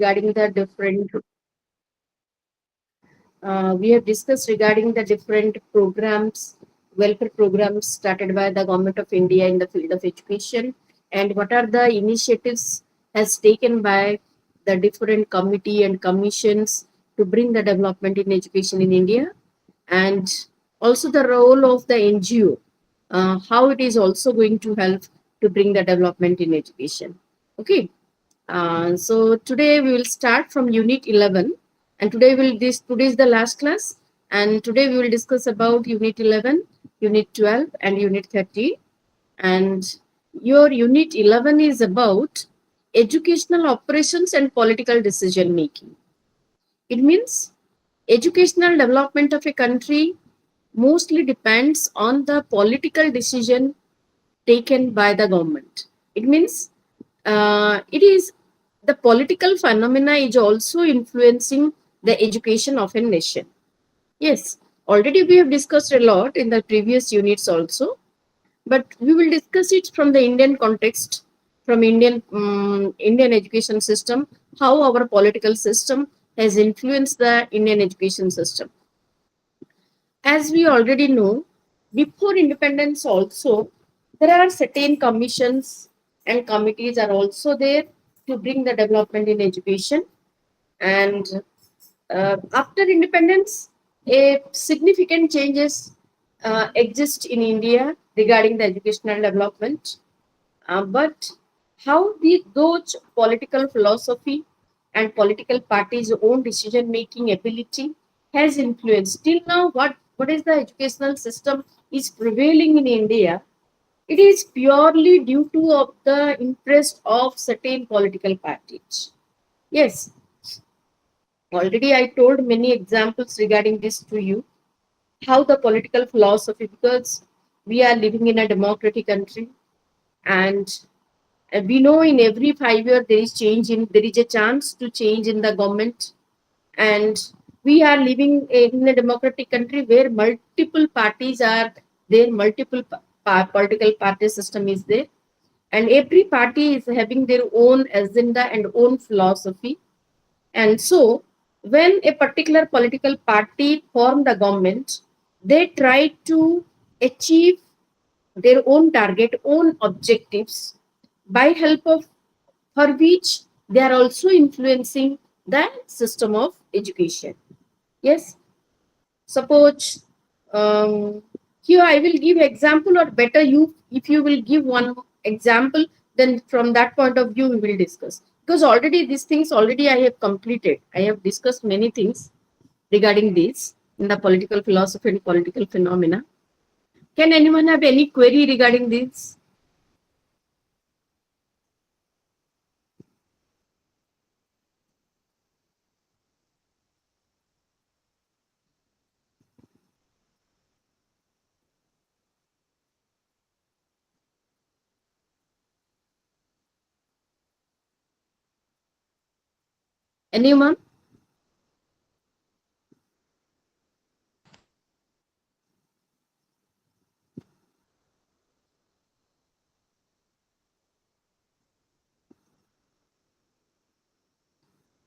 regarding the different we have discussed regarding the different programs, welfare programs started by the government of India in the field of education, and what are the initiatives has taken by the different committee and commissions to bring the development in education in India, and also the role of the NGO, how it is also going to help to bring the development in education. Okay. So today we will start from Unit 11, and today is the last class, and today we will discuss about Unit 11, Unit 12, and Unit 30. And your Unit 11 is about educational operations and political decision making. It means educational development of a country mostly depends on the political decision taken by the government. It means it is the political phenomena is also influencing the education of a nation. Yes, already we have discussed a lot in the previous units also, but we will discuss it from the Indian context, from Indian education system, how our political system has influenced the Indian education system. As we already know, before independence also, there are certain commissions and committees are also there to bring the development in education. And after independence, a significant changes exist in India regarding the educational development. But how those political philosophy and political parties' own decision making ability has influenced till now what is the educational system is prevailing in India. It is purely due to of the interest of certain political parties. Yes, already I told many examples regarding this to you. How the political philosophy, because we are living in a democratic country, and we know in every 5 years there is a chance to change in the government, and we are living in a democratic country where multiple parties are there, multiple political party system is there, and every party is having their own agenda and own philosophy. And so when a particular political party form the government, they try to achieve their own target, own objectives by help of for which they are also influencing the system of education. Yes, suppose here I will give example, or better you if you will give one example, then from that point of view we will discuss, because already these things already I have completed. I have discussed many things regarding this in the political philosophy and political phenomena. Can anyone have any query regarding this? Anyone?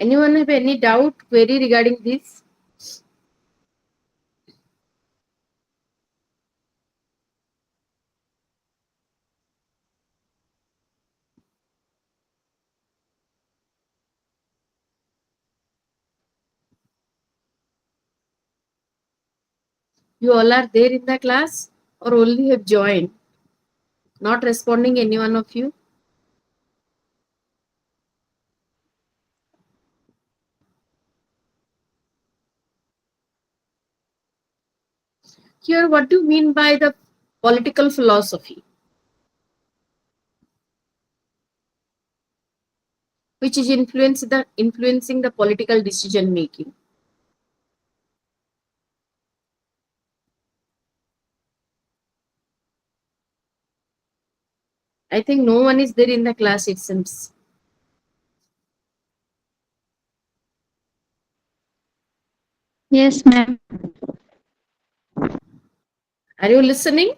Anyone have any doubt, query regarding this? You all are there in the class or only have joined? Not responding, any one of you? Here, what do you mean by the political philosophy, which is influencing the political decision making? I think no one is there in the class, it seems. Yes, ma'am. Are you listening?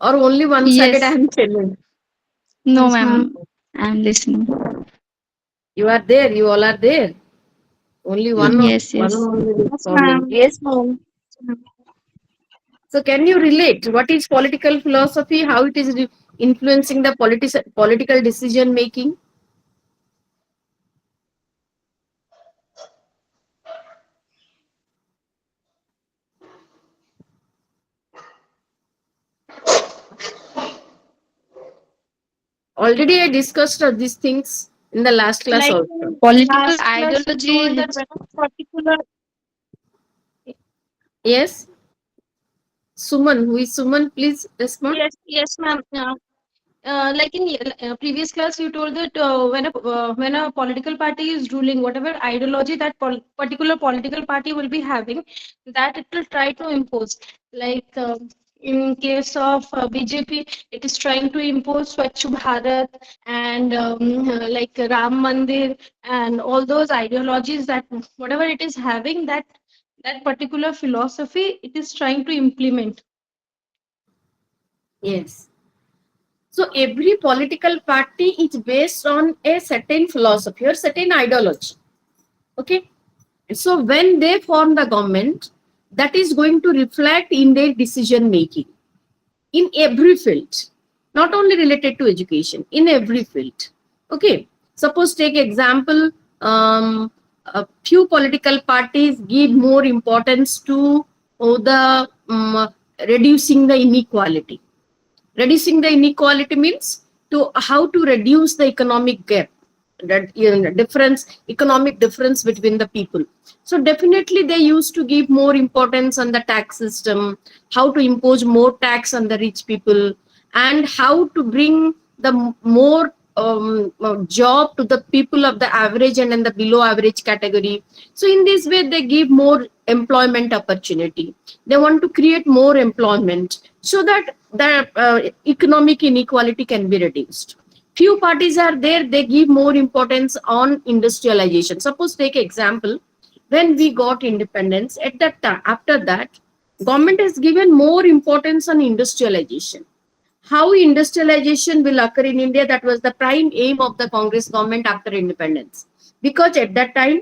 Or only one sided I Yes. am telling? No, Yes, ma'am. ma'am. I'm listening. You are there. You all are there. Only Yes, one yes. only Yes, ma'am. responding. Yes, ma'am. So can you relate what is political philosophy? How it is influencing the political decision making? Already I discussed these things in the last class Like also. in Political last class, you told ideology. that when a particular Yes, Suman. Who is Suman? Please respond. yes, yes, ma'am. Like in previous class, you told that when a political party is ruling, whatever ideology that particular political party will be having, that it will try to impose. Like in case of BJP, it is trying to impose Swachh Bharat and like Ram Mandir and all those ideologies that whatever it is having that particular philosophy, it is trying to implement. Yes. So every political party is based on a certain philosophy or certain ideology. Okay. So when they form the government, that is going to reflect in their decision making in every field, not only related to education, in every field. Okay. Suppose take example, a few political parties give more importance to the reducing the inequality. Reducing the inequality means to how to reduce the economic gap, that difference, economic difference between the people. So definitely they used to give more importance on the tax system, how to impose more tax on the rich people, and how to bring the more job to the people of the average and in the below average category. So in this way they give more employment opportunity. They want to create more employment so that the economic inequality can be reduced. Few parties are there, they give more importance on industrialization. Suppose take example, when we got independence, at that time, after that, government has given more importance on industrialization. How industrialization will occur in India, that was the prime aim of the Congress government after independence. Because at that time,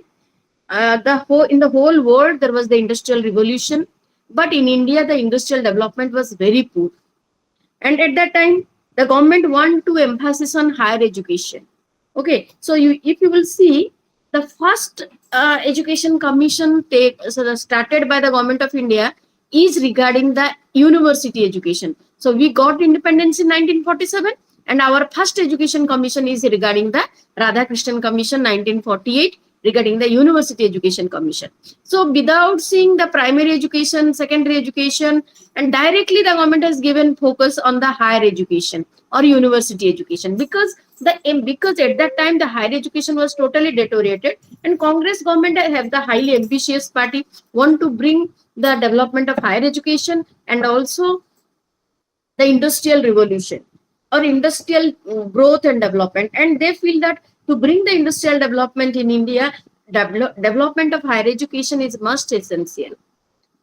in the whole world there was the industrial revolution, but in India the industrial development was very poor. And at that time the government want to emphasis on higher education. Okay, so if you will see, the first education commission started by the government of India is regarding the university education. So we got independence in 1947, and our first education commission is regarding the Radhakrishnan Commission 1948, regarding the university education commission. So without seeing the primary education, secondary education, and directly the government has given focus on the higher education or university education, because at that time the higher education was totally deteriorated, and Congress government have the highly ambitious party, want to bring the development of higher education and also the industrial revolution or industrial growth and development. And they feel that to bring the industrial development in India, development of higher education is must essential.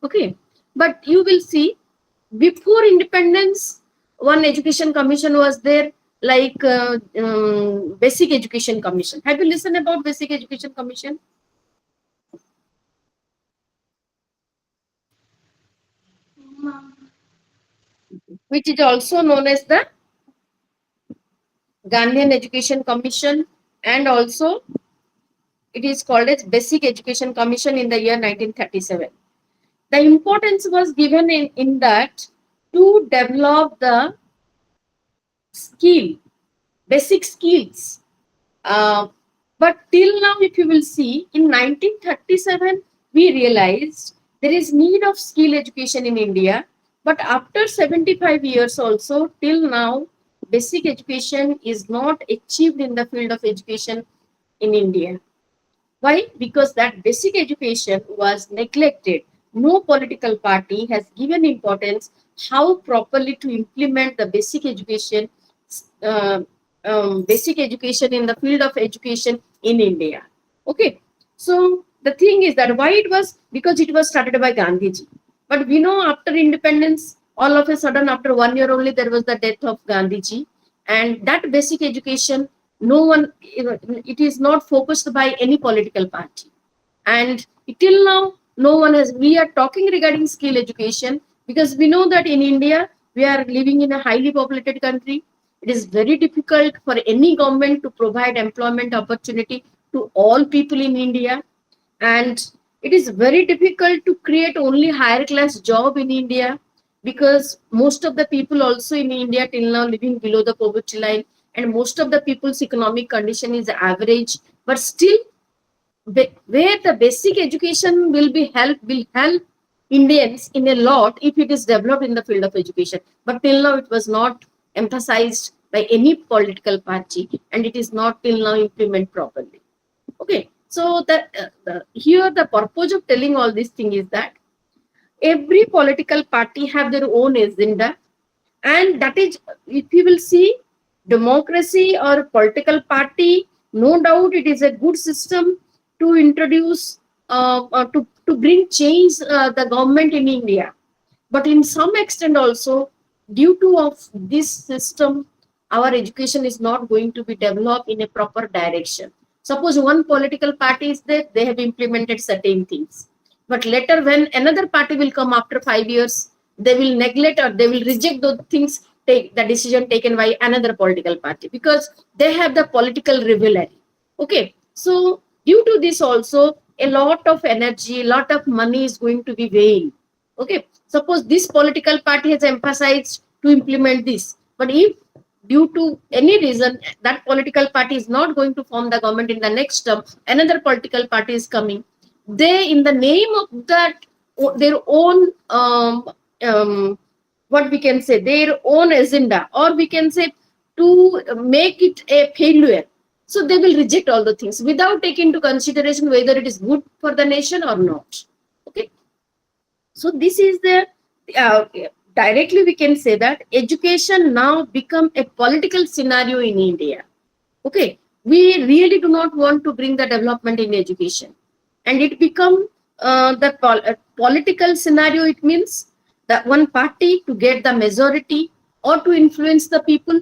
Okay, but you will see, before independence, one education commission was there, like basic education commission. Have you listened about basic education commission, which is also known as the Gandhian Education Commission, and also it is called as Basic Education Commission in the year 1937. The importance was given in that to develop the skill, basic skills. Uh, but till now, if you will see, in 1937, we realized there is need of skill education in India. But after 75 years also, till now, basic education is not achieved in the field of education in India. Why? Because that basic education was neglected. No political party has given importance how properly to implement the uh, basic education in the field of education in India. Okay, so the thing is that why it was, because it was started by Gandhiji. But we know after independence, all of a sudden, after 1 year only, there was the death of Gandhiji, and that basic education No one, it is not focused by any political party. And till now, no one has, we are talking regarding skill education because we know that in India, we are living in a highly populated country. It is very difficult for any government to provide employment opportunity to all people in India. And it is very difficult to create only higher class job in India because most of the people also in India till now living below the poverty line, and most of the people's economic condition is average. But still, where the basic education will help Indians in a lot if it is developed in the field of education. But till now, it was not emphasized by any political party, and it is not till now implemented properly. Okay, so here the purpose of telling all this thing is that every political party have their own agenda, and that is, if you will see, democracy or political party, no doubt it is a good system to introduce, to bring change, the government in India. But in some extent also, due to of this system, our education is not going to be developed in a proper direction. Suppose one political party is there, they have implemented certain things, but later when another party will come after 5 years, they will neglect or they will reject those things, take the decision taken by another political party because they have the political rivalry. Okay, so due to this also, a lot of energy, a lot of money is going to be vain. Okay, suppose this political party has emphasized to implement this, but if due to any reason that political party is not going to form the government in the next term, another political party is coming, they, in the name of that, their own, what we can say, their own agenda, or we can say, to make it a failure, so they will reject all the things without taking into consideration whether it is good for the nation or not. Okay, so this is the, uh, directly we can say that education now become a political scenario in India. Okay, we really do not want to bring the development in education, and it become, political scenario. It means that one party to get the majority or to influence the people,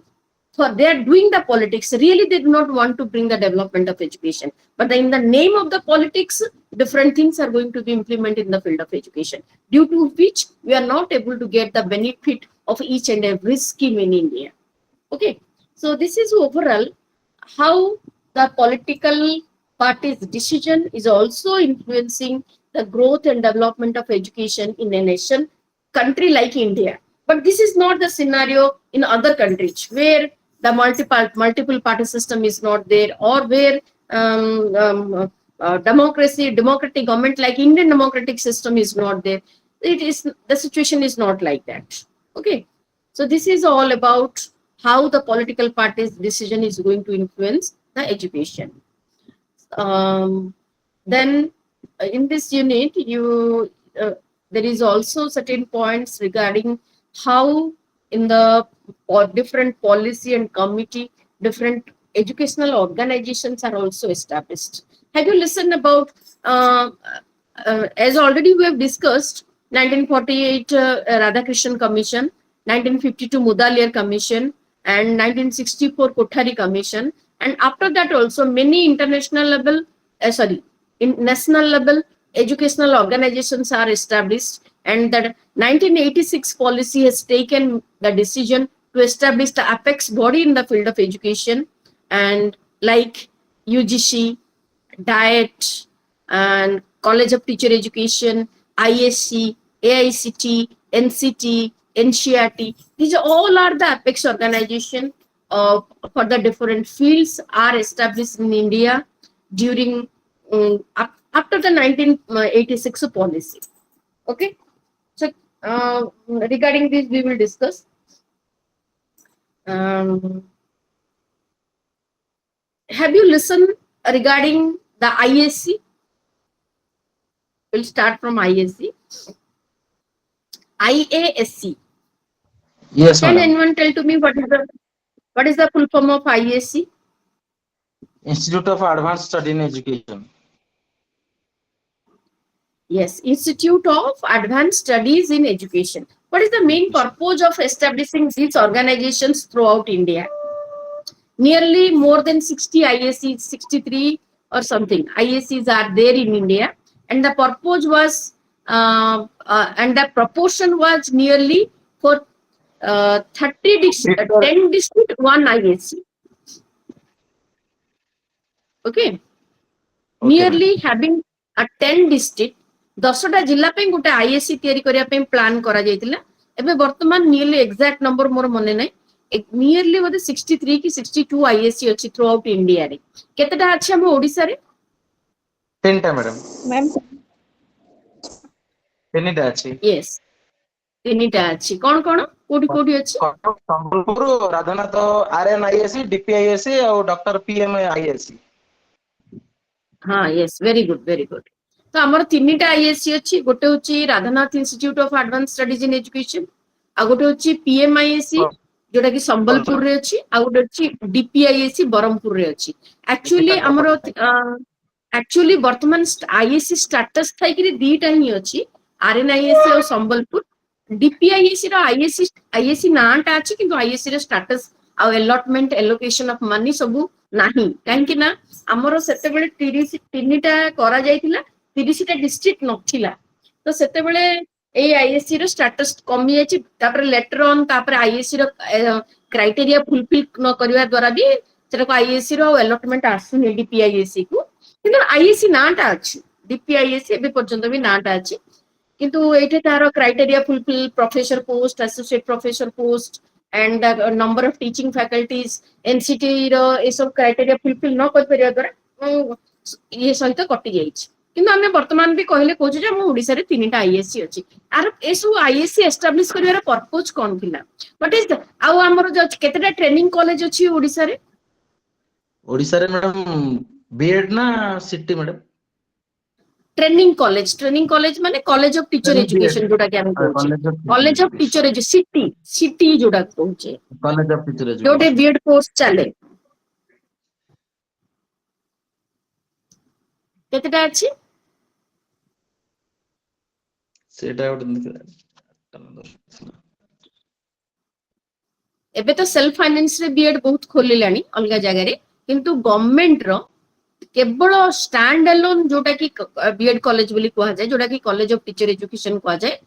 for they are doing the politics. Really, they do not want to bring the development of education, but in the name of the politics, different things are going to be implemented in the field of education, due to which we are not able to get the benefit of each and every scheme in India. Okay, so this is overall how the political party's decision is also influencing the growth and development of education in a nation, country like India. But this is not the scenario in other countries where the multiple party system is not there, or where, democratic government like Indian democratic system is not there. It is, the situation is not like that. Okay, so this is all about how the political party's decision is going to influence the education. Then in this unit, there is also certain points regarding how in the different policy and committee, different educational organizations are also established. Have you listened about, as already we have discussed, 1948 Radhakrishnan Commission, 1952 Mudaliar Commission, and 1964 Kothari Commission, and after that also many international level, in national level educational organizations are established, and that 1986 policy has taken the decision to establish the apex body in the field of education, and like UGC, DIET, and College of Teacher Education, ISC, AICT, NCT, NCRT. These all are the apex organization for the different fields are established in India during, after the 1986 policy. Okay, so regarding this we will discuss. Have you listened regarding the ISC? We'll start from ISC. IASC. Yes, Can madam. anyone tell to me what is the full form of ISC? Institute of Advanced Study in Education. Yes, Institute of Advanced Studies in Education. What is the main purpose of establishing these organizations throughout India? Nearly more than 60 ISCs, 63 or something ISCs are there in India, and the purpose was and the proportion was nearly for 10 district, 1 ISC. Okay. Nearly having a 10 district, 10ଟା ଜିଲ୍ଲା ପାଇଁ ଗୋଟେ ISC ତିଆରି କରିବା ପାଇଁ plan କରାଯାଇଥିଲା। ଏବେ ବର୍ତ୍ତମାନ nearly exact number ମୋର ମନେ ନାହିଁ, ନିୟରଲି ବୋଧେ 63 କି 62 ଆଇଏସସି ଅଛି ଥ୍ରୁ ଆଉଟ୍ ଇଣ୍ଡିଆରେ। କେତେଟା ଅଛି ଆମ ଓଡିଶାରେ? 3ଟା ମ୍ୟାଡାମ। ମ୍ୟାମ୍ 3ଟା ଅଛି। ୟେସ୍, 3ଟା ଅଛି। କଣ କଣ କୋଉଠି କୋଉଠି ଅଛି? ସମ୍ବଲପୁର, ରାଧାନାଥ RNISC, DPISC ଆଉ ଡକ୍ଟର PMISC। ହଁ, Yes, very good, very good. ତ ଆମର 3ଟା ଆଇଏସସି ଅଛି। ଗୋଟେ ହଉଛି Radhanath institute of advance studies in education, ଆଉ ଗୋଟେ ହଉଛି PMISC ଯୋଉଟା କି ସମ୍ବଲପୁରରେ ଅଛି, ଆଉ ଗୋଟେ ଅଛି DPISC ବ୍ରହ୍ମପୁରରେ ଅଛି। ଆକ୍ଚୁଆଲି ଆମର ଆକ୍ଚୁଆଲି ବର୍ତ୍ତମାନ ଆଇଏସସି ଷ୍ଟାଟସ୍ ଥାଇକିରି 2ଟା ହିଁ ଅଛି, RNISC ଆଉ ସମ୍ବଲପୁର। DPISC ର ଆଇଏସସି ନାଁଟା ଅଛି, କିନ୍ତୁ ଆଇଏସସି ର ଷ୍ଟାଟସ୍ ଆଉ allotment allocation of money ସବୁ ନାହିଁ। କାହିଁକି ନା ଆମର ସେତେବେଳେ 3ଟା କରାଯାଇଥିଲା, 30ଟା ଡିଷ୍ଟ୍ରିକ୍ଟ ନଥିଲା, ତ ସେତେବେଳେ ଏଇ ଆଇଏସସି ର ଷ୍ଟାଟସ୍ କମି ଯାଇଛି। ତାପରେ ଲେଟର ଅନ୍ ତାପରେ ଆଇଏସସି ର କ୍ରାଇଟେରିଆ ଫୁଲଫିଲ୍ ନ କରିବା ଦ୍ୱାରା ବି ସେଟାକୁ ଆଇଏସସି ର allotment ଆସୁନି DPISC କୁ, କିନ୍ତୁ ଆଇଏସସି ନାଁଟା ଅଛି। DPISC ଏବେ ପର୍ଯ୍ୟନ୍ତ ବି ନାଁଟା ଅଛି, କିନ୍ତୁ ଏଇଠି ତାର criteria fulfil, professor post, associate professor post and the number of teaching faculties, NCT ର ଏସବୁ କ୍ରାଇଟେରିଆ ଫୁଲଫିଲ୍ ନ କରିପାରିବା ଦ୍ୱାରା ଇଏ ସହିତ କଟି ଯାଇଛି। କିନ୍ତୁ ଆମେ ବର୍ତ୍ତମାନ ବି କହିଲେ କହୁଛୁ ଯେ ଆମ ଓଡିଶାରେ 3ଟା ଆଇଏସସି ଅଛି। ଆର ଏସବୁ ଆଇଏସସି ଏଷ୍ଟାବ୍ଲିଶ କରିବାର ପର୍ପୋଜ କଣ ଥିଲା? ବଟ୍ ଇଜ ଆଉ ଆମର କେତେଟା ଟ୍ରେନିଂ କଲେଜ ଅଛି ଓଡିଶାରେ? ଓଡିଶାରେ ମ୍ୟାଡାମ ବିଏଡ୍ ନା ସିଟି ମ୍ୟାଡାମ? ट्रेनिंग कॉलेज माने कॉलेज ऑफ टीचर एजुकेशन जोटा कि हम कहूचे, college of teacher CTE CTE जोटा कहूचे, कॉलेज ऑफ टीचर जोटे एजुकेशन बीएड कोर्स चले केतेटा अछि? सेटा ଗୋଟେ एबे तो सेल्फ फाइनेंस रे बीएड बहुत खोलिलानी अलगा जगह रे, किंतु गवर्नमेंट रो केवल स्टैंड अलोन जोटा कि बीएड कॉलेज बोली कहा जाए, जोटा कि कॉलेज ऑफ टीचर एजुकेशन कहा जाए,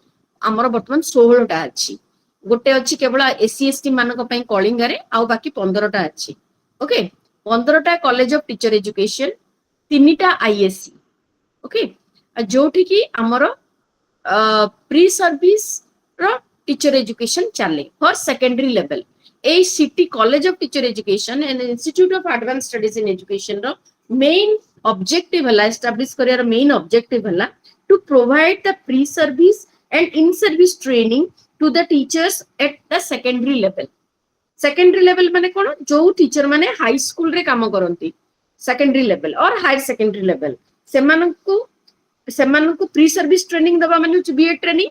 हमर वर्तमान 16टा अछि। गोटे अछि केवल एससी एसटी मानक पई कलिंगा रे, आउ बाकी 15टा अछि। ओके, 15टा कॉलेज ऑफ टीचर एजुकेशन, 3टा आईएससी। ओके, जोठी कि हमर प्री सर्विस रो टीचर एजुकेशन चले फॉर सेकेंडरी लेवल। ए CTE college of teacher education and institute of advance studies in education रो मेन ऑब्जेक्टिव हला, एस्टैब्लिश करियार मेन ऑब्जेक्टिव हला to provide the pre service and in service training to the teachers at the secondary level. Secondary level माने कोन? जो teacher माने high school रे काम करंती, सेकेंडरी लेवल और हायर सेकेंडरी लेवल, सेमानकु प्री सर्विस ट्रेनिंग दबा माने बीएड ट्रेनिंग,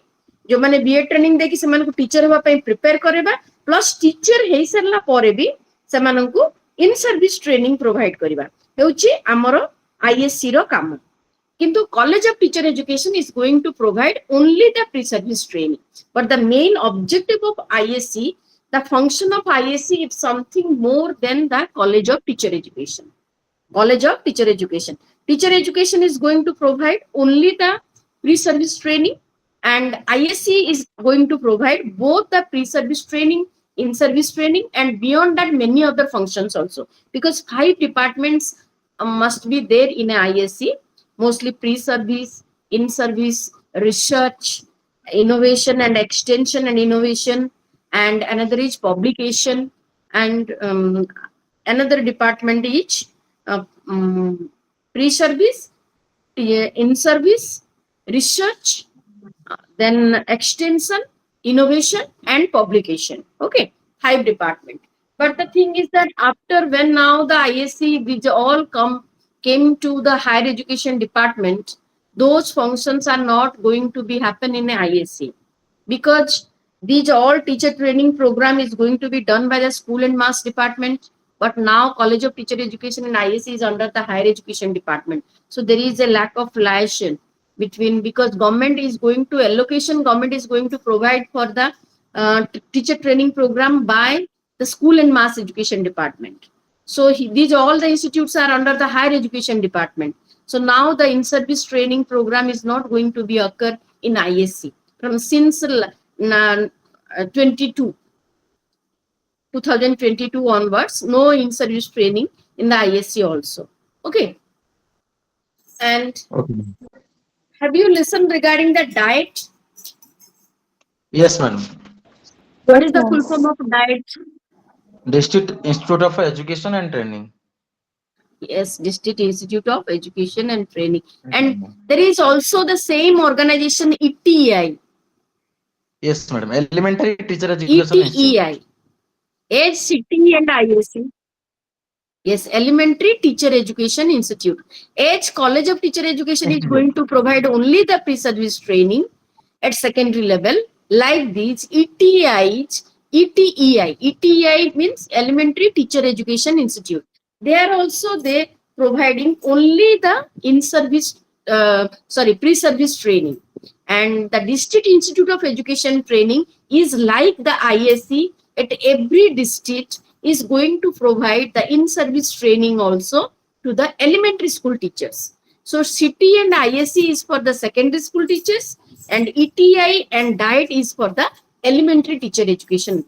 जो माने बीएड ट्रेनिंग देकी सेमानकु टीचर होबा पई प्रिपेयर करबा, प्लस टीचर हेई सरला परे भी सेमानकु इन सर्विस ट्रेनिंग प्रोवाइड करबा हेउची हमरो आईएससी रो काम। किंतु college of teacher education is going to provide only the pre-service training, but the main objective of ISC, the function of ISC is something more than the college of teacher education. College of teacher education is going to provide only the pre-service training, and ISC is going to provide both the pre-service training, in-service training, and beyond that many other functions also, because 5 departments must be there in a ISC, mostly pre-service, in-service, research, innovation and extension and innovation, and another is publication, and another department is pre-service, in-service, research, then extension, innovation, and publication. Okay, 5 department. But the thing is that after when now the ISC, which all came to the higher education department, those functions are not going to be happen in a ISC, because these all teacher training program is going to be done by the school and mass department. But now College of Teacher Education and ISC is under the higher education department. So there is a lack of liaison between, because government is going to provide for the teacher training program by the school and mass education department. So these all the institutes are under the higher education department. So now the in-service training program is not going to be occur in ISC from since 2022 onwards. No in-service training in the ISC also. Okay. And Okay. have you listened regarding the diet? Yes, madam. What is the full form Yes. of diet? District Institute of Education and Training. Yes, District Institute of Education and Training. And there is also the same organization, ETEI. Yes, madam. Elementary Teacher Education Institute. ETEI. HCT and ISC. Yes, Elementary Teacher Education Institute. H College of Teacher Education is going to provide only the pre-service training at secondary level. Like these ETEI means Elementary Teacher Education Institute. They are also providing only the pre-service training. And the District Institute of Education Training is like the ISC. At every district is going to provide the in-service training also to the elementary school teachers. So CT and ISC is for the secondary school teachers, and ETI and DIET is for the elementary teacher education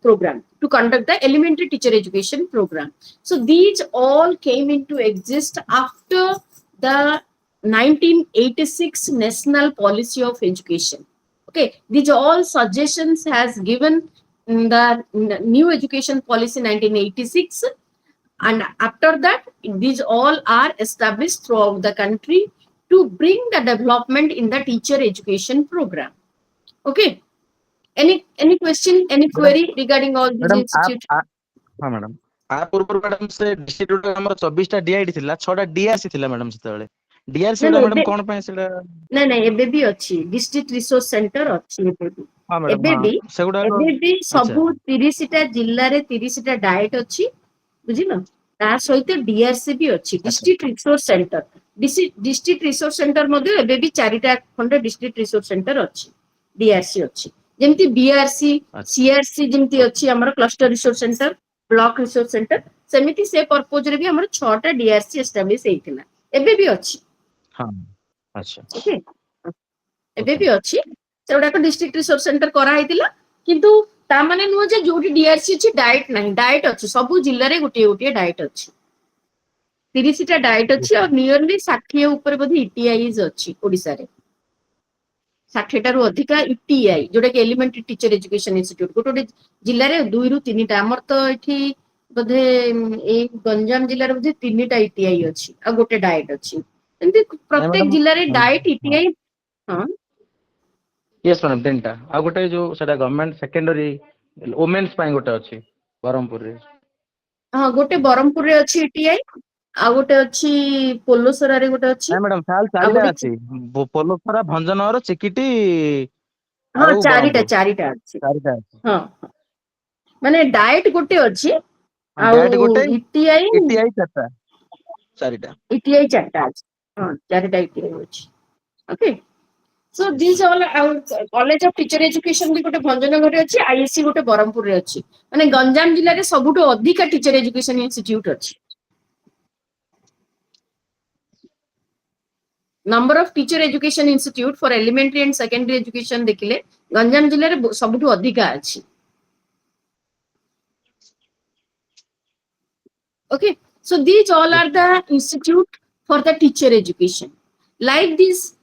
program, to conduct the elementary teacher education program. So these all came into exist after the 1986 National Policy of Education. Okay, these all suggestions has given the new education policy 1986, and after that these all are established throughout the country to bring the development in the teacher education program. Okay, any question, any query regarding all these Madam, institutes? हाँ madam आ पूर्व madam से district हमर 24 टा DID थिला 6 टा DRC थिला madam सेतेबेले DRC No, madam कोन पय सेडा ନାଇଁ ନାଇଁ ଏବେ ବି ଅଛି, ଡିଷ୍ଟ୍ରିକ୍ଟ ରିସୋର୍ସ ସେଣ୍ଟର ଅଛି ଏବେ ବି। हाँ मैडम ଏବେ हाँ ବି सेगुडा ଏବେ ବି अच्छा ସବୁ 30ଟା ଜିଲ୍ଲାରେ 30ଟା ଡାଏଟ ଅଛି, ବୁଝିଲ? ତା ସହିତ ଡିଆରସି ବି ଅଛି, अच्छा district resource centre. District resource centre ମଧ୍ୟ ଏବେ ବି 4ଟା ଖଣ୍ଡେ ଡିଷ୍ଟ୍ରିକ୍ଟ ରିସୋର୍ସ ସେଣ୍ଟର ଅଛି, ଡିଆରସି ଅଛି। ଯେମିତି ବିଆରସି, अच्छा ସିଆରସି ଯେମିତି ओके ଅଛି ଆମର cluster resource centre, block resource centre, ସେମିତି ସେ ପର୍ପୋଜରେ ବି ଆମର 6ଟା ଡିଆରସି ଏଷ୍ଟାବ୍ଲିଶ ହେଇଥିଲା, ଏବେ ବି ଅଛି। हाँ अच्छा ଓକେ, ଏବେ ओके ବି ଅଛି, ସେଗୁଡାକ ଡିଷ୍ଟ୍ରିକ୍ଟ ରିସୋର୍ସ ସେଣ୍ଟର କରାହେଇଥିଲା। କିନ୍ତୁ ତା ମାନେ ନୁହଁ ଯେ ଯୋଉଠି ଡିଆରସି ଅଛି ଡାଏଟ ନାହିଁ, ଡାଏଟ ଅଛି, ସବୁ ଜିଲ୍ଲାରେ ଗୋଟିଏ ଗୋଟିଏ ଡାଏଟ ଅଛି। 30ଟା ଡାଏଟ ଅଛି, ଆଉ ନିୟରଲି 60 ଉପରେ ବୋଧେ ଇଟିଆଇଜ ଅଛି ଓଡିଶାରେ, 60ଟାରୁ ଅଧିକା ଇଟିଆଇ, ଯୋଉଟା କି ଏଲିମେଣ୍ଟାରୀ ଟିଚର ଏଜୁକେସନ ଇନଷ୍ଟିଚ୍ୟୁଟ। ଗୋଟେ ଗୋଟେ ଜିଲ୍ଲାରେ 2ରୁ 3ଟା, ଆମର ତ ଏଠି ବୋଧେ ଏଇ ଗଞ୍ଜାମ ଜିଲ୍ଲାରେ ବୋଧେ 3ଟା ଇଟିଆଇ ଅଛି ଆଉ ଗୋଟେ ଡାଏଟ ଅଛି। ଏମିତି नहीं ପ୍ରତ୍ୟେକ मैडम ଜିଲ୍ଲାରେ ଡାଏଟ हाँ ଇଟିଆଇ। ହଁ यस मैडम तीनटा आ गोटे जो सेटा गवर्नमेंट सेकेंडरी वुमेन्स पाई गोटे अछि बरहमपुर रे ହଁ, ଗୋଟେ ବ୍ରହ୍ମପୁରରେ ଅଛି ଇଟିଆଇ, ଆଉ ଗୋଟେ ଅଛି ପୋଲସରାରେ ଗୋଟେ ଅଛି, ନାଇଁ ମ୍ୟାଡାମ ତାହେଲେ ଆଉ ଚାରିଟା ଗୋଟେ ଅଛି ପୋଲଖରା ଭଞ୍ଜନଗର ଚିକିଟି ହଁ ଆଉ ଚାରିଟା ବ୍ରହ୍ମପୁର ଚାରିଟା ଅଛି। ଚାରିଟା ଅଛି ହଁ, ମାନେ ଡାଏଟ ଗୋଟେ ଅଛି, ଆଉ ଡାଏଟ ଗୋଟେ ଇଟିଆଇ ଇଟିଆଇ ଚାରିଟା ଚାରିଟା ଇଟିଆଇ 4ଟା ଅଛି। ହଁ, 4ଟା ଇଟିଆଇ ଅଛି। ଓକେ, ସୋ ଦିସ୍ ଅଲ୍, ଆଉ କଲେଜ ଅଫ ଟିଚର ଏଜୁକେସନ ବି ଗୋଟେ ଭଞ୍ଜନଗରରେ ଅଛି, ଆଇଏସସି ଗୋଟେ ବ୍ରହ୍ମପୁରରେ ଅଛି। ମାନେ ଗଞ୍ଜାମ ଜିଲ୍ଲାରେ ସବୁଠୁ ଅଧିକା ଟିଚର ଏଜୁକେସନ ଇନଷ୍ଟିଚ୍ୟୁଟ ଅଛି। Number of teacher education institute for elementary and secondary education ଦେଖିଲେ ଗଞ୍ଜାମ ଜିଲ୍ଲାରେ ସବୁଠୁ ଅଧିକା ଅଛି। Okay, so these all are the institute for the teacher education. Like this,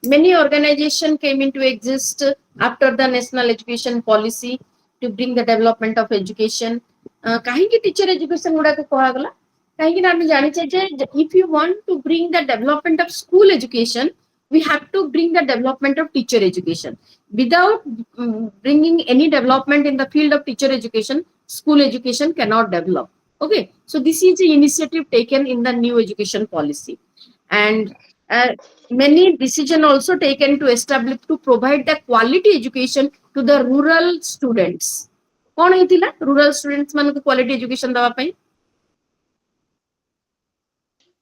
many organizations came into exist after the national education policy to bring the development of education. kahinki teacher education guda ko koha gala, kahinki na ame janiche je if you want to bring the development of school education, we have to bring the development of teacher education. Without bringing any development in the field of teacher education, school education cannot develop. Okay, so this is the initiative taken in the new education policy, and many decision also taken to establish to provide the quality education to the rural students. कौन ହେଇଥିଲା rural students ମାନଙ୍କୁ quality education ଦେବା ପାଇଁ?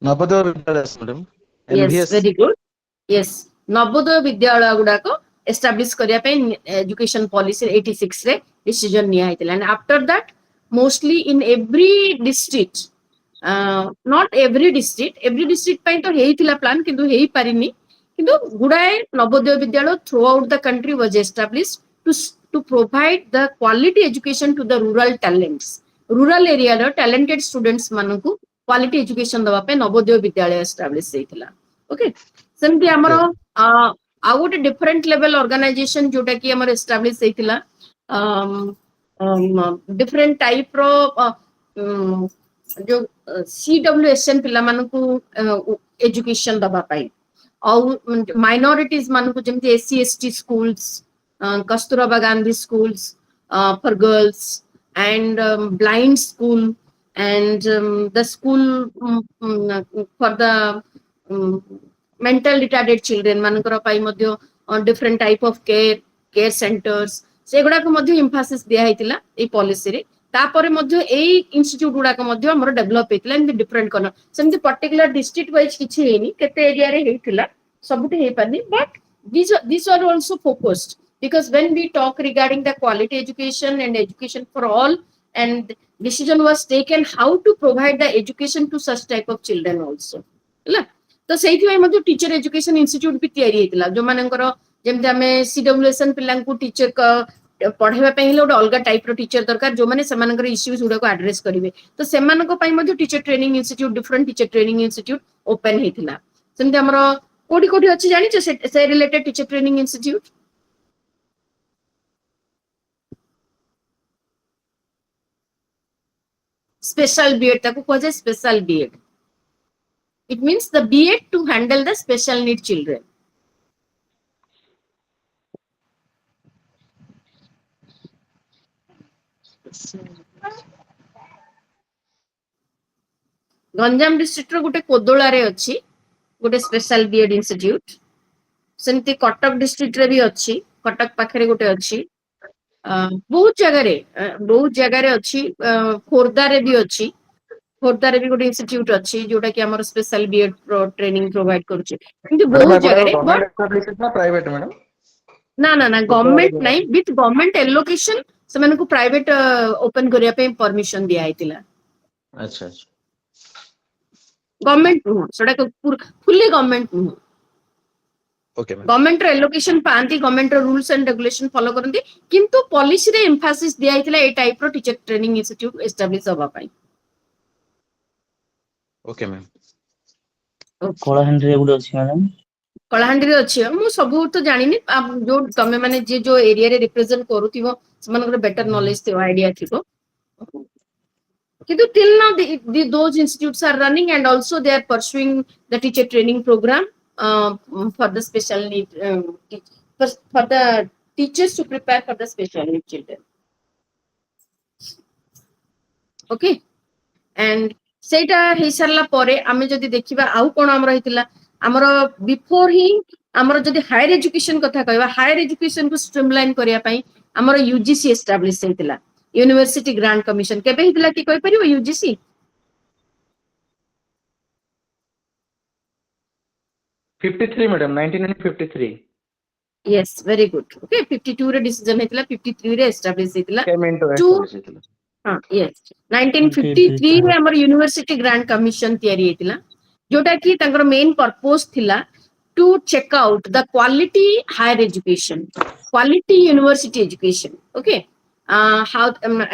ନବୋଦୟ ବିଦ୍ୟାଳୟ madam Yes, ଏନଭିଏସ୍ very good. Yes, Navodaya ବିଦ୍ୟାଳୟ ଗୁଡାକ establish କରିବା ପାଇଁ education policy 86 ରେ decision ନିଆ ହେଇଥିଲା, and after that mostly in every district, not every district ପାଇଁ ତ ହେଇଥିଲା plan କିନ୍ତୁ ହେଇପାରିନି, କିନ୍ତୁ ଗୁଡାଏ ନବୋଦୟ ବିଦ୍ୟାଳୟ throughout the country was established to provide the quality education to the rural talents. rural area ର talented students ମାନଙ୍କୁ quality education ଦବା ପାଇଁ ନବୋଦୟ ବିଦ୍ୟାଳୟ establish ହେଇଥିଲା. Okay, ସେମିତି ଆମର ଆଉ ଗୋଟେ different level organization ଯୋଉଟା କି ଆମର establish ହେଇଥିଲା, different type ର जो CWSN ପିଲାମାନଙ୍କୁ education ଦବା ପାଇଁ, ଆଉ minorities ମାନଙ୍କୁ ଯେମିତି SC ST schools, Kasturba Gandhi schools for girls, and blind school, and the school for the mental retarded children ମାନଙ୍କର ପାଇଁ ମଧ୍ୟ different type of care centers ସେଗୁଡାକ ମଧ୍ୟ emphasis ଦିଆ ହେଇଥିଲା ଏଇ policy ରେ. ତାପରେ ମଧ୍ୟ ଏଇ ଇନଷ୍ଟିଚ୍ୟୁଟ ଗୁଡାକ ମଧ୍ୟ ଆମର ଡେଭଲପ ହେଇଥିଲା ଏମିତି ଡିଫରେଣ୍ଟ କର୍ଣ୍ଣର, ସେମିତି ପର୍ଟିକୁଲାର ଡିଷ୍ଟ୍ରିକ୍ଟ ୱାଇଜ କିଛି ହେଇନି, କେତେ ଏରିଆରେ ହେଇଥିଲା, ସବୁଠି ହେଇପାରିନି, but these are also focused because when we talk regarding the quality education and education for all, and decision was taken how to provide the education to such type of children also, ହେଲା ତ ସେଇଥିପାଇଁ ମଧ୍ୟ teacher education institute ବି ତିଆରି ହେଇଥିଲା, ଯୋଉମାନଙ୍କର ଯେମିତି ଆମେ CWSN ପିଲାଙ୍କୁ ଟିଚର ପଢେଇବା ପାଇଁ ହେଲେ ଗୋଟେ ଅଲଗା ଟାଇପ ର ଟିଚର ଦରକାର, ଯୋଉମାନେ ସେମାନଙ୍କର ଇସ୍ୟୁଜ ଗୁଡାକୁ ଆଡ୍ରେସ କରିବେ, ତ ସେମାନଙ୍କ ପାଇଁ ମଧ୍ୟ teacher training institute, different teacher training institute open ହେଇଥିଲା. ସେମିତି ଆମର କୋଉଠି କୋଉଠି ଅଛି ଜାଣିଛ ସେ related teacher training institute? Special BEd ତାକୁ କୁହାଯାଏ, special BEd. It means the BEd to handle the special need children. Ganjam district ର ଗୋଟେ କୋଦଳାରେ ଅଛି ଗୋଟେ ସ୍ପେଶାଲ ବିଏଡ ଇନଷ୍ଟିଚ୍ୟୁଟ, ସେମିତି କଟକ ଡିଷ୍ଟ୍ରିକ୍ଟ ରେ ବି ଅଛି, କଟକ ପାଖରେ ଗୋଟେ ଅଛି, ବହୁତ ଜାଗାରେ ଅଛି, ଖୋର୍ଦ୍ଧାରେ ବି ଅଛି, ଖୋର୍ଦ୍ଧାରେ ବି ଗୋଟେ ଇନଷ୍ଟିଚ୍ୟୁଟ ଅଛି ଯୋଉଟା କି ଆମର ସ୍ପେଶାଲ ବିଏଡ ଟ୍ରେନିଂ ପ୍ରୋଭାଇଡ କରୁଛି, କିନ୍ତୁ ବହୁତ ଜାଗାରେ ନା ଗଭର୍ଣ୍ଣମେଣ୍ଟ ନାହିଁ, ବିଥ୍ ଗଭର୍ଣ୍ଣମେଣ୍ଟ ଏଲୋକେସନ ସେମାନଙ୍କୁ ପ୍ରାଇଭେଟ ଓପନ କରିବା ପାଇଁ ପରମିଶନ ଦିଆ ହେଇଥିଲା. ଆଚ୍ଛା, ଗଭର୍ଣ୍ଣମେଣ୍ଟ ନୁହଁ, ସେଟା ଫୁଲି ଗଭର୍ଣ୍ଣମେଣ୍ଟ ନୁହଁ, ଗଭର୍ଣ୍ଣମେଣ୍ଟର ଏଲୋକେସନ ପାଆନ୍ତି, ଗଭର୍ଣ୍ଣମେଣ୍ଟର ରୁଲ୍ସ ଆଣ୍ଡ ରେଗୁଲେସନ ଫଲୋ କରନ୍ତି, କିନ୍ତୁ ପଲିସିରେ ଏମ୍ଫାସିସ୍ ଦିଆ ହେଇଥିଲା ଏଇ ଟାଇପର ଟିଚର ଟ୍ରେନିଂ ଇନଷ୍ଟିଚ୍ୟୁଟ ଏଷ୍ଟାବ୍ଲିଶ ହବା ପାଇଁ. Okay ma'am. କଳାହାଣ୍ଡିରେ ଗୋଟେ ଅଛି ମ୍ୟାଡାମ? କଳାହାଣ୍ଡିରେ ଅଛି, ମୁଁ ସବୁ ତ ଜାଣିନି, ଯୋଉ ତମେ ମାନେ ଯିଏ ଯୋଉ ଏରିଆରେ ରିପ୍ରେଜେଣ୍ଟ କରୁଥିବ ସେମାନଙ୍କର ବେଟର ନଲେଜ ଥିବ, ଆଇଡିଆ ଥିବ, କିନ୍ତୁ till now those institutes are running and also they are pursuing the teacher training program for the special need, for the teachers to prepare for the special need children. Okay, and ସେଇଟା ହେଇସାରିଲା ପରେ ଆମେ ଯଦି ଦେଖିବା ଆଉ କଣ ଆମର ହେଇଥିଲା, ଆମର ବିଫୋର ହିଁ ଆମର ଯଦି ହାୟର ଏଜୁକେସନ କଥା କହିବା, ହାୟର ଏଜୁକେସନ କୁ ଷ୍ଟ୍ରିମଲାଇନ କରିବା ପାଇଁ ଆମର ୟୁଜିସି ଏଷ୍ଟାବ୍ଲିଶ ହେଇଥିଲା, ୟୁନିଭର୍ସିଟି ଗ୍ରାଣ୍ଟ କମିଶନ. କେବେ ହେଇଥିଲା କି କହିପାରିବ UGC? 53 madam, 1953. Yes, very good. Okay, 52 ରେ डिसीजन ହେଇଥିଲା, 53 ରେ ଏଷ୍ଟାବ୍ଲିଶ ହେଇଥିଲା. Yes, 1953 ରେ ଆମର ୟୁନିଭର୍ସିଟି ଗ୍ରାଣ୍ଟ କମିଶନ ତିଆରି ହେଇଥିଲା, ଯୋଉଟା କି ତାଙ୍କର ମେନ୍ ପର୍ପୋଜ ଥିଲା to check out the quality higher education, quality university education. Okay, how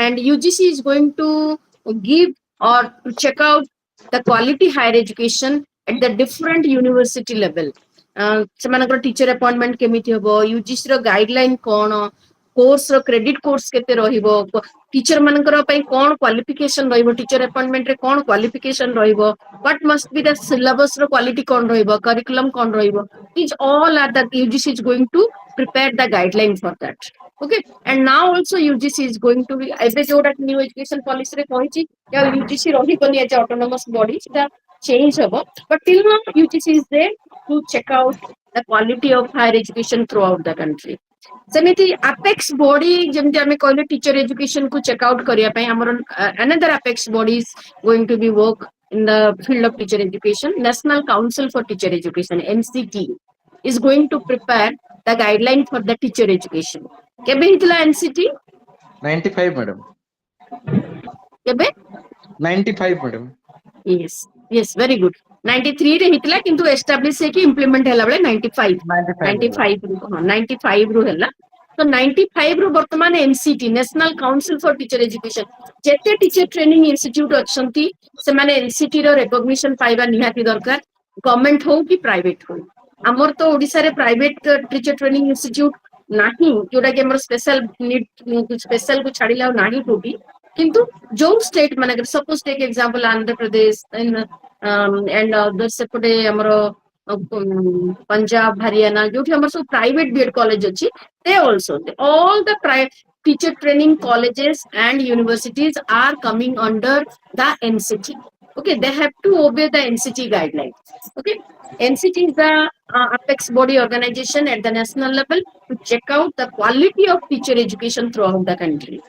and UGC is going to give or to check out the quality higher education at the different university level. ସେମାନଙ୍କର teacher appointment କେମିତି ହବ, UGC ର guideline କଣ, course ର credit course କେତେ ରହିବ, teacher ମାନଙ୍କର ପାଇଁ କଣ କ୍ୱାଲିଫିକେସନ ରହିବ, ଟିଚର ଆପଏଣ୍ଟମେଣ୍ଟ ରେ କଣ କ୍ୱାଲିଫିକେସନ ରହିବ, what must be the syllabus ର କ୍ୱାଲିଟି କଣ ରହିବ, curriculum କଣ ରହିବ, these all are the UGC is going to prepare the guideline for that. Okay, and now also UGC is going to be, ଏବେ ଯୋଉଟା new education policy ରେ କହିଛି UGC ରହିବନି as autonomous body, ସେଟା change ହବ, but till now UGC is there to check out the quality of higher education throughout the country. ସେମିତି apex body ଯେମିତି ଆମେ କହିଲେ teacher education କୁ check out କରିବା ପାଇଁ ଆମର another apex body is going to be work in the field of teacher education. National Council for Teacher Education, NCT, is going to prepare the guideline for the teacher education. କେବେ ହେଇଥିଲା NCT? 95 madam. केबे 95 madam yes yes very good 93 रे हितला किंतु establish है कि implement हैला बेले 95 95 रू हां 95 रू हैला तो 95 रू वर्तमान NCT national council for teacher education जेते टीचर ट्रेनिंग इंस्टीट्यूट अछंती से माने एनसीटी रो रिकॉग्निशन पाइबा निहाती दरकार गवर्नमेंट हो कि प्राइवेट हो हमर तो ओडिसा रे प्राइवेट टीचर ट्रेनिंग इंस्टीट्यूट नाही जोटा कि हमर स्पेशल नीड स्पेशल को छाडिला नाही कोबी किंतु जो स्टेट माने suppose take example Andhra Pradesh and other सेपटे हमर पंजाब हरियाणा जो हमर सब प्राइवेट बीएड कॉलेज अछि they also all the teacher training colleges and universities are coming under the NCT. Okay, they have to obey the NCT guidelines. Okay, NCT is the apex body organization at the national level to check out the quality of teacher education throughout the country.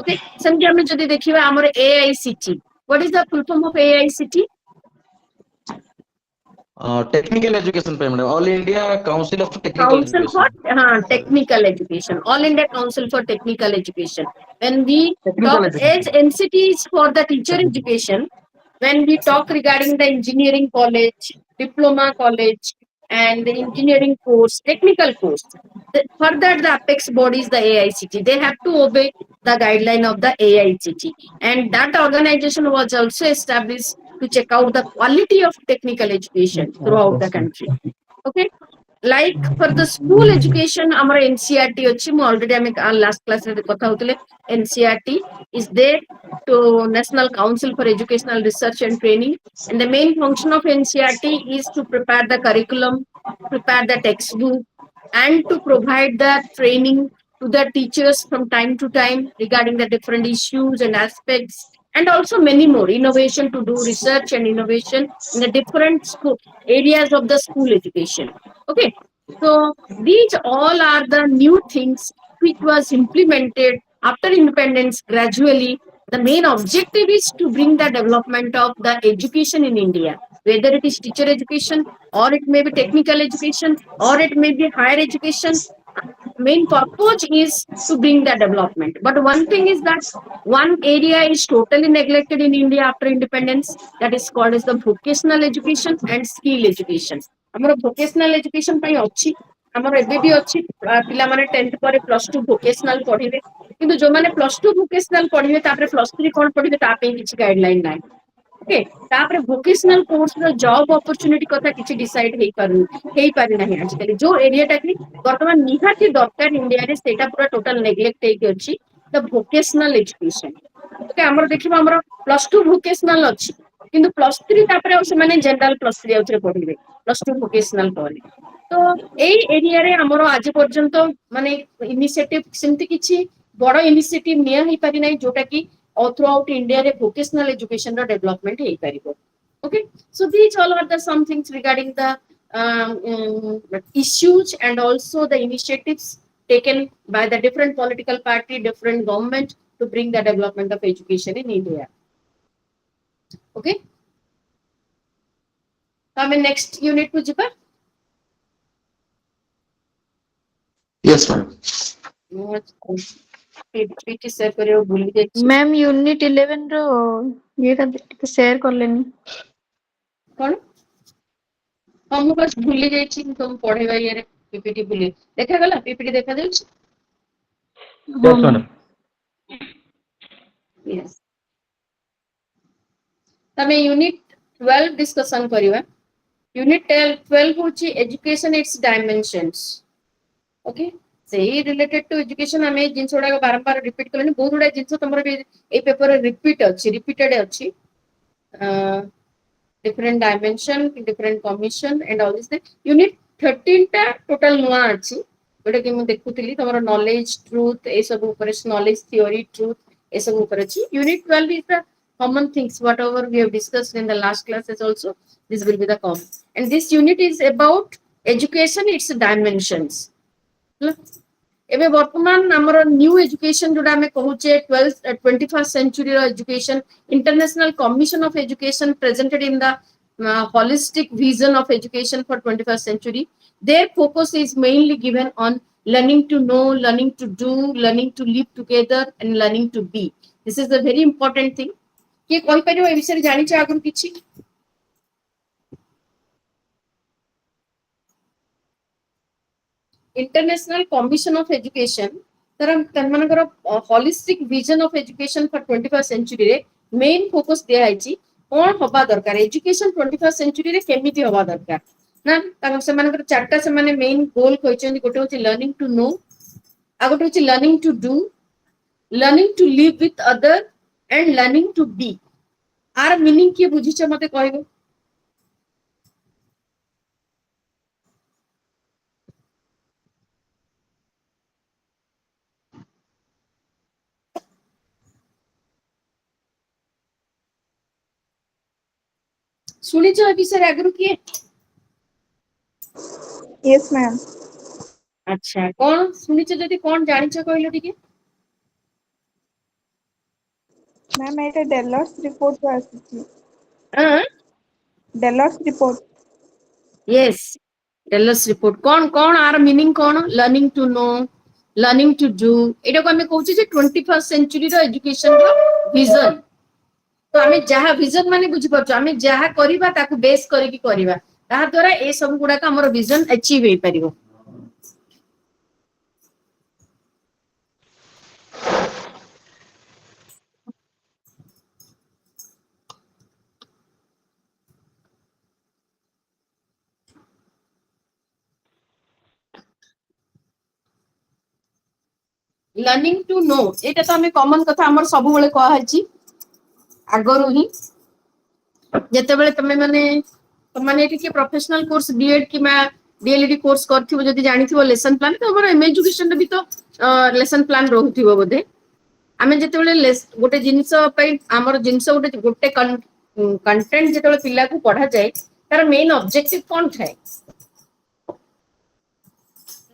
Okay, समझे हमें जदि देखिबा हमर AICT. What is the full form of AICT? Technical education पे madam all India council of technical Council for education technical education, all India Council for Technical Education. When we technical talk as education NCT is for the teacher education, when we talk regarding the engineering college, diploma college, and the engineering course, technical course, for that the apex body is the AICT. They have to obey the guideline of the AICT, and that organization was also established to check out the quality of technical education throughout the country. Okay, like for the school education our NCERT ଅଛି ମୁଁ already ଆମେ last class ରେ କଥା ହଉଥିଲେ NCERT is there to National Council for Educational Research and Training, and the main function of NCERT is to prepare the curriculum, prepare the textbook, and to provide the training to the teachers from time to time regarding the different issues and aspects, and also many more innovation to do research and innovation in the different school areas of the school education. Okay, so these all are the new things which was implemented after independence gradually. The main objective is to bring the development of the education in India, whether it is teacher education or it may be technical education or it may be higher education. Main purpose is to bring the development. But one thing is that one area is totally neglected in India after independence, that is called as the vocational education and skill education. ଆମର vocational education ପାଇଁ ଅଛି, ଆମର ଏବେ ବି ଅଛି ପିଲାମାନେ 10th ପରେ +2 vocational ପଢିବେ, କିନ୍ତୁ ଯୋଉମାନେ +2 vocational ପଢିବେ ତାପରେ +3 କଣ ପଢିବେ ତା ପାଇଁ କିଛି ଗାଇଡଲାଇନ ନାହିଁ। ओके, तापर vocational course ର job opportunity କଥା କିଛି decide ହେଇପାରି ନାହିଁ ଆଜିକାଲି जो एरियाटा कि ବର୍ତ୍ତମାନ ନିହାତି ଦରକାର ଇଣ୍ଡିଆରେ ସେଇଟା ପୁରା ଟୋଟାଲ ନେଗ୍ଲେକ୍ଟ ହେଇକି ଅଛି ଦ ଭୋକେସନାଲ ଏଜୁକେସନ। ଓକେ, ଆମର ଦେଖିବା ଆମର +2 ଭୋକେସନାଲ ଅଛି କିନ୍ତୁ +3 ତାପରେ ଆଉ ସେମାନେ ଜେନେରାଲ +3 ଆଉଥରେ ପଢିବେ +2 ଭୋକେସନାଲ ପରେ। ତ ଏଇ ଏରିଆରେ ଆମର ଆଜି ପର୍ଯ୍ୟନ୍ତ ମାନେ ଇନିସିଏଟିଭ ସେମିତି କିଛି ବଡ ଇନିସିଏଟିଭ ନିଆ ହେଇପାରି ନାହିଁ ଯୋଉଟା କି throughout out India रे vocational education ର development ହେଇପାରିବ। Okay, so these all are the some things regarding the issues and also the initiatives taken by the different political party, different government to bring the development of education in India. Okay, तो हमें next unit को ଯିବା। Yes madam PPT share करियो भूली जाइछि ma'am unit 11 रो येटा ଟିକେ share करलेनी कौन हाँ ମୁଁ बस भूली जाइछि तुम पढ़ेबा ये PPT भूली देखा गला PPT देखा जाउछि। यस मैडम Yes, तमे यूनिट 12 डिस्कशन करिवा। यूनिट 12 होची एजुकेशन इट्स डायमेंशंस। ओके, सेही रिलेटेड टू एजुकेशन हमें जिंस उडा बारंबार रिपीट करनी बहुत उडा जिंस तमरो ए पेपर रिपीट अछि रिपीटेड अछि different dimension, different commission and all this thing. Unit 13 टा टोटल नुआ अछि जोटा कि मैं देखुतली तमरो नॉलेज ट्रुथ ए सब ऊपर नॉलेज थ्योरी ट्रुथ ए सब ऊपर अछि। Unit 12 is the common things whatever we have discussed in the last classes also this will be the common, and this unit is about education its dimensions. ଏବେ ବର୍ତ୍ତମାନ ଆମର new ଏଜୁକେशन ଯୋଉଟା ଆମେ କହୁଛେ 21st century ର ଏଜୁକେशन international commission of education presented in the holistic vision of education for 21st century. Their focus is mainly given on learning to know, learning to do, learning to live together and learning to be. This is the very important thing. किए कहि परियो ए विषय जानि छ आगु किछि International Commission of Education तर मानकर holistic vision of education for 21st century रे main focus दिया हैछि कोन होबा दरकार education 21st century रे केमिति होबा दरकार ना तांग से मानकर चारटा से माने main goal कहछन गोटे होछि learning to know आ गोटे होछि learning to do learning to live with other and learning to be आर meaning की बुझिछ मते कहबो सुनिछ ए विषय आगु किए Yes, ma'am. अच्छा कोन सुनिछ जदि कोन जानिछ कहलो ठीक Ma'am, एटा डेलर्स रिपोर्ट को आसी हां Delors report yes tell us report कोन आर मीनिंग कोन learning to know learning to do एटा को हमें कहउछि जे 21st century रो एजुकेशन रो विजन तो हमें जहा विजन माने बुझि परछ हमें जहा करिबा ताकू बेस करिकि करिबा ता द्वारा ए सब गुडा का हमर विजन अचीव हे परिबो लर्निंग टू नो एटा तो हमें कॉमन कथा हमर सब बेले कह हाइची आगरु ही जते बेले तमे माने एटी के प्रोफेशनल कोर्स बीएड कि मा डीएलडी कोर्स करथिबो जदि जानिथिबो लेसन प्लान तो हमर एमए एजुकेशन रे भी तो लेसन प्लान रहउथिबो बोधे आमे जते बेले गोटे जिंस पई हमर जिंस गोटे कंटेंट जते बेले पिला को पढा जाय तार मेन ऑब्जेक्टिव कोन थाए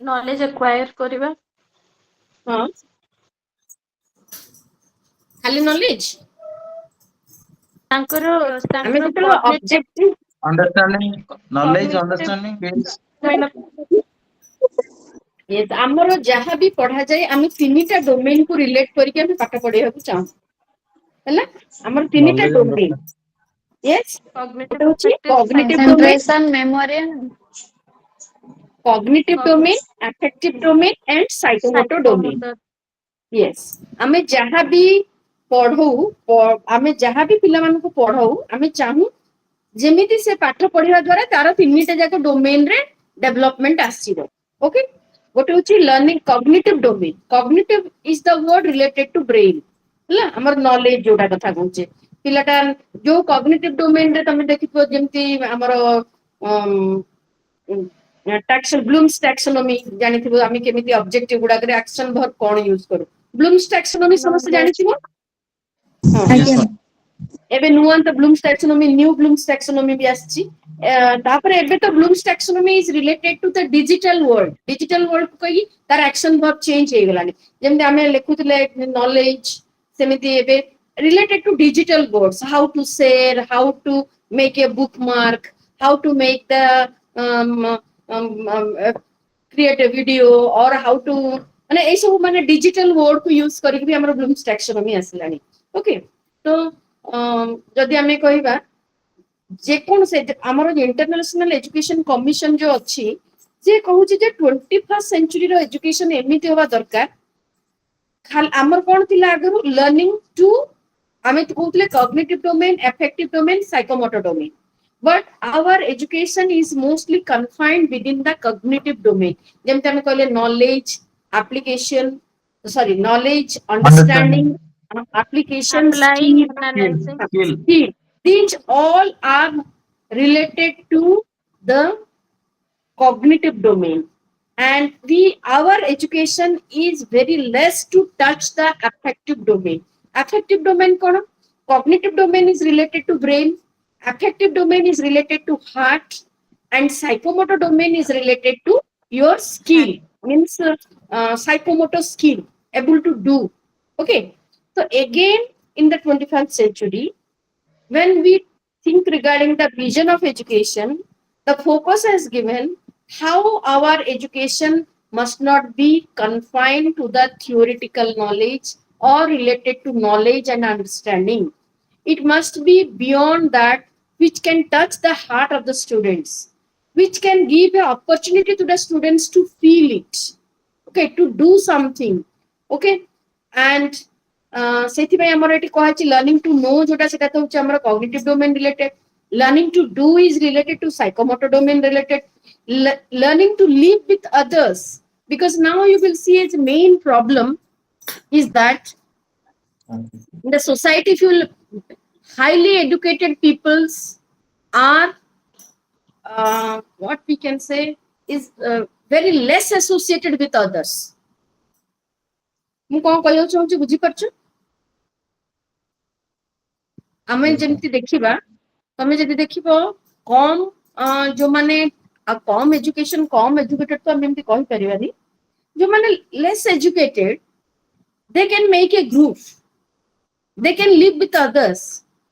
नॉलेज एक्वायर करिबा हां खाली नॉलेज तांकर आमे तांकर जते बेले objective understanding knowledge understanding is ये हमरो जहां भी पढ़ा जाए आमे तीनटा डोमेन को रिलेट करके हम पाठ पढिया को चाहू हला हमर तीनटा knowledge domain understanding yes cognitive होची affective cognitive domain concentration memory cognitive domain affective domain and psychomotor domain psychomotor yes आमे जहां भी पढू आमे जहां भी पिला मान को पढू आमे चाहू जेमिति से पाठ पढिया द्वारा तार तीनटा जाक डोमेन रे डेवलपमेंट आसीबो ओके गोटे होची learning cognitive domain cognitive is the word related to brain हला हमर नॉलेज जोटा कथा कहूचे पिलाटा जो कॉग्निटिव डोमेन रे तमे देखिबो जेमति हमर टैक्स ब्लूम्स टैक्सोनॉमी जानिथिबो आमी केमिति ऑब्जेक्टिव गुडा करे एक्शन वर्ब कोन यूज करू ब्लूम्स टैक्सोनॉमी समस्त जानिथिबो हां yes ma'am एबे नुआन तो Bloom's taxonomy new Bloom's taxonomy भी आछि तापरे एबे तो Bloom's taxonomy is related to the digital world कहि तार एक्शन वर्ब चेंज हे गेलानी जेमते हमें लिखुतले नॉलेज सेमिति एबे related to digital words how to share how to make a bookmark how to make the create a video और हाउ टू माने ए सब माने डिजिटल वर्ड को यूज करिक भी हमर ब्लूम्स टैक्सोनॉमी आसलानी ओके तो जदि आमे कहिबा जे कोन से हमर इंटरनेशनल एजुकेशन कमिशन जो अछि जे कहूची जे 21st सेंचुरी रो एजुकेशन एमिति होबा दरकार खाल हमर कोन थिला अगरु लर्निंग टू आमे तो कहउतले cognitive domain affective domain psychomotor domain but our education is mostly confined within the cognitive domain जेमते हम कहले knowledge application knowledge understanding application applying skill analysing skill skill these all are related to the cognitive domain and our education is very less to touch the affective domain kono cognitive domain is related to brain affective domain is related to heart and psychomotor domain is related to your skill means psychomotor skill able to do okay so again in the 21st century when we think regarding the vision of education the focus is given how our education must not be confined to the theoretical knowledge or related to knowledge and understanding. It must be beyond that, which can touch the heart of the students, which can give an opportunity to the students to feel it, okay, to do something, okay. And ସେଥିପାଇଁ ଆମର ଏଠି କୁହାଯାଇଛି learning two no ଯୋଉଟା ସେଟା ତ ହଉଛି ଆମର cognitive domain related, learning to do is related to psychomotor domain related, learning to live with others, because now you will see its main problem is that in the society, if you highly educated peoples are what we can say is very less associated with others. ମୁଁ କଣ କହିବାକୁ ଚାହୁଁଛି ବୁଝିପାରୁଛ? ଆମେ ଯେମିତି ଦେଖିବା, ତମେ ଯଦି ଦେଖିବ କମ ଯୋଉମାନେ କମ ଏଜୁକେଟେଡ ତ ଆମେ ଏମିତି କହିପାରିବାନି, ଯୋଉମାନେ less educated, they can make a group, they can live with others,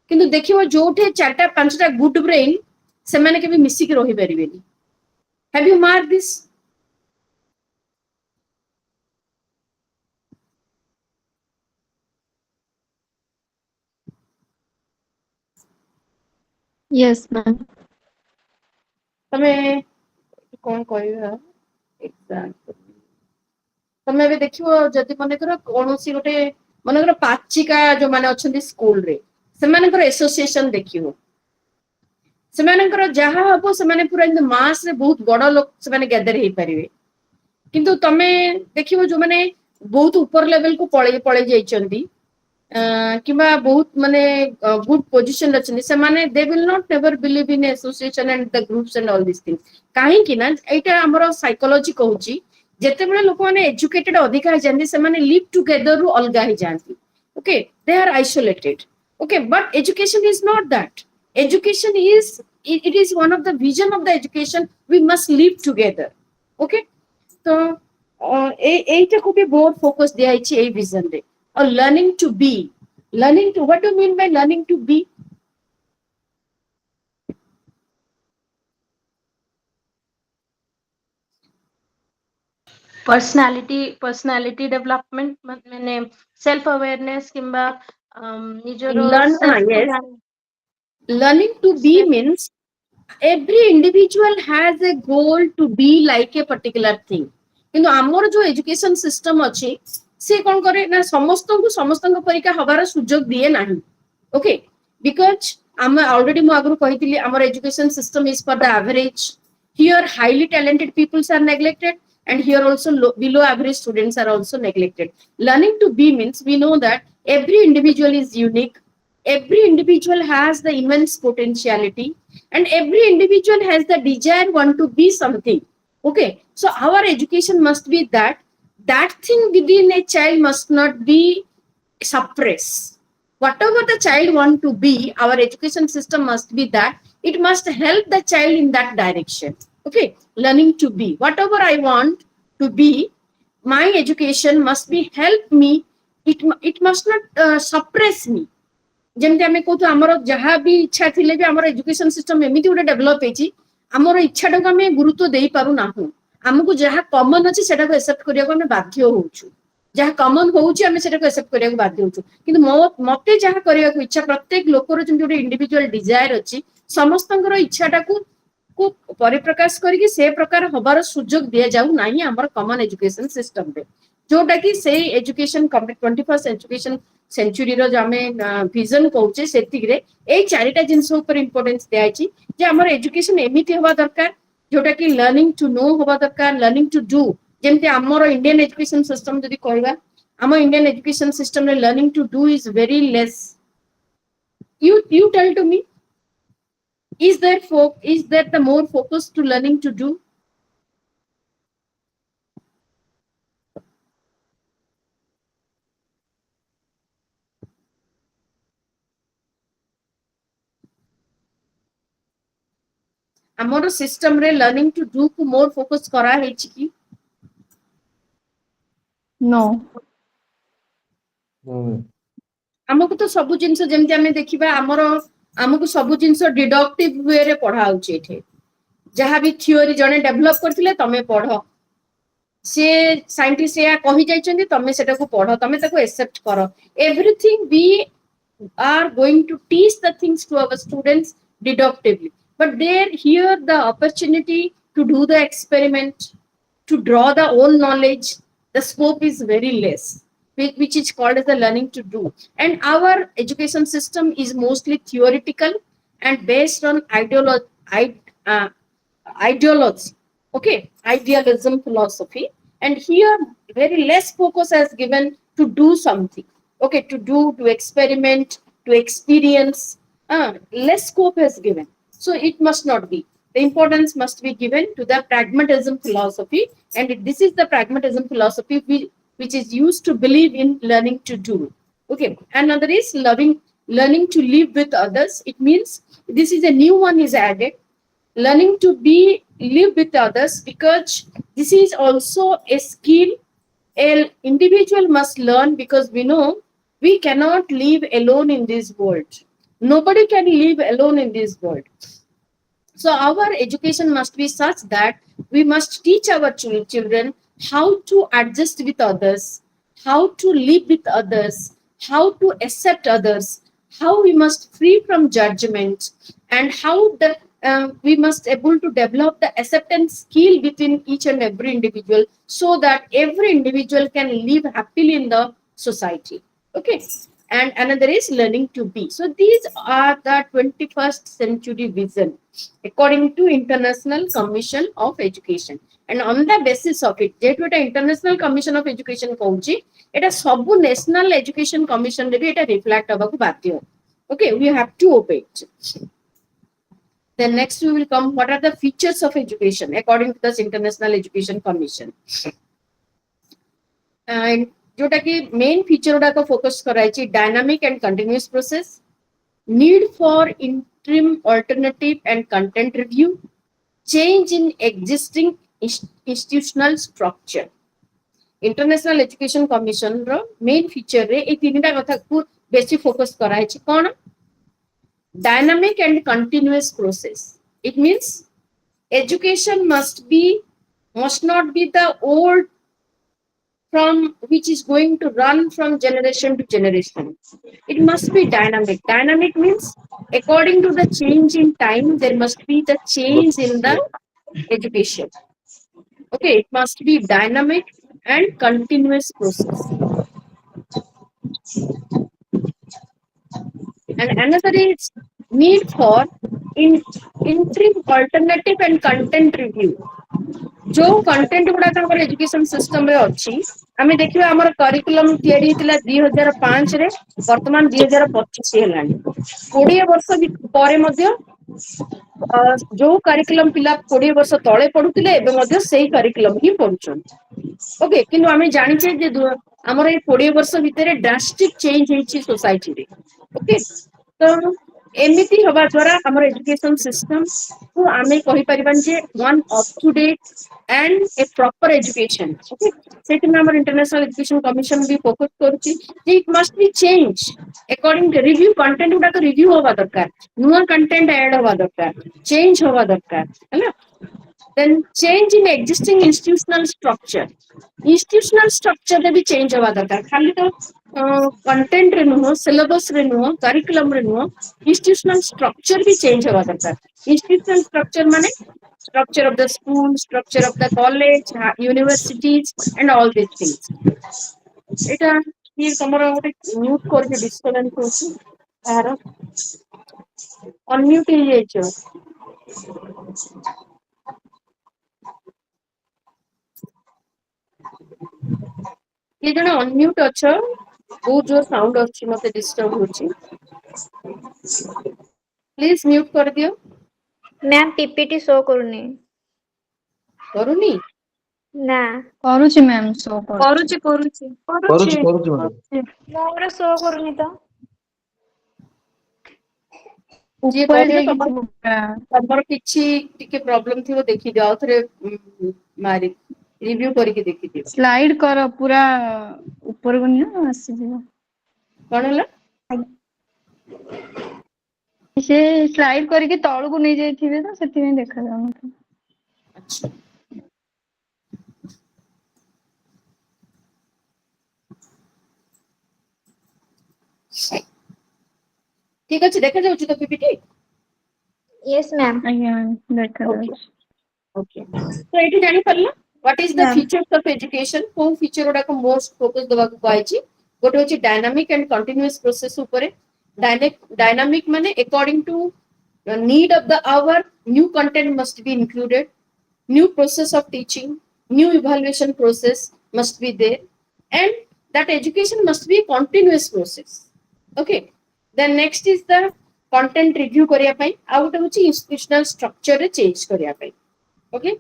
କିନ୍ତୁ ଦେଖିବ ଯୋଉଠି 4ଟା 5ଟା good brain ସେମାନେ କେବେ ମିଶିକି ରହିପାରିବେନି. Have you marked this? Yes, ma'am. ତମେ କଣ କହିବା ଏକ୍ସାମ୍ପଲ, ତମେ ଏବେ ଦେଖିବ ଯଦି ମନେକର କୌଣସି ଗୋଟେ ମନେକର ପାଚିକା ଯୋଉମାନେ ଅଛନ୍ତି ସ୍କୁଲରେ, ସେମାନଙ୍କର ଆସୋସିଏସନ ଦେଖିବ, ସେମାନଙ୍କର ଯାହା ହବ ସେମାନେ ପୁରା ଏମିତି ମାସରେ ବହୁତ ବଡ ଲୋକ ସେମାନେ ଗ୍ୟାଦର ହେଇପାରିବେ. କିନ୍ତୁ ତମେ ଦେଖିବ ଯୋଉମାନେ ବହୁତ ଉପର ଲେଭେଲକୁ ପଳେଇ ଯାଇଛନ୍ତି କିମ୍ବା ବହୁତ ମାନେ ଗୁଡ ପୋଜିସନରେ ଅଛନ୍ତି, ସେମାନେ they will not never believe in association and the groups and all this things. କାହିଁକି ନା ଏଇଟା ଆମର ସାଇକୋଲୋଜି କହୁଛି, ଯେତେବେଳେ ଲୋକମାନେ ଏଜୁକେଟେଡ ଅଧିକା ହେଇଯାନ୍ତି ସେମାନେ ଲିଭ୍ ଟୁଗେଦରରୁ ଅଲଗା ହେଇଯାନ୍ତି, okay, they are isolated, okay. But education is not that. Education is, it is one of the vision of the education, we must live together, okay. So এইটাକୁ ବି ବହୁତ ଫୋକସ ଦିଆଯାଇଛି ଏଇ vision ରେ. Or learning to be, learning to, what do you mean by learning to be? personality development, ମାନେ self awareness କିମ୍ବା ନିଜର Yes, learning to be means every individual has a goal to be like a particular thing. କିନ୍ତୁ ଆମର ଯୋଉ education system ଅଛି ସେ କଣ କରେ ନା ସମସ୍ତଙ୍କ ପରିକା ହବାର ସୁଯୋଗ ଦିଏ ନାହିଁ, ଓକେ. ବିକଜ ଆମେ ଅଲରେଡି ମୁଁ ଆଗରୁ କହିଥିଲି ଆମର education system is for the average. Here highly talented peoples are neglected, and here also below average students are also neglected. Learning to be means we know that every individual is unique, every individual has the immense potentiality, and every individual has the desire want to be something, okay. So our education must be that thing within a child must not be suppressed. Whatever the child want to be, our education system must be that it must help the child in that direction, okay. Learning to be whatever I want to be, my education must be help me, it must not suppress me. ଯେମିତି ଆମେ କହୁଛୁ ଆମର ଯାହା ବି ଇଚ୍ଛା ଥିଲେ ବି ଆମର education system ଏମିତି ଗୋଟେ ଡେଭଲପ ହେଇଛି, ଆମର ଇଚ୍ଛାଟାକୁ ଆମେ ଗୁରୁତ୍ୱ ଦେଇପାରୁନାହୁଁ. ଆମକୁ ଯାହା କମନ ଅଛି ସେଟାକୁ ଆକ୍ସେପ୍ଟ କରିବାକୁ ଆମେ ବାଧ୍ୟ ହଉଛୁ, ଯାହା କମନ ହଉଛି ଆମେ ସେଟାକୁ ଆକ୍ସେପ୍ଟ କରିବାକୁ ବାଧ୍ୟ ହଉଛୁ. କିନ୍ତୁ ମତେ ଯାହା କରିବାକୁ ଇଚ୍ଛା, ପ୍ରତ୍ୟେକ ଲୋକର ଯେମିତି ଗୋଟେ ଇଣ୍ଡିଭିଜୁଆଲ ଡିଜାୟାର ଅଛି, ସମସ୍ତଙ୍କର ଇଚ୍ଛାଟାକୁ ପରିପ୍ରକାଶ କରିକି ସେ ପ୍ରକାର ହବାର ସୁଯୋଗ ଦିଆଯାଉ ନାହିଁ ଆମର କମନ ଏଜୁକେସନ ସିଷ୍ଟମରେ, ଯୋଉଟା କି ସେଇ ଏଜୁକେସନ 21st ଏଜୁକେସନ ସେଞ୍ଚୁରୀର ଯୋଉ ଆମେ ଭିଜନ କହୁଛେ ସେତିକିରେ ଏଇ 4ଟା ଜିନିଷ ଉପରେ ଇମ୍ପୋର୍ଟାନ୍ସ ଦିଆଯାଇଛି ଯେ ଆମର ଏଜୁକେସନ ଏମିତି ହବା ଦରକାର ଯୋଉଟା କି ଲର୍ଣ୍ଣିଂ ଟୁ ନୋ ହବା ଦରକାର, ଲର୍ଣ୍ଣିଂ ଟୁ ଡୁ. ଯେମିତି ଆମର ଇଣ୍ଡିଆନ ଏଜୁକେସନ ସିଷ୍ଟମ ଯଦି କହିବା, ଆମ ଇଣ୍ଡିଆନ ଏଜୁକେସନ ସିଷ୍ଟମରେ learning to do is very less. You tell to me, is there the more focus to learning to do? ଆମର ସିଷ୍ଟମରେ ଲର୍ଣ୍ଣିଂ ଟୁ ଡୁ କୁ ମୋର ଫୋକସ କରାହେଇଛି କି? No. ଆମକୁ ତ ସବୁ ଜିନିଷ ଯେମିତି ଆମେ ଦେଖିବା ଆମକୁ ସବୁ ଜିନିଷ ଡିଡକ୍ଟିଭ ୱେରେ ପଢା ହଉଛି ଏଠି. ଯାହା ବି ଥିଓରି ଜଣେ ଡେଭଲପ କରିଥିଲେ ତମେ ପଢ, से साइंटिस्ट या कही जाइछन्ती तमे सेटा को पढो तमे ताको एक्सेप्ट करो everything we are going to teach the things to our students deductively, but there here the opportunity to do the experiment, to draw the own knowledge, the scope is very less, which is called as the learning to do. And our education system is mostly theoretical and based on ideology, okay, idealism philosophy. And here very less focus has given to do something, okay, to experiment, to experience, less scope is given. So it must not be, the importance must be given to the pragmatism philosophy. And this is the pragmatism philosophy which is used to believe in learning to do, okay. Another is learning to live with others. It means this is a new one is added, learning to be live with others, because this is also a skill an individual must learn, because we know we cannot live alone in this world. Nobody can live alone in this world. So our education must be such that we must teach our children how to adjust with others, how to live with others, how to accept others, how we must free from judgment, and how the we must able to develop the acceptance skill within each and every individual, so that every individual can live happily in the society. Okay. And another is learning to be. So these are the 21st century vision according to International Commission of Education. And on the basis of it, जेहेतु एटा International Commission of Education कहूची, एटा सबु National Education Commission रे भी एटा reflect हबाकु बाध्य. Okay, we have to obey it. Then next we will come, what are the features of education according to this International Education Commission. And जोटा कि main feature गुडा को focus कराइची dynamic and continuous process, need for interim alternative and content review, change in existing institutional structure. International Education Commission रो main feature रे ए तीनटा कथा को बेसी फोकस कराइची कोन, dynamic and continuous process. It means education must not be the old from which is going to run from generation to generation. It must be dynamic. Dynamic means according to the change in time, there must be the change in the education. Okay, it must be dynamic and continuous process. And another is need for interim alternative and content review. जो content गुडा तांकर education system रे अछि, आमे देखिबा हमर curriculum तयारी हितला 2005 रे, वर्तमान 2025 हेलानी 20 वर्ष परे मध्य जो करिकुलम पिला 20 वर्ष तळे पढुतिले एबे मध्य सेही करिकुलम ही पढुछन. ओके, किंतु आमे जानि छे जे हमर ए 20 वर्ष भितरे ड्रास्टिक चेंज हेछि सोसाइटी रे. ओके, तो एमिति हवा द्वारा हमर एजुकेशन सिस्टम को आमे कहि परिबान जे one up to date and a proper education. Okay, सेट में हमर इंटरनेशनल एजुकेशन कमिशन भी फोकस करूची जे it must be change according to review content गुडा को रिव्यू होवा दरकार, नुवा कंटेंट ऐड होवा दरकार, चेंज होवा दरकार हैना. then change in existing institutional structure रे भी चेंज होवा दरकार. खाली तो कंटेंट रे नुहो, सिलेबस रे नुहो, करिकुलम रे नुहो, इंस्टीट्यूशनल स्ट्रक्चर भी चेंज होवा दरकार. इंस्टीट्यूशनल स्ट्रक्चर माने structure of the school, structure of the college, universities, and all these things. এটা কি তোমার ଗୋଟେ মিউট করকে ডিসকানেক্ট হচ্ছে তার অনমিউট হয়ে যাইছো. ये जने अनम्यूट अछ, बहुत जोर साउंड अछि, मते डिस्टर्ब होछि. प्लीज म्यूट कर दियो. मैम पीपीटी शो करूनी. करूनी ना କରୁଛି ମ୍ୟାମ୍ ଶୋ କରୁଛି କରୁଛି madam. ମୋର ଶो କରୁନି ତ. जे ଉପରେ कहले ଯାଇକି तमर ଥିବ तमर किछि टिके प्रॉब्लम थिबो देखि दियो, आउथरे मारी रिव्यू करके देखि दियो. ସ୍ଲାଇଡ୍ କର ପୁରା ଉପରକୁ ନିଅ ଆସିଯିବ. कोन होला ସେ ସ୍ଲାଇଡ୍ କରିକି ତଳକୁ ନେଇ ଯାଇଥିବେ ତ ସେଥିପାଇଁ ଦେଖାଯାଉନଥିବ. अच्छा ठीक अच्छे देखा जाउची तो पीपीटी Yes, ma'am. ଆଜ୍ଞା ଦେଖାଯାଉଛି। ओके तो एठी जानि परला what is the Ma'am. Features of education को फीचर गुडा को मोस्ट फोकस देबा को पाइची गोटे होची डायनामिक एंड कंटीन्यूअस प्रोसेस ऊपर डायनामिक माने according to the need of the hour new content must be included, new process of teaching, new evaluation process must be there, and that education must be a continuous process. Okay, then next is the content review kariya pai out gote hochi institutional structure re change kariya pai. Okay,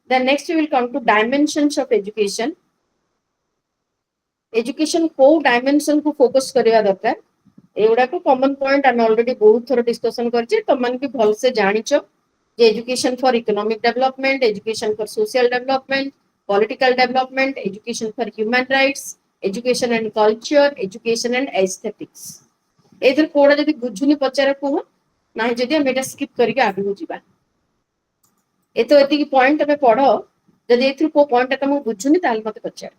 then next we will come to dimensions of education. Education को dimension को focus करिया दरकार एगुड़ा को common point आम already बहुत थोड़ा discussion करछे तुम मन भी भल से जानिचो जे education for economic development, education for social development, political development, education for human rights, education and culture, education and aesthetics एथर कोडा जदी बुझुनी पचारे को नाही जदी हम एटा स्किप करके आगु जिबा एतो एति की पॉइंट हमें पढो जदी एथर को पॉइंट तुम बुझुनी ताल मते पचार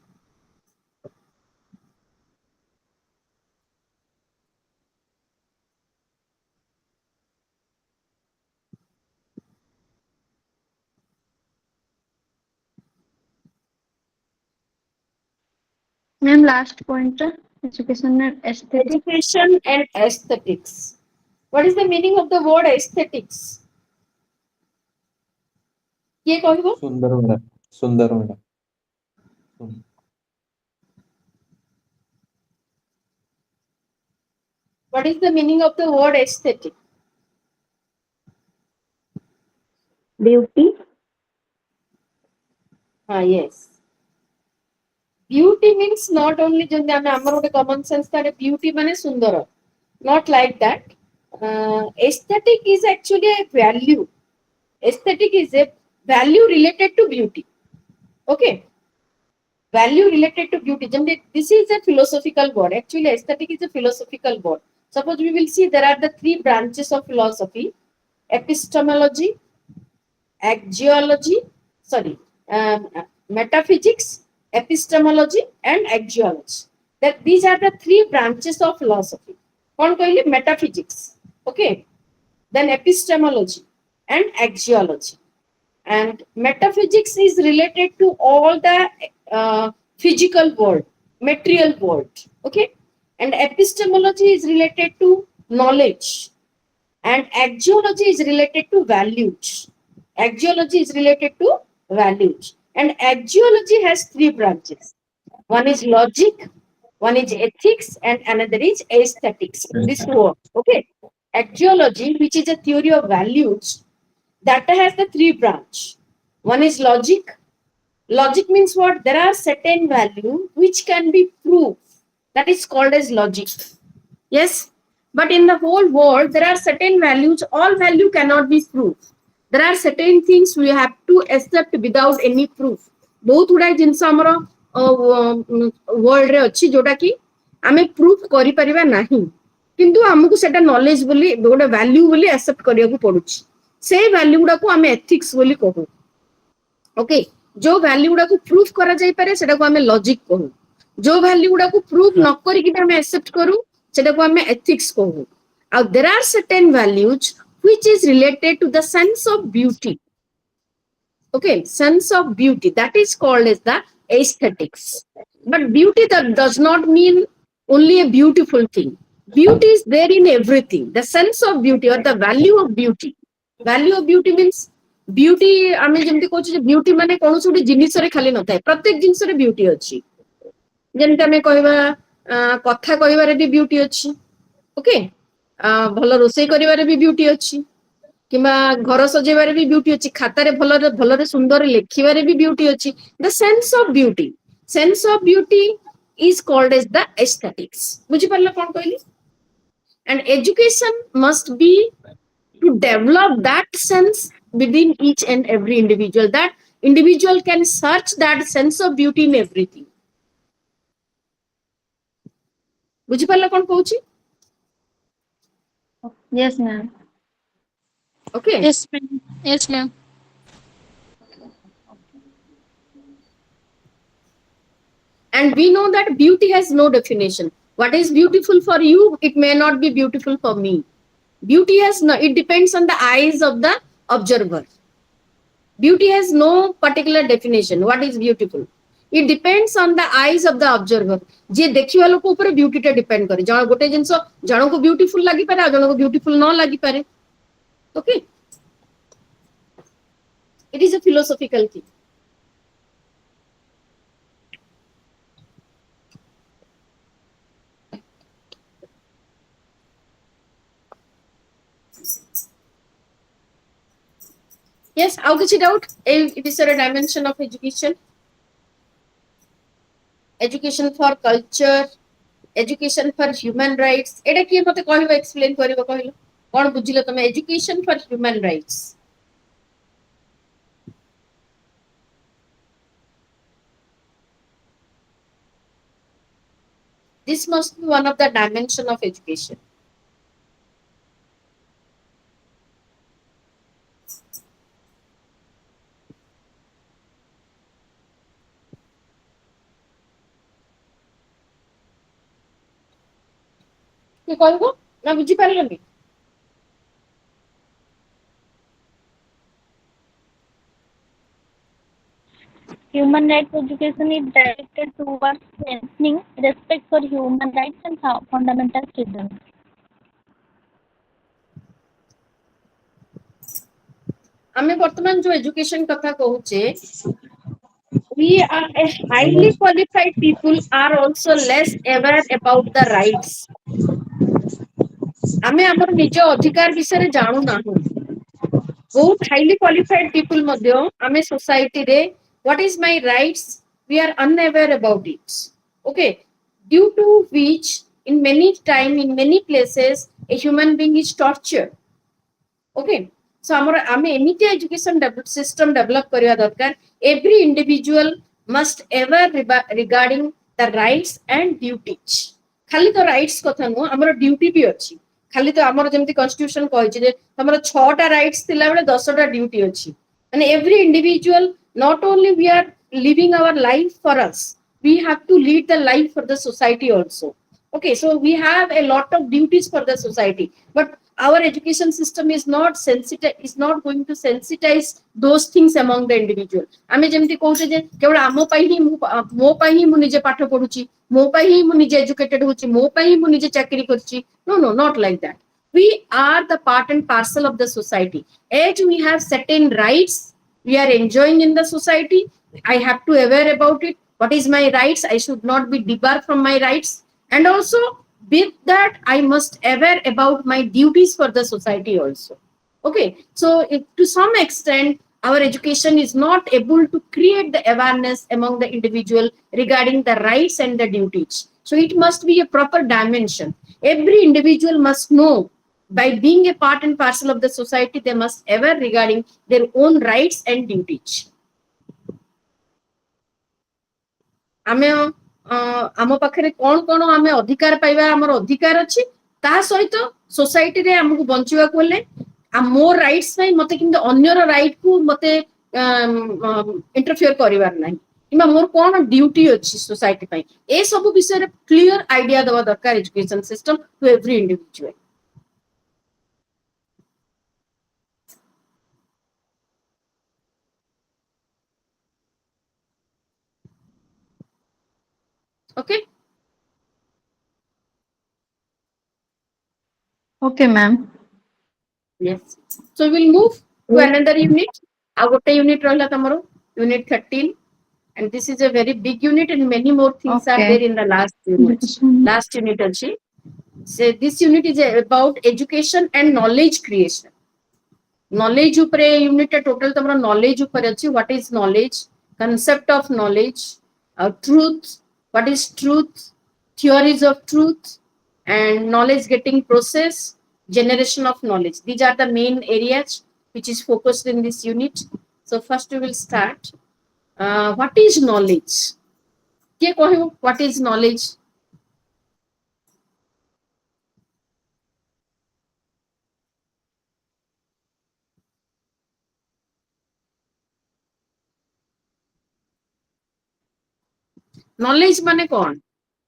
Ma'am, last point, education and aesthetic. education and aesthetics. What is the meaning of the word aesthetics? ये कहबो सुंदर मैडम सुंदर madam what is the meaning of the word aesthetic? Beauty. Yes. Beauty means not only जंदे हमें हमर गोटे common sense तारे beauty माने सुंदर not like that. Aesthetic is actually a value. Aesthetic is a value related to beauty. Okay, value related to beauty. This is a philosophical word. Actually, aesthetic is a philosophical word. Suppose we will see there are the three branches of philosophy: epistemology, axiology, metaphysics, epistemology, and axiology. That these are the three branches of philosophy. One कहले metaphysics. Okay, then epistemology and axiology. And metaphysics is related to all the physical world, material world. Okay, and epistemology is related to knowledge, and axiology is related to values. Axiology is related to values, and axiology has three branches. One is logic, one is ethics, and another is aesthetics. This work, okay. Axiology, which is a theory of values, that has the three branch. One is logic. Logic means what? There are certain value which can be proved. That is called as logic. Yes, but in the whole world, there are certain values. All value cannot be proved. There are certain things we have to accept without any proof. बहुत गुड़ाए जिनस आमर world रे अच्छी जोटा कि आमे proof करि परिबा नाही किंतु हमकु सेटा नॉलेज बोली गोटे वैल्यू बोली एक्सेप्ट करिया को पडुची से वैल्यू गुडा को आमे एथिक्स बोली कहू ओके जो वैल्यू गुडा को प्रूफ करा जाई पारे सेटा को आमे लॉजिक कहू जो वैल्यू गुडा को प्रूफ न करि कि आमे एक्सेप्ट करू सेटा को आमे एथिक्स कहू Now, there are certain values which is related to the sense of beauty. Okay, sense of beauty. That is called as the aesthetics. But beauty that does not mean only a beautiful thing. Beauty is there in everything. The sense of beauty or the value of beauty. Value of beauty means beauty. आमे जेमती कहूँ जे beauty माने कौन सी जिनिस रे खाली न थाए प्रत्येक जिनिस रे beauty अच्छी जेमती आमे कहबा कथा कहबारे भी beauty अच्छी ओके भल रोषेई करिवारे भी ब्यूटी अच्छी किंबा घर सजेबारे भी ब्यूटी अच्छी खातारे भलरे भलरे सुंदर लेखिबारे भी ब्यूटी अच्छी the sense of beauty is called as the aesthetics बुझी परला कोन कहली and education must be to develop that sense within each and every individual that individual can search that sense of beauty in everything बुझी परला कोन कहूची Yes, ma'am. okay Yes, ma'am. Yes, ma'am. And we know that beauty has no definition. What is beautiful for you, it may not be beautiful for me. Beauty has no, it depends on the eyes of the observer. Beauty has no particular definition. What is beautiful? It depends on the eyes of the observer. जे देखिवा लोक ऊपर beauty टा depend करे. जण गोटे जिंस जण को beautiful लागि पारे आ जण को ब्यूटीफुल न लागि पारे. Okay, it is a philosophical thing. Yes, how much doubt? It is a dimension of education. Education for culture, education for human rights. एटा किए मते कहबो एक्सप्लेन करबो कहलो. कोन बुझिलो तमे education for human rights? This must be one of the dimension of education. କି କହିବ ନା ବୁଝି ପାରିଲନି? Human rights education is directed towards strengthening respect for human rights and fundamental freedoms. ଆମେ ବର୍ତ୍ତମାନ जो education କଥା କହୁଛେ, we are a highly qualified people are also less aware about the rights. ଆମେ ଆମର ନିଜ ଅଧିକାର ବିଷୟରେ ଜାଣୁ ନାହୁଁ. ବହୁତ highly qualified people ମଧ୍ୟ ଆମେ society ରେ what is my rights we are unaware about it. Okay, due to which in many time in many places a human being is tortured. Okay, so ଆମର ଆମେ ଏମିତି education system develop କରିବା ଦରକାର. Every individual must ever regarding the rights and duties. ଖାଲି ତ rights କଥା ନୁହଁ, ଆମର duty ବି ଅଛି. ଖାଲି ତ ଆମର ଯେମିତି constitution କହିଛି ଯେ ତମର 6ଟା rights ଥିଲା ବେଳେ 10ଟା duty ଅଛି. And every individual, not only we are living our life for us, we have to lead the life for the society also. Okay, so we have a lot of duties for the society, but our education system is not going to sensitize those things among the individual. आमे जेमती कहूचे जे केवल आमो पाई ही मो पाई ही मु निजे पाठ पढुची, मो पाई ही मु निजे educated होची, मो पाई ही मु निजे चाकरी करची. No, not like that. We are the part and parcel of the society. As we have certain rights, we are enjoying in the society. I have to aware about it. What is my rights? I should not be debarred from my rights. And also with that I must aware about my duties for the society also. Okay, so to some extent our education is not able to create the awareness among the individual regarding the rights and the duties. So it must be a proper dimension. Every individual must know by being a part and parcel of the society they must aware regarding their own rights and duties. ଆମେ ଆମ ପାଖରେ କଣ କଣ ଆମେ ଅଧିକାର ପାଇବା, ଆମର ଅଧିକାର ଅଛି, ତା ସହିତ सोसाइटी रे हमକୁ ବଞ୍ଚିବାକୁ ହେଲେ ମୋ ରାଇଟ୍ସ ପାଇଁ ମତେ କିନ୍ତୁ ଅନ୍ୟର ରାଇଟ୍ କୁ ମତେ ଇଣ୍ଟରଫିୟର କରିବାର ନାହିଁ, କିମ୍ବା ମୋର କଣ ଡ୍ୟୁଟି ଅଛି सोसाइटी ପାଇଁ, ଏ ସବୁ ବିଷୟରେ କ୍ଲିୟର ଆଇଡିଆ ଦେବା ଦରକାର education system to every individual. Okay. Okay, ma'am. Yes. So we'll move to another unit. Our gote unit rahla tamaro unit 13, and this is a very big unit and many more things are Okay. there in the last unit. Last unit achi. So this unit is about education and knowledge creation. Knowledge upare unit total tamaro knowledge upare achi. What is knowledge? Concept of knowledge, truth, what is truth, theories of truth, and knowledge getting process, generation of knowledge. These are the main areas which is focused in this unit. So first we will start. What is knowledge? Ke kahibo what is knowledge? Knowledge mane kon?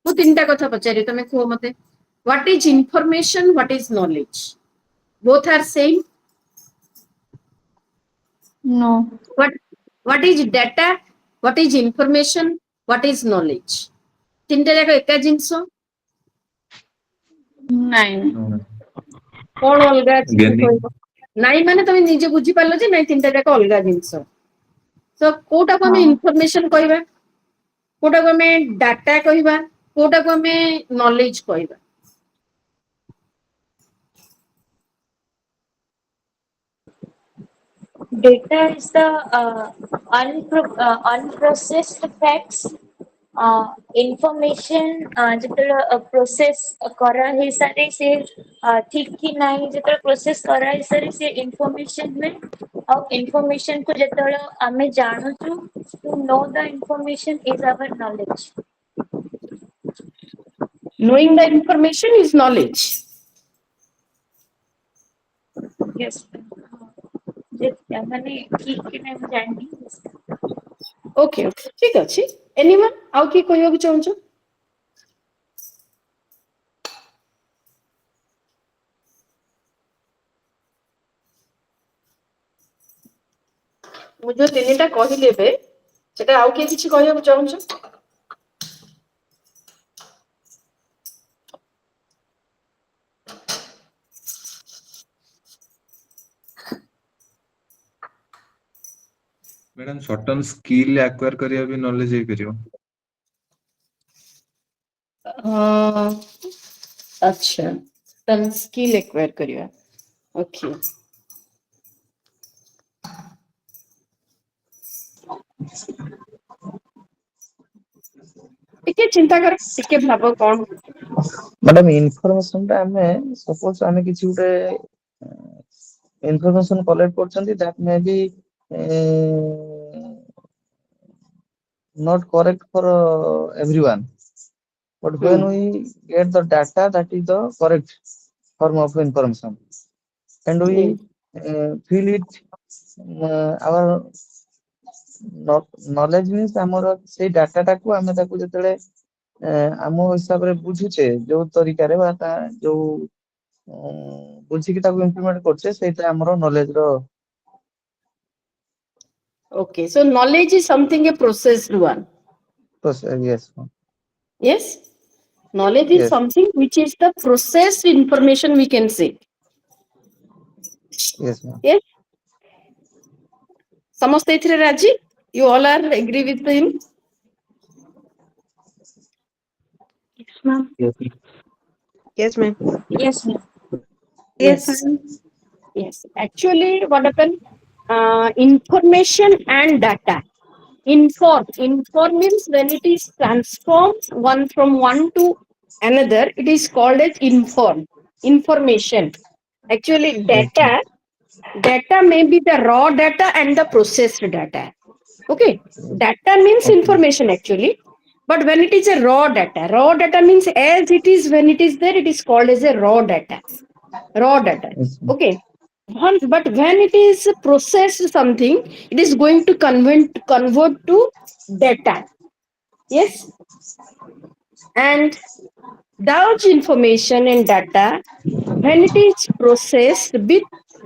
Mu tinta kotha pachari tame kuho mate. What is information? What is knowledge? Both are same. No. What is data? What is information? What is knowledge? তিনটা জায়গা একা জিনিস? Nine. কোন অলগা আছে জ্ঞানী। কইব? নাই মানে তুমি নিজে বুঝি পারলো যে নাই তিনটা জায়গা অলগা জিনিস। তো কোটাକୁ ଆମେ ইনফরমেশন কইবা, কোটাକୁ ଆମେ ডাটা কইবা, কোটাକୁ ଆମେ নলেজ কইবা? Data is the unprocessed facts. Information ଯେତେବେଳେ process କରା ହେଇ ସାରି ସେ ଠିକ କି ନାହିଁ ଯେତେବେଳେ process କରା ହେଇ ସାରି ସେ information ହୁଏ ଆଉ information କୁ ଯେତେବେଳେ ଆମେ ଜାଣୁଛୁ to know the information is our knowledge. Knowing the information is knowledge. Yes. ମାନେ ଠିକ କି ନାହିଁ ମୁଁ ଜାଣିନି। Okay, ঠিক ଅଛି। Anyone ଆଉ কি କହିବାକୁ ଚାହୁଁଛ? ମୁଁ ଯୋଉ ତିନିଟା କହିଲି ଏବେ ସେଟା ଆଉ କିଏ କିଛି କହିବାକୁ ଚାହୁଁଛ? ମ୍ୟାଡାମ ସର୍ଟନ ସ୍କିଲ୍ ଆକ୍ୱାର କରିବା ବି ନଲେଜ ହେଇପାରିବ। ଆଚ୍ଛା, ତନ୍ ସ୍କିଲ୍ ଏକ୍ୱାର କରିବା। ଓକେ, ଟିକେ ଚିନ୍ତା କର, ଟିକେ ଭାବ କଣ? ମ୍ୟାଡାମ ଇନଫରମେସନ ଟା ଆମେ ସପୋଜ ଆମେ କିଛି ଗୋଟେ ଇନଫରମେସନ କଲେକ୍ଟ କରୁଛନ୍ତି that may be not correct for everyone, but when we get the data that is the correct form of information and we feel it our knowledge means ଆମର ସେଇ data ଟାକୁ ଆମେ ତାକୁ ଯେତେବେଳେ ଆମ ହିସାବରେ ବୁଝୁଛେ ଯୋଉ ତରିକାରେ ବା ତା ଯୋଉ ବୁଝିକି ତାକୁ ଇମ୍ପ୍ଲିମେଣ୍ଟ କରୁଛେ ସେଇଟା ଆମର knowledge ର। Okay, so knowledge is something a processed one. process. Yes. Yes, knowledge is Yes. something which is the processed information we can say. Yes, ma'am. Yes, ସମସ୍ତେ ଏଥିରେ ରାଜି? You all are agree with him? Yes, ma'am. Yes, ma'am. Yes, ma'am. Yes, ma'am. Yes, actually what happened, information and data. Inform means when it is transformed from one to another, it is called as information. Actually data may be the raw data and the processed data. Okay, data means information actually, but when it is a raw data means as it is, when it is there, it is called as a raw data. Yes, ma'am. Okay, but when it is processed something, it is going to convert to data. Yes, and those information and data, when it is processed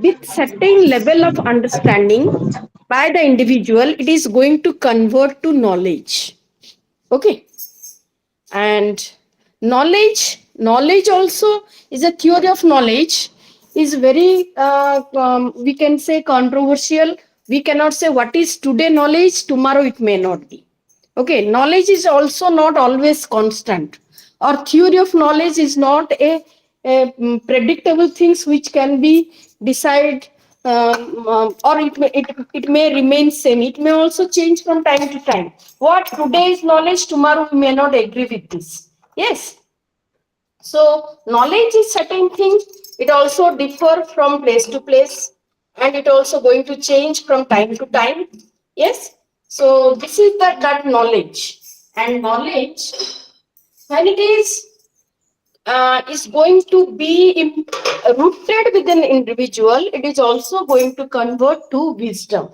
with certain level of understanding by the individual, it is going to convert to knowledge. Okay, and knowledge also is a theory of knowledge, is very we can say controversial. We cannot say what is today knowledge, tomorrow it may not be. Okay, knowledge is also not always constant, or theory of knowledge is not a predictable things which can be decided, or it may remain same. It may also change from time to time. What today is knowledge, tomorrow we may not agree with this. Yes, so knowledge is certain thing. It also differ from place to place, and it also going to change from time to time. Yes, so this is that knowledge. And knowledge, when it is going to be rooted within an individual, it is also going to convert to wisdom.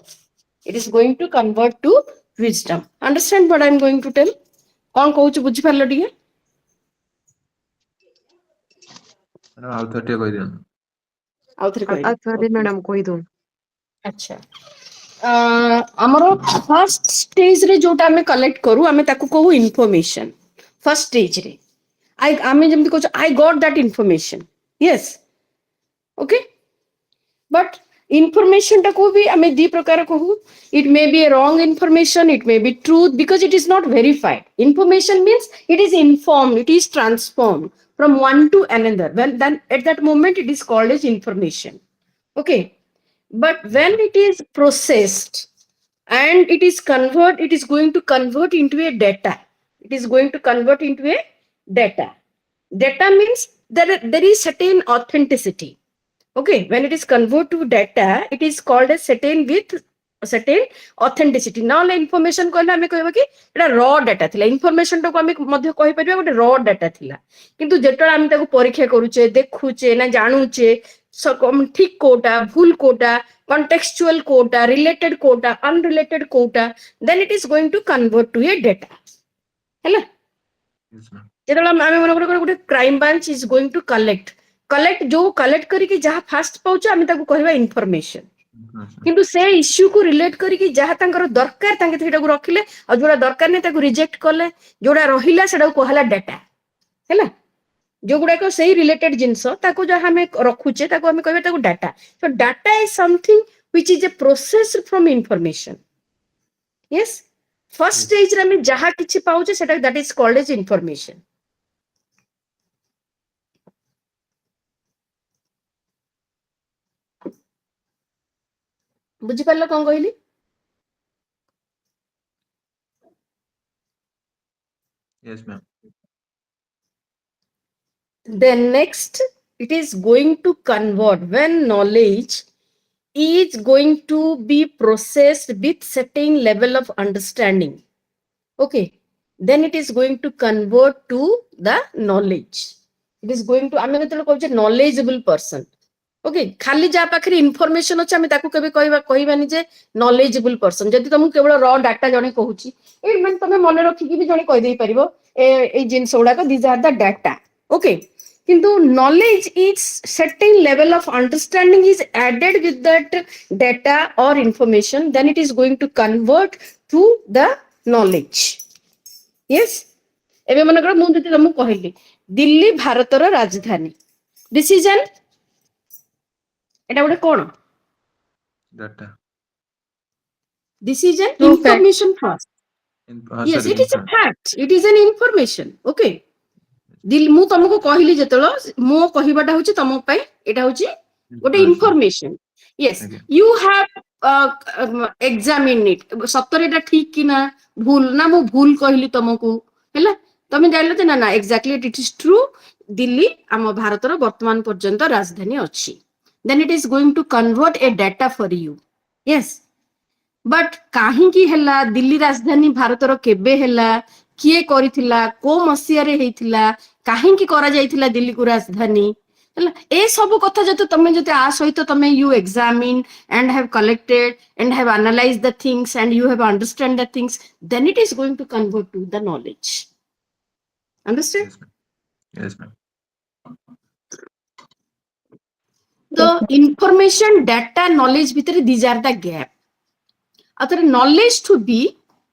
It is going to convert to wisdom. Understand what I am going to tell? କଣ କହୁଛୁ ବୁଝିପାରିଲ ଟିକେ? ଆଉ ଥରେ ଟିକେ କହିଦିଅନ୍ତୁ। आउथरे कहबी sorry madam कोई दूं अच्छा हमर फर्स्ट स्टेज रे जोटा हमें कलेक्ट करू हमें ताकू कहू इन्फॉर्मेशन फर्स्ट स्टेज रे आई आमे जेमति कहू I got that information yes okay but information टा को भी हमें दी प्रकार कहू it may be a wrong information it may be truth because it is not verified information means it is informed it is transformed from one to another when then at that moment it is called as information okay but when it is processed and it is going to convert into a data it is going to convert into a data data means there is certain authenticity okay when it is converted to data it is called as certain with certain authenticity now information कहले हमें कहबा कि एटा raw data थिला information टाको हमें मध्य कहि परिबा गोटे raw data थिला किंतु जेतला हम ताको परीक्षा करूचे देखुचे ना जानुचे ठीक कोटा भूल Kota contextual Kota related Kota unrelated Kota then it is going to convert to a data हैला Yes, ma'am. जेतला हमें मन गोटे crime branch is going to collect जो कलेक्ट करिके जहा फास्ट पाउछ हमें ताको कहबा इन्फॉर्मेशन Information. किंतु से इश्यू को रिलेट करिके जहा तांकर दरकार तांके सेटा को रखिले आ जोडा दरकार नै ताको रिजेक्ट करले जोडा रहिला सेटा को कहला डाटा हैला जो गुडा को सही रिलेटेड जिंस ताको जहा हमें रखुचे ताको हमें कहबा ताको data so data is something which is a process from information yes first stage रे हमें जहा किछि पाउचे सेटा that is called as information बुझी पारलो कोन कहली Yes, ma'am. then next it is going to convert when knowledge is going to be processed with certain level of understanding okay then it is going to convert to the knowledge it is going to आमे जेतले कहू knowledgeable person okay खाली जा पाखरे information अछि आमे ताकू केबे कहबानी जे knowledgeable person जदि तुमको केवल रॉ डाटा जणे कहूची ए मन तमे मन रखि कि भी जणे कहि देई परिबो ए जिंस उडा को these are the data okay किंतु knowledge is certain level of understanding is added with that data or information then it is going to convert to the knowledge yes एबे मन कर मु जति तुमको कहली दिल्ली भारतर राजधानी दिस इज एन एटा गोटे कोन Data. this is an True fact. information first yes Sorry, it is a fact it is an information okay दिल मु तुमको कहली जेतलो मो कहिबाटा होची तुम पई एटा होची गोटे information yes Okay. you have examined it सत्तर एटा ठीक कि ना भूल ना मु भूल कहली तुमको हैला तमे जानलो जे ना ना exactly it is true Delhi आम भारतर वर्तमान पर्यंत राजधानी अछि then it is going to convert a data for you yes but काहे की हैला दिल्ली राजधानी भारतर केबे हैला किए करिथिला को मसिया रे हेतिला काहे की करा जाइथिला दिल्ली को राजधानी हैला ए सब कथा जते तमे जते आ सहित तमे you examine and have collected and have analyzed the things and you have understand the things then it is going to convert to the knowledge understand Yes, ma'am. Yes, ma'am. the information data knowledge भितर these are the gap Atar knowledge to be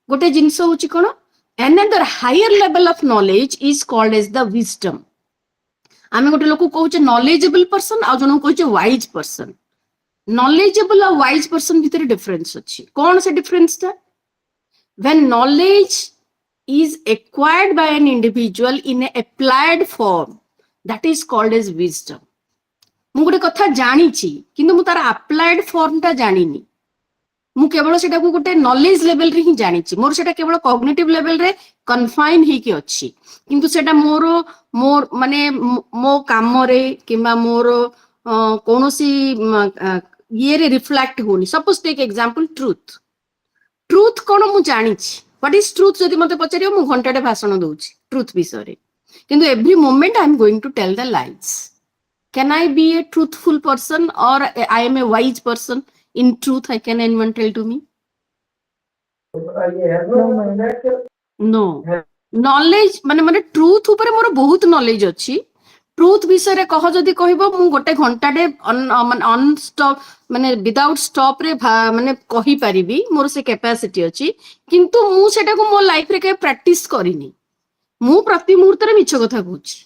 गोटे जिंस होची कोन another higher level of knowledge is called as the wisdom आमे गोटे लोक कहूचे knowledgeable person आ जनो कहूचे wise person knowledgeable और wise person भितर difference अछि कोन से डिफरेंस ता when knowledge is acquired by an individual in a applied form that is called as wisdom मु गोटे कथा जानिछि किंतु मु तार अप्लाइड फॉर्म ता जानिनी मु केवल सेटा को गोटे नॉलेज लेवल रे ही जानिछि मोर सेटा केवल कॉग्निटिव लेवल रे कन्फाइन ही के अछि किंतु सेटा मोर माने मो काम रे किबा मोर कोनोसी ये रे रिफ्लेक्ट होनी सपोज टेक एग्जांपल ट्रुथ कोन मु जानिछि व्हाट इज ट्रुथ जदि मते पचारियो मु घंटाटे भाषण दउछि ट्रुथ विषय रे किंतु every moment I am going to tell the lies Can I be a truthful person or I am a wise person? In truth, can anyone tell to me? No. Knowledge, माने truth ऊपर मोर बहुत knowledge अच्छी. Truth विषय कह जदि कहबो मु गोटे घंटाटे अन स्टॉप माने विदाउट स्टॉप रे माने कहि परिबी मोर से कैपेसिटी अछि किंतु मु सेटा को मो लाइफ रे के प्रैक्टिस करिनी मु प्रति मुहूर्त रे मिछ कथा कहूची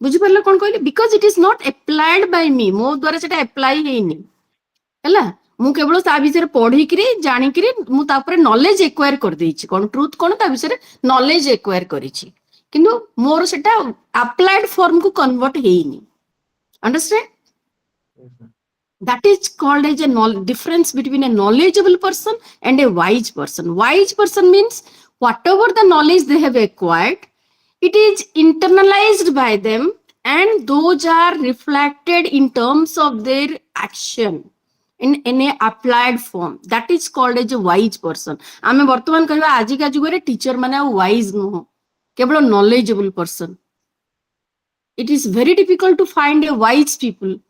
बुझि परला कोन कहले because it is not applied by me मो द्वारा सेटा अप्लाई हेनी हला मु केवल ता विषय पढ़ी करी जानी करी मु ता ऊपर नॉलेज एक्वायर कर देछि कोन ट्रुथ कोन ता विषय नॉलेज एक्वायर करिछि किंतु मोर सेटा अप्लाइड फॉर्म को कन्वर्ट हेनी understand that is called as a difference between a knowledgeable person and a wise person. Wise person means whatever the knowledge they have acquired, it is internalized by them and those are reflected in terms of their action in a applied form. That is called as a wise person. आमे वर्तमान कहबा आजि का जुगरे teacher माने wise नुह केवल knowledgeable person. It is very difficult to find a wise people.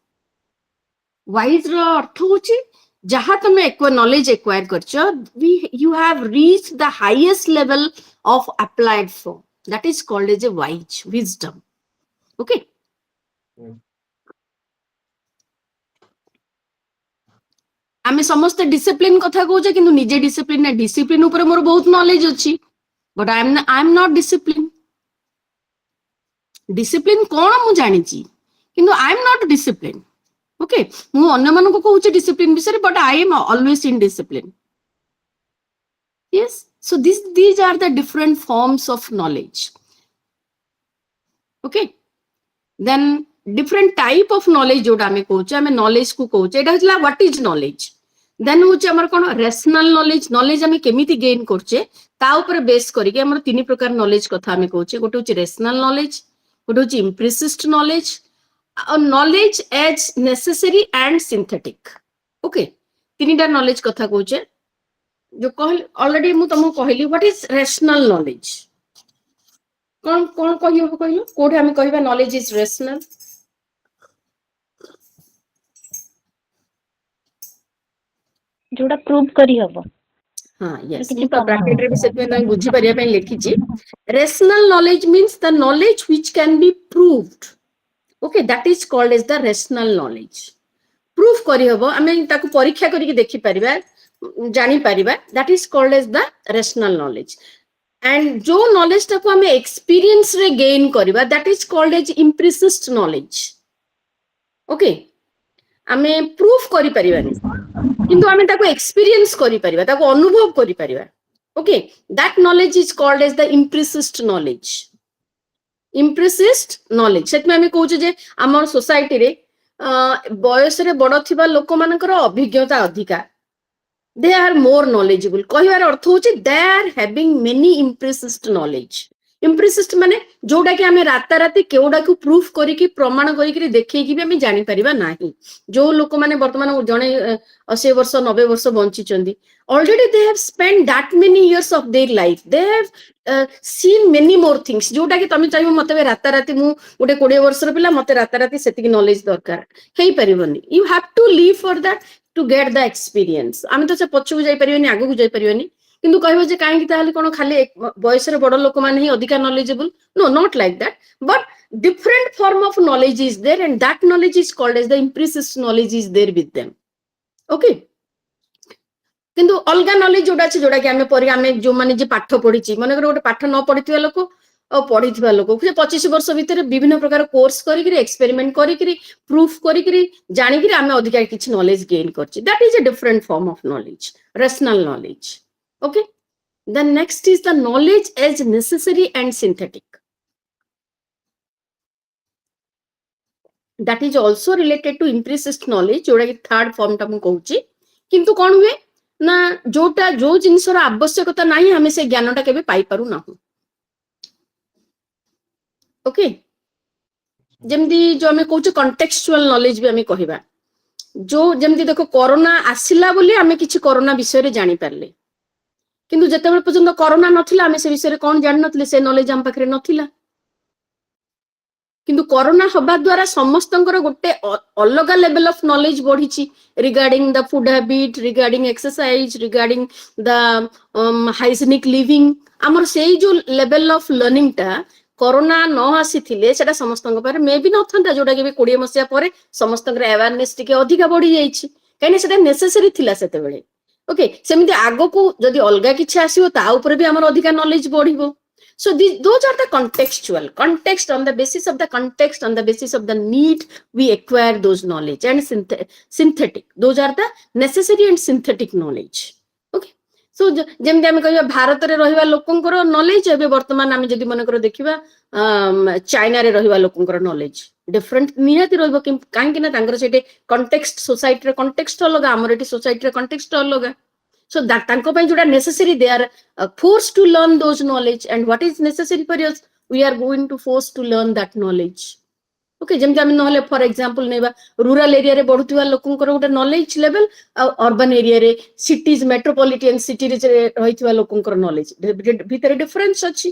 Wise रो अर्थ होची जहां तुम नॉलेज एक्वायर करछो you have reach the highest level of applied form that is called as a wise wisdom okay आमे समस्त discipline कथा कहूचे किंतु निजे डिसिप्लिन ऊपर मोर बहुत नॉलेज अछि but I am not discipline कोन मु जानि छी किंतु I am not discipline okay मु अन्य मानन को कहूचे डिसिप्लिन विषय but I am always in discipline yes so these are the different forms of knowledge okay then different type of knowledge जोटा हमें कहूचे हमें knowledge को कहूचे एटा हला what is knowledge then होचे हमर कोन rational knowledge हमें केमिति गेन करचे ता ऊपर बेस करके हमर तीन प्रकार knowledge कथा हमें कहूचे गोटे होचे rational knowledge गोटे होचे imprecise knowledge knowledge as necessary and synthetic okay तीनटा knowledge कथा कहूचे जो कहल ऑलरेडी मु तुमको कहली व्हाट इज रेशनल नॉलेज कौन कौन कहियो कहलो कोठे हम कहबा नॉलेज इज रेशनल जोड़ा प्रूव करी हबो हां यस मु तो ब्रैकेट रे भी सेतमे नै बुझी परिया पय लिखि छी rational knowledge means the knowledge which can be proved okay that is called as the rational knowledge proof करी हबो हमें ताको परीक्षा करी के देखि परिबा जानी परिबा that is called as the rational knowledge and जो नॉलेज ताको हमें एक्सपीरियंस रे गेन करबा that is called as empiricist knowledge okay हमें प्रूफ करी परिबानी किंतु हमें ताको एक्सपीरियंस करी परिबा ताको अनुभव करी परिबा okay that knowledge is called as the empiricist knowledge सेत में हमें कहूचे जे हमर सोसाइटी रे बयस रे बड़ थिबा लोक मानकर अभिज्ञता अधिका they are more knowledgeable कहिवार अर्थ होचे they are having many imprecise knowledge imprecise माने जोडा कि हमें राता राती केउडा को प्रूफ करी कि प्रमाण करी कि देखै कि भी हमें जानि परिबा नाही जो लोक माने वर्तमान जणे 80 वर्ष 90 वर्ष bunchy Chandi already they have spent that many years of their life they have seen many more things जोडा कि तमे चाहिबो मते राता राती मु गोटे 20 वर्ष र पिला मते राता राती सेति नॉलेज दरकार हेई परिबनी you have to live for that to get the experience आमे तो से पछू जाई परिबनी आगु को जाई परिबनी किंतु कहबो जे काहे कि ताले कोन खाली बयस रे बड़ लोक माने ही अधिका knowledgeable no not like that but different form of knowledge is there and that knowledge is called as the imprecise knowledge is there with them okay किंतु अलगा नॉलेज जोडा छै जोडा कि हमें परि हमें जो माने जे पाठ पढिछि माने गोटे पाठ न पढिथिबा लोक पढिथिबा लोक 25 वर्ष भीतर विभिन्न प्रकार कोर्स करी एक्सपेरिमेंट करी प्रूफ करी जानि कि हमें अधिका किछ नॉलेज गेन करछि that is a different form of knowledge rational knowledge okay then next is the knowledge as necessary and synthetic that is also related to empiricist knowledge जोडा कि थर्ड फॉर्म ता मु कहूछि किंतु कोन हुए ना जोटा जो जिनसर आवश्यकता नाही हमें से ज्ञानटा केबे पाई पारु ना ओके जेमदी जो हमें कहूछ कॉन्टेक्सचुअल नॉलेज भी हमें कहिबा जो जेमदी देखो कोरोना आसिला बोली हमें किछि कोरोना विषय रे जानि परले किंतु जतेबेल पर्यंत कोरोना नथिला हमें से विषय रे कोन जानि नथिले से नॉलेज हम पाखरे नथिला किंतु कोरोना हबा द्वारा समस्तंकर गोटे अलगा लेवल ऑफ नॉलेज बढ़ी regarding the food habit regarding exercise regarding the hygienic living आमर से जो लेवल ऑफ लर्निंग टा कोरोना न आसीथिले सेटा समस्तଙ୍କ पारे मे भी नथंता जोटा कि 20 मसिया परे समस्तଙ୍କର अवेयरनेस टिके अधिका बढ़ी जाईछि काइने सेटा नेसेसरी थिला सेते बेले ओके सेमिति आगो को जदी अलगा किछि आसीबो ता ऊपर भी हमर अधिका knowledge बढ़िबो so those are the contextual context on the basis of the context on the basis of the need we acquire those knowledge and synthetic those are the necessary and synthetic knowledge okay so जेमति हम कहबा भारत रे रहिबा लोकंकर knowledge एबे वर्तमान हम जदी मन कर देखिबा चाइना रे रहिबा लोकंकर नॉलेज डिफरेंट निहाती रहइबो कि काहे कि ना तांकर सेटे कॉन्टेक्स्ट सोसाइटी रे कॉन्टेक्स्ट अलग हमर एटी सोसाइटी रे कॉन्टेक्स्ट अलग so that tanko pai joda necessary they are forced to learn those knowledge and what is necessary for us we are going to force to learn that knowledge okay जेमति हम नहले for example नेबा rural area रे बढुतिबा लोकंकर गोटे knowledge level urban area रे cities metropolitan city रे रहितिबा लोकंकर knowledge भीतर difference अछि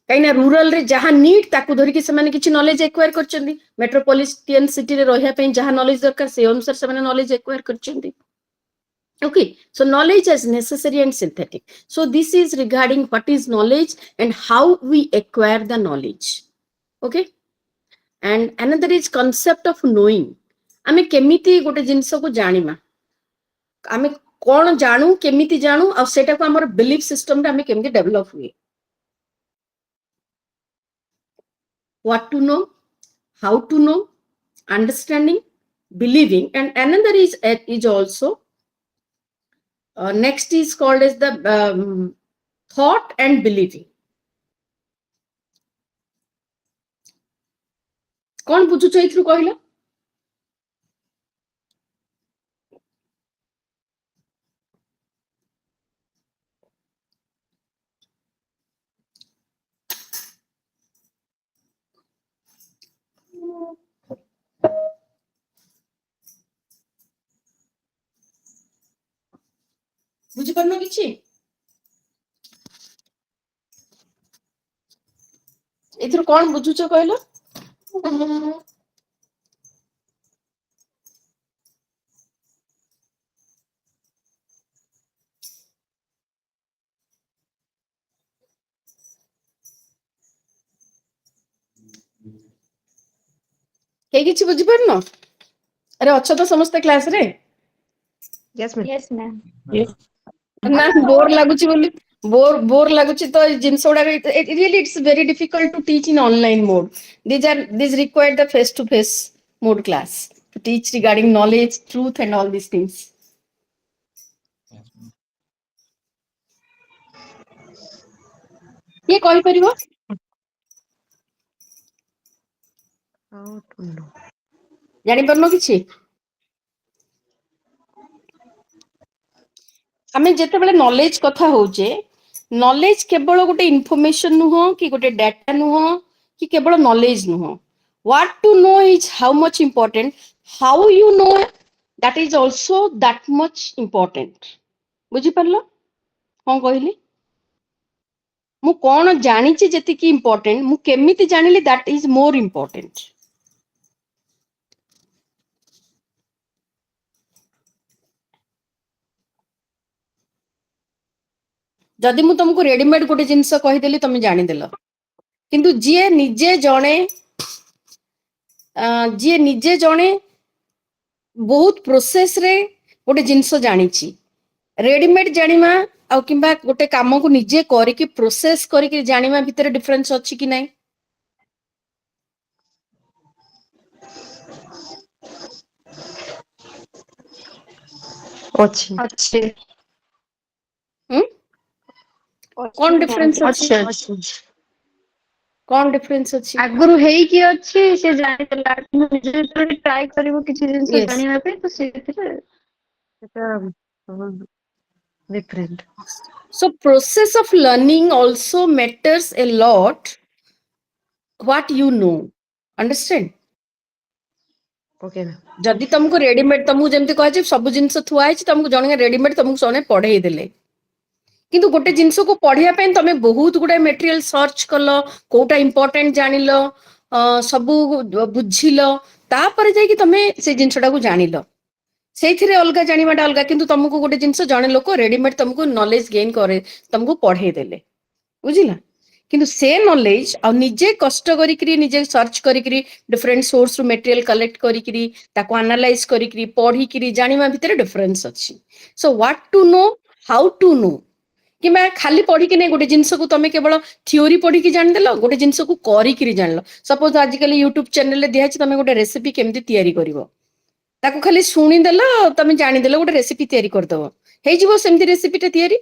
काइना rural रे जहां नीड ताकू धरि कि से माने किछि नॉलेज एक्वायर करचंदी मेट्रोपॉलिटन सिटी रे रहिया पे जहां नॉलेज दरकार से अनुसार से माने नॉलेज एक्वायर करचंदी okay so knowledge is necessary and synthetic so this is regarding what is knowledge and how we acquire the knowledge okay and another is concept of knowing ame kemiti gote jinso ko janima ame kon janu kemiti janu au seta ko amar belief system ta ame kemiti develop huye what to know how to know understanding believing and another is also next is called as the thought and believing कौन बुझुछ एथरु कहला बुझि परनो किछि एथरु कौन बुझुछ कहला के किछि बुझि परनो अरे अच्छा तो समस्त क्लास रे Yes, ma'am. Yes, ma'am. ना बोर लागुची बोली बोर लागुची तो जिनस उडा really it's very difficult to teach in online mode these require the face to face mode class to teach regarding knowledge truth and all these things ये कहि परिबो How to know? जानि परनो किछि आमे जेतेबेले नॉलेज कथा होचे नॉलेज केवल गोटे information नुहो कि गोटे डाटा नुहो कि केवल नॉलेज नुहो what to know is how much important how you know that is also that much important बुझि परलो कोन कहली मु कोन जानिछि जेति कि इंपोर्टेंट मु केमिति जानिली दैट इज मोर इंपोर्टेंट जदि मु तुमको रेडीमेड गोटे जिनस कहिदेली तुम जानिदेल किंतु जी निजे जणे बहुत प्रोसेस रे गोटे जिनस जानिछि रेडीमेड जानिमा आ किंबा गोटे काम को निजे करिकि प्रोसेस करिकि जानिमा भितर डिफरेंस अछि कि नै Ochi. अच्छे कौन डिफरेंस अछि Ochi. कौन डिफरेंस अछि आगुरु हेइकी अछि से जानि देला निजे जेतबे ट्राई करिवो किछि जिंस Yes. जानिबा पे तो सेथिरे Different. So process of learning also matters a lot what you know understand Okay, ma'am. जदि तुमको रेडीमेड तुमको जेमति कहछि सब जिंस थुआ आइछि तुमको जणे रेडीमेड तुमको सोने पढेई देले किंतु गोटे जिंस को पढिया पे तमे बहुत गुडे मटेरियल सर्च कलो कोटा इंपोर्टेंट जानिलो सब बुझिलो तापर जाई कि तमे से जिंसटा को जानिलो सेथिरे अलगा जानिबाटा अलगा किंतु तुमको गोटे जिंस जणे लोक रेडीमेड तुमको नॉलेज गेन करे तुमको पढेई देले बुझिला କିନ୍ତୁ ସେ ନଲେଜ ଆଉ ନିଜେ କଷ୍ଟ କରିକିରି ନିଜେ ସର୍ଚ୍ଚ କରିକିରି ଡିଫରେଣ୍ଟ ସୋର୍ସ ରୁ ମେଟେରିଆଲ କଲେକ୍ଟ କରିକିରି ତାକୁ ଆନାଲାଇଜ କରିକିରି ପଢିକିରି ଜାଣିବା ଭିତରେ ଡିଫରେନ୍ସ ଅଛି। So what to know, how to know, କିମ୍ବା ଖାଲି ପଢିକି ନାଇଁ ଗୋଟେ ଜିନିଷକୁ ତମେ କେବଳ ଥିଓରି ପଢିକି ଜାଣିଦେଲ, ଗୋଟେ ଜିନିଷକୁ କରିକିରି ଜାଣିଲ। ସପୋଜ ଆଜିକାଲି ୟୁଟ୍ୟୁବ ଚ୍ୟାନେଲରେ ଦିଆହେଇଛି ତମେ ଗୋଟେ ରେସିପି କେମିତି ତିଆରି କରିବ, ତାକୁ ଖାଲି ଶୁଣିଦେଲ, ତମେ ଜାଣିଦେଲ ଗୋଟେ ରେସିପି ତିଆରି କରିଦବ, ହେଇଯିବ ସେମିତି ରେସିପିଟା ତିଆରି?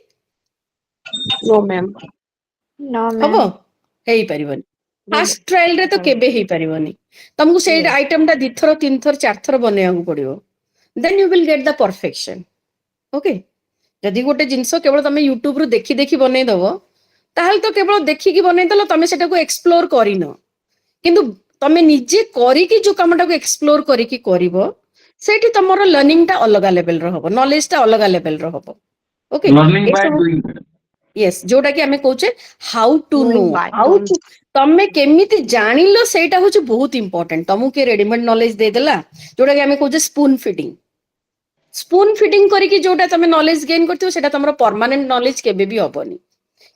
No, ma'am. No, ହବ? ma'am. ହେଇପାରିବନି। No, ଫାଷ୍ଟ ଟ୍ରାଏଲରେ ତ କେବେ ହେଇପାରିବନି। ତମକୁ ସେଇ Yes. ଆଇଟମଟା 2 ଥର 3 ଥର 4 ଥର ବନେଇବାକୁ ପଡିବ, then you will get the perfection. Okay, ଯଦି ଗୋଟେ ଜିନିଷ କେବଳ ତମେ ୟୁଟ୍ୟୁବରୁ ଦେଖି ଦେଖି ବନେଇଦବ, ତାହେଲେ ତ କେବଳ ଦେଖିକି ବନେଇଦେଲ, ତମେ ସେଟାକୁ ଏକ୍ସପ୍ଲୋର କରିନ। କିନ୍ତୁ ତମେ ନିଜେ କରିକି ଯୋଉ କାମଟାକୁ ଏକ୍ସପ୍ଲୋର କରିକି କରିବ, ସେଇଠି ତମର ଲର୍ଣ୍ଣିଂଟା ଅଲଗା ଲେଭେଲର ହବ, ନଲେଜଟା ଅଲଗା ଲେଭେଲର ହବ। ଓକେ, Learning by ଏସବୁ doing. ୟେସ୍, ଯୋଉଟା କି ଆମେ କହୁଛେ how to Knowing know, by how doing. To, ତମେ କେମିତି ଜାଣିଲ ସେଇଟା ହଉଛି ବହୁତ ଇମ୍ପୋର୍ଟାଣ୍ଟ। ତମକୁ କିଏ ରେଡିମେଡ ନଲେଜ ଦେଇଦେଲା, ଯୋଉଟା କି ଆମେ କହୁଛେ ସ୍ପୁନ ଫିଡିଂ। ସ୍ପୁନ ଫିଡିଂ କରିକି ଯୋଉଟା ତମେ ନଲେଜ ଗେନ୍ କରିଥିବ, ସେଟା ତମର ପରମାନେଣ୍ଟ ନଲେଜ କେବେ ବି ହବନି।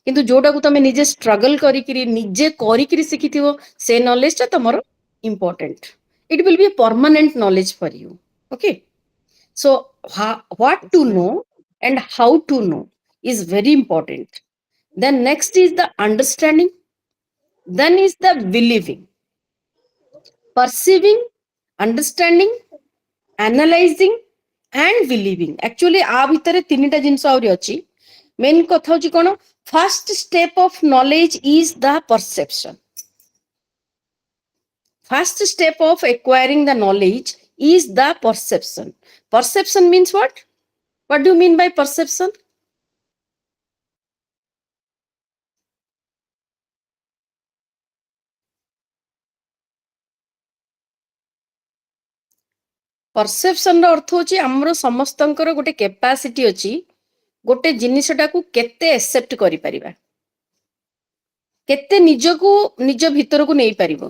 କିନ୍ତୁ ଯୋଉଟାକୁ ତମେ ନିଜେ ଷ୍ଟ୍ରଗଲ କରିକିରି ନିଜେ କରିକିରି ଶିଖିଥିବ, ସେ ନଲେଜଟା ତମର important. It will be a permanent knowledge for you. Okay, so what to Yes, ma'am. Know and how to know is very important. Then next is the understanding, then is the believing, perceiving, understanding, analyzing and believing. Actually आ भितरे तीनटा जिंस आउरी अछि। Main कथा होची कोन, first step of knowledge is the perception. First step of acquiring the knowledge is the perception. Perception means what? What do you mean by perception? Perception ର ଅର୍ଥ ହଉଛି ଆମର ସମସ୍ତଙ୍କର ଗୋଟେ କେପାସିଟି ଅଛି, ଗୋଟେ ଜିନିଷଟାକୁ କେତେ ଆକ୍ସେପ୍ଟ କରିପାରିବା, କେତେ ନିଜକୁ ନିଜ ଭିତରକୁ ନେଇପାରିବ।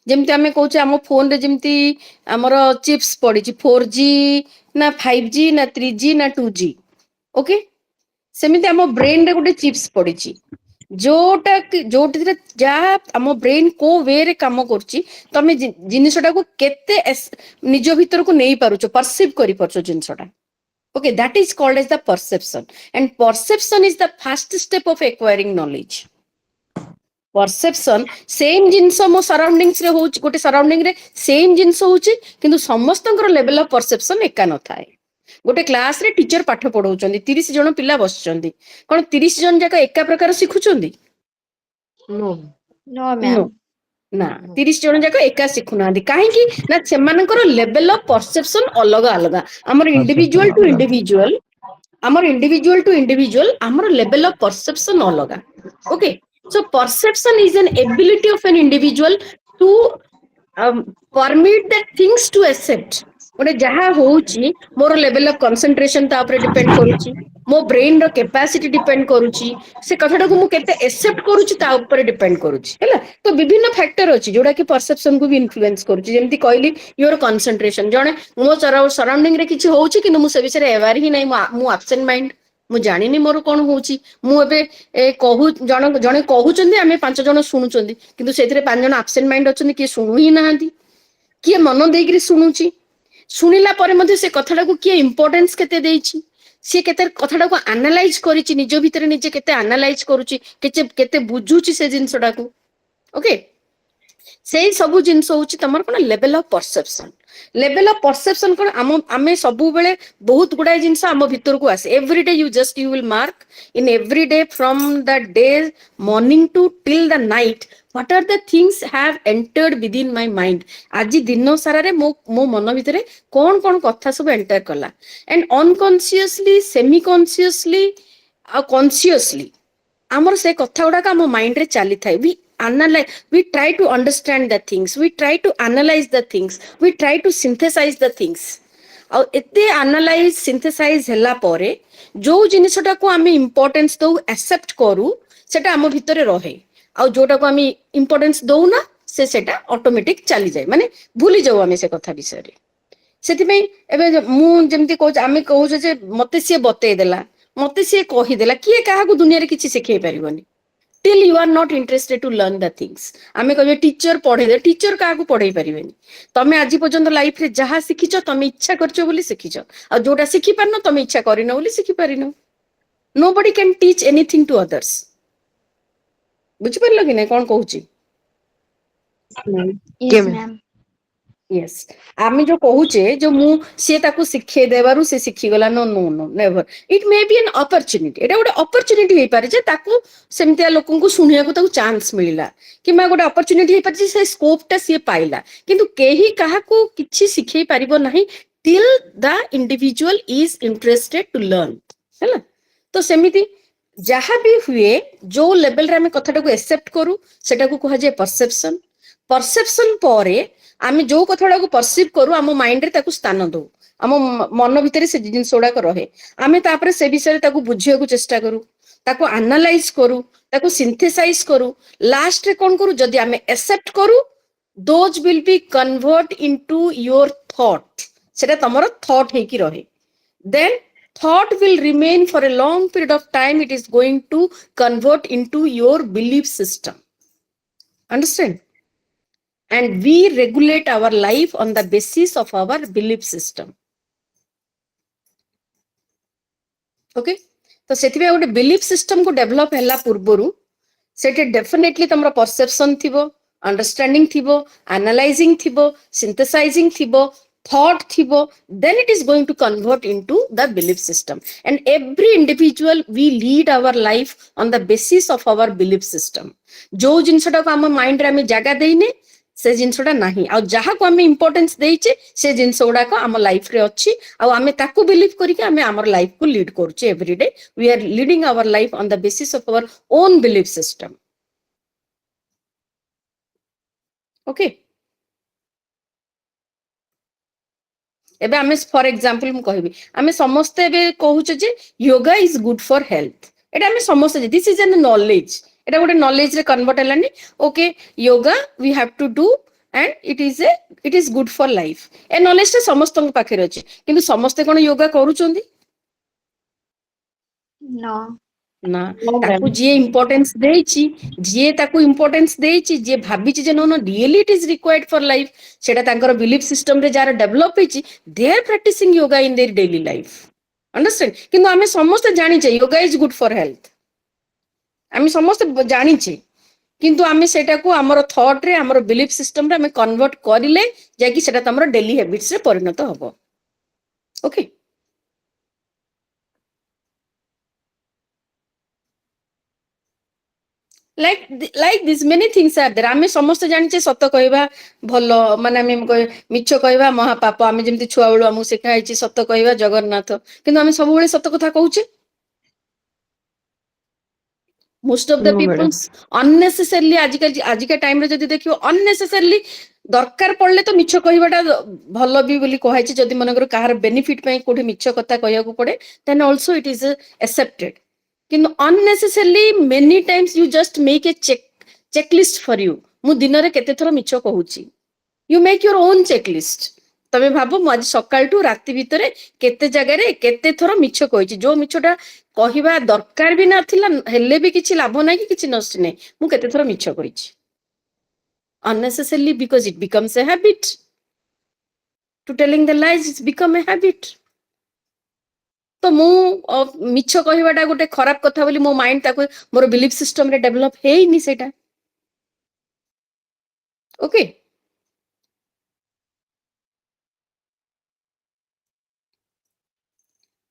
ଯେମିତି ଆମେ କହୁଛେ ଆମ ଫୋନରେ ଯେମିତି ଆମର ଚିପ୍ସ ପଡିଛି, 4G ନା 5G ନା 3G ନା 2G। ଓକେ, ସେମିତି ଆମ ବ୍ରେନରେ ଗୋଟେ ଚିପ୍ସ ପଡିଛି, ଯୋଉଥିରେ ଯାହା ଆମ ବ୍ରେନ କୋଉ ୱେରେ କାମ କରୁଛି, ତମେ ଜିନିଷଟାକୁ କେତେ ନିଜ ଭିତରକୁ ନେଇ ପାରୁଛ, ପରସିଭ କରିପାରୁଛ ଜିନିଷଟା। Okay, that is called as the perception, and perception is the first step of acquiring knowledge. Perception same जिनस मो सराउंडिंग्स रे होउची, गोटे सराउंडिंग रे सेम जिनस होउची, किंतु समस्तंकर लेवल ऑफ परसेप्शन एका न थाए। गोटे क्लास रे टीचर पाठ पढौचंदी, 30 जण पिला बसचंदी, कोन 30 जण जाका एका प्रकार शिखुचंदी? No. No, no, ma'am. ना, No. 30 जण जाका एका शिखुनांदी। काहेकि ना सेमानकर लेवल ऑफ परसेप्शन अलग अलग। हमर इंडिविजुअल टू इंडिविजुअल, हमर इंडिविजुअल टू इंडिविजुअल, हमर लेवल ऑफ परसेप्शन अलग। Okay, so perception is an ability of an individual to permit the things to accept. ଗୋଟେ ଯାହା ହଉଛି ମୋର ଲେଭେଲ ଅଫ କନସେନ୍ଟ୍ରେସନ ତା ଉପରେ ଡିପେଣ୍ଡ କରୁଛି, ମୋ ବ୍ରେନ ର କେପାସିଟି ଡିପେଣ୍ଡ କରୁଛି, ସେ କଥାଟାକୁ ମୁଁ କେତେ ଏକ୍ସେପ୍ଟ କରୁଛି ତା ଉପରେ ଡିପେଣ୍ଡ କରୁଛି, ହେଲା। ତ ବିଭିନ୍ନ ଫ୍ୟାକ୍ଟର ଅଛି ଯୋଉଟା କି ପରସେପ୍ସନକୁ ବି ଇନଫ୍ଲୁଏନ୍ସ କରୁଛି। ଯେମିତି କହିଲି ୟୁର କନସେନ୍ଟ୍ରେସନ, ଜଣେ ମୋ ସରାଉଣ୍ଡିଂ ରେ କିଛି ହଉଛି କିନ୍ତୁ ମୁଁ ସେ ବିଷୟରେ ଏୱାର ହିଁ ନାହିଁ, ମୁଁ ଆବସେଣ୍ଟ ମାଇଣ୍ଡ, ମୁଁ ଜାଣିନି ମୋର କଣ ହଉଛି। ମୁଁ ଏବେ ଜଣେ କହୁଛନ୍ତି, ଆମେ 5 ଜଣ ଶୁଣୁଛନ୍ତି, କିନ୍ତୁ ସେଥିରେ 5 ଜଣ ଆବସେଣ୍ଟ ମାଇଣ୍ଡ ଅଛନ୍ତି, କିଏ ଶୁଣୁ ହିଁ ନାହାନ୍ତି, କିଏ ମନ ଦେଇକିରି ଶୁଣୁଛି, ଶୁଣିଲା ପରେ ମଧ୍ୟ ସେ କଥାଟାକୁ କିଏ ଇମ୍ପୋର୍ଟାନ୍ସ କେତେ ଦେଇଛି, ସିଏ କେତେ କଥାଟାକୁ ଆନାଲାଇଜ କରିଛି, ନିଜ ଭିତରେ ନିଜେ କେତେ ଆନାଲାଇଜ କରୁଛି, କେତେ ବୁଝୁଛି ସେ ଜିନିଷଟାକୁ। ଓକେ, ସେଇ ସବୁ ଜିନିଷ ହଉଛି ତମର କଣ level of perception. Level of perception କଣ, ଆମେ ସବୁବେଳେ ବହୁତ ଗୁଡାଏ ଜିନିଷ ଆମ ଭିତରକୁ ଆସେ। Every day you will mark in every day from the day morning to till the night, what are the things have entered within my mind. ଆଜି ଦିନ ସାରାରେ ମୋ ମନ ଭିତରେ କଣ କଣ କଥା ସବୁ ଏଣ୍ଟର କଲା, and unconsciously, semi consciously ଆଉ consciously ଆମର ସେ କଥା ଗୁଡାକ ଆମ ମାଇଣ୍ଡରେ ଚାଲିଥାଏ। we try to understand the things, we try to analyze the things, we try to synthesize the things। ଆଉ ଏତେ ଆନାଲାଇଜ ସିନ୍ଥେସାଇଜ ହେଲା ପରେ ଯୋଉ ଜିନିଷଟାକୁ ଆମେ ଇମ୍ପୋର୍ଟାନ୍ସ ଦଉ, ଆକ୍ସେପ୍ଟ କରୁ, ସେଟା ଆମ ଭିତରେ ରହେ। ଆଉ ଯୋଉଟାକୁ ଆମେ ଇମ୍ପୋର୍ଟାନ୍ସ ଦଉନା, ସେଟା ଅଟୋମେଟିକ ଚାଲିଯାଏ, ମାନେ ଭୁଲି ଯାଉ ଆମେ ସେ କଥା ବିଷୟରେ। ସେଥିପାଇଁ ଏବେ ମୁଁ ଯେମିତି କହୁଛି, ଆମେ କହୁଛେ ଯେ ମତେ ସିଏ ବତେଇ ଦେଲା, ମତେ ସିଏ କହିଦେଲା, କିଏ କାହାକୁ ଦୁନିଆରେ କିଛି ଶିଖେଇ ପାରିବନି। till you are not interested to learn the things. आमे कहबे टीचर पढ़े दे, टीचर काहा को पढ़ाई परिबेनी. तमे आजि पर्यंत लाइफ रे जहा सिखिचो तमे इच्छा करचो बोली सिखिचो, आ जोटा सिखि परनो तमे इच्छा करिनो बोली सिखि परिनो. Nobody can teach anything to others. बुझि परलो कि नै कोन कहूची? Yes, ma'am. ma'am. Yes. आमे जो कहूचे जो मु से ताको सिखे देबारु से सिखि गला, no no no never. It may be an opportunity. एटा गोटे अपॉर्चुनिटी हे पारे जे ताको सेमतिया लोकन को सुनिया को ताको चांस मिलिला कि मा गोटे अपॉर्चुनिटी हे पारे जे से स्कोप ता से पाइला, किंतु केही काहा को किछि सिखै परिबो नाही till the individual is interested to learn. हैला तो सेमिति जहा भी हुए जो लेवल रे हमें कथाटा को एक्सेप्ट करू सेटा को कहा जाय परसेप्शन. परसेप्शन परे आमे जो कथाटा को परसीव करू आम माइंड रे ताको स्थान दो, आम मन भितर से जिनिस गुड़ाक रहे, आमे तापरे से विषय ताको बुझिया को चेष्टा करू, ताको एनालाइज करू, ताको सिंथेसाइज करू, लास्ट रे कोन करू जदी आमे एक्सेप्ट करू those will be convert into your thought. सेटा तमरो थॉट हे की रहे. Then thought will remain for a long period of time. It is going to convert into your belief system. Understand? And we regulate our life on the basis of our belief system. Okay? तो सेति बे गोटे belief system को develop हैला पूर्वरु सेटे definitely तमरो perception थिबो, understanding थिबो, एनालाइजिंग थिबो, सिंथेसाइजिंग थिबो, thought thibo, then it is going to convert into the belief system. And every individual we lead our life on the basis of our belief system. जो जिनसटा को हम mind रे हम जगह देइने से जिनसटा नाही, आ जहा को हम इंपोर्टेंस देइचे से जिनस गुडा को हम लाइफ रे अछि, आ हम ताको बिलीव करी के हम हमर लाइफ को लीड करछे. Every day we are leading our life on the basis of our own belief system. Okay. एबे आमे फॉर एग्जांपल मु कहबी आमे समस्त एबे कहूचे जे yoga is good for health. एटा आमे समस्त दिस इज एन नॉलेज. एटा गोटे नॉलेज रे कन्वर्ट हलानी. Okay yoga we have to do and it is good for life. ए नॉलेज ता समस्त पाखे अछि, किंतु समस्त कोन योगा करूचोंदी No. ना. ताकू जे इंपोर्टेंस देइची, जे ताकू इंपोर्टेंस देइची, जे भाबिची जे no no really it is required for life, सेटा तांकर बिलीफ सिस्टम रे जार डेवलप हेची, they are practising yoga in their daily life. Understand? किंतु आमे समस्त जानिचे yoga is good for health. आमे समस्त जानिचे, किंतु आमे सेटा को हमर थॉट रे हमर बिलीफ सिस्टम रे आमे कन्वर्ट करिले जाकी सेटा तमरो डेली हैबिट्स रे परिणत हबो. Okay. like this many things are there. आमे समस्त जानिचे सत कहबा भलो माने आमे मिछ कहबा महापाप. आमे जेमति छुआ बेलु हमु सिखाइछि सत कहबा जगन्नाथ, किंतु आमे सब बेले सत कथा कहूचे. Most of the No, madam. Peoples unnecessarily आजिका टाइम रे जदि देखियो अननेसेसरली दरकार पड़ले तो मिछ कहबाटा भलो भी बोली कहैछि. जदि मनकर काहार बेनिफिट पई कोठी मिछ कथा कहया को पड़े then also it is accepted. किंतु unnecessarily many times you just make a checklist for you. मु दिन रे केते thorough मिछ कहूची. You make your own checklist. तमे भाबो मु आज सकाळ टू राती भितरे केते जगह रे केते थरो मिछ कहूची. जो मिछटा कहिबा दरकार भी नथिला हेले भी किछि लाभ नै कि किछि नष्ट नै, मु केते thorough मिछ कहिछि. Unnecessarily because it becomes a habit. To telling the lies it's become a habit. तो मु मिछ कहवाटा गोटे खराब कथा बोली मो माइंड ताको मोर बिलीफ सिस्टम रे डेवलप हेइनी सेटा. Okay.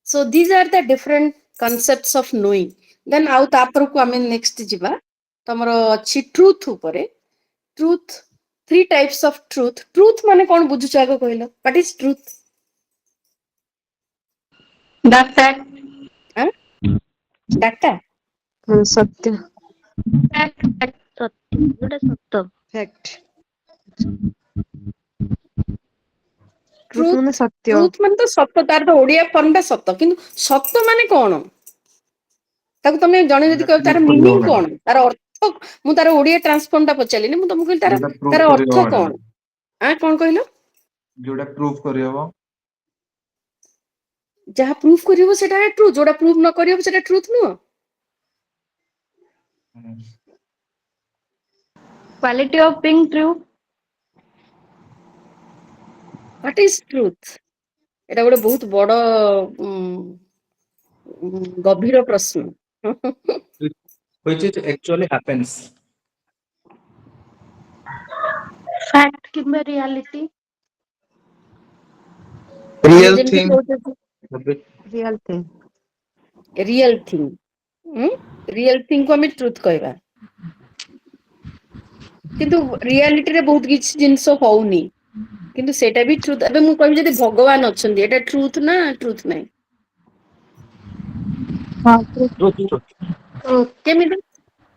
So these are the different concepts of knowing. Then आउ तापर को आमे नेक्स्ट जिबा तमरो अछि ट्रुथ उपरे. Truth, three types of truth. Truth माने कोन बुझु चागो कहलो? What is truth? The fact. Data. सत्य. Fact. सत्य. गोटे सत्य. फैक्ट. ट्रुथ माने सत्य. ट्रुथ माने तो सत्य. तार तो ओडिया फॉर्मटा सत्य, किंतु सत्य माने कोन? ताको तमे जणे जदि कह तार मीनिंग कोन, तार अर्थ मु तार ओडिया ट्रांसफॉर्मटा पचालिनी. मु तुमको कहली तार अर्थ कोन? कोन कहलो? जोटा प्रूफ करियबो. जहा प्रूफ करियो सेटा ट्रुथ, जोटा प्रूफ न करियो सेटा truth no. Quality of being true. What is truth? এটা ଗୋଟେ ବହୁତ ବଡ ଗଭୀର ପ୍ରଶ୍ନ। Which is actually happens. Fact किंवा reality. ଆମେ Real ଯେମିତି thing. କହୁଛନ୍ତି Real thing. Real thing, real thing କୁ ଆମେ ଟ୍ରୁଥ କହିବା, କିନ୍ତୁ ରିଆଲିଟିରେ ବହୁତ କିଛି ଜିନିଷ ହଉନି, କିନ୍ତୁ ସେଇଟା ବି ଟ୍ରୁଥ। ଏବେ ମୁଁ କହିବି ଯଦି ଭଗବାନ ଅଛନ୍ତି, ଏଟା ଟ୍ରୁଥ ନା ଟ୍ରୁଥ ନାହିଁ? Truth. Truth. କେମିତି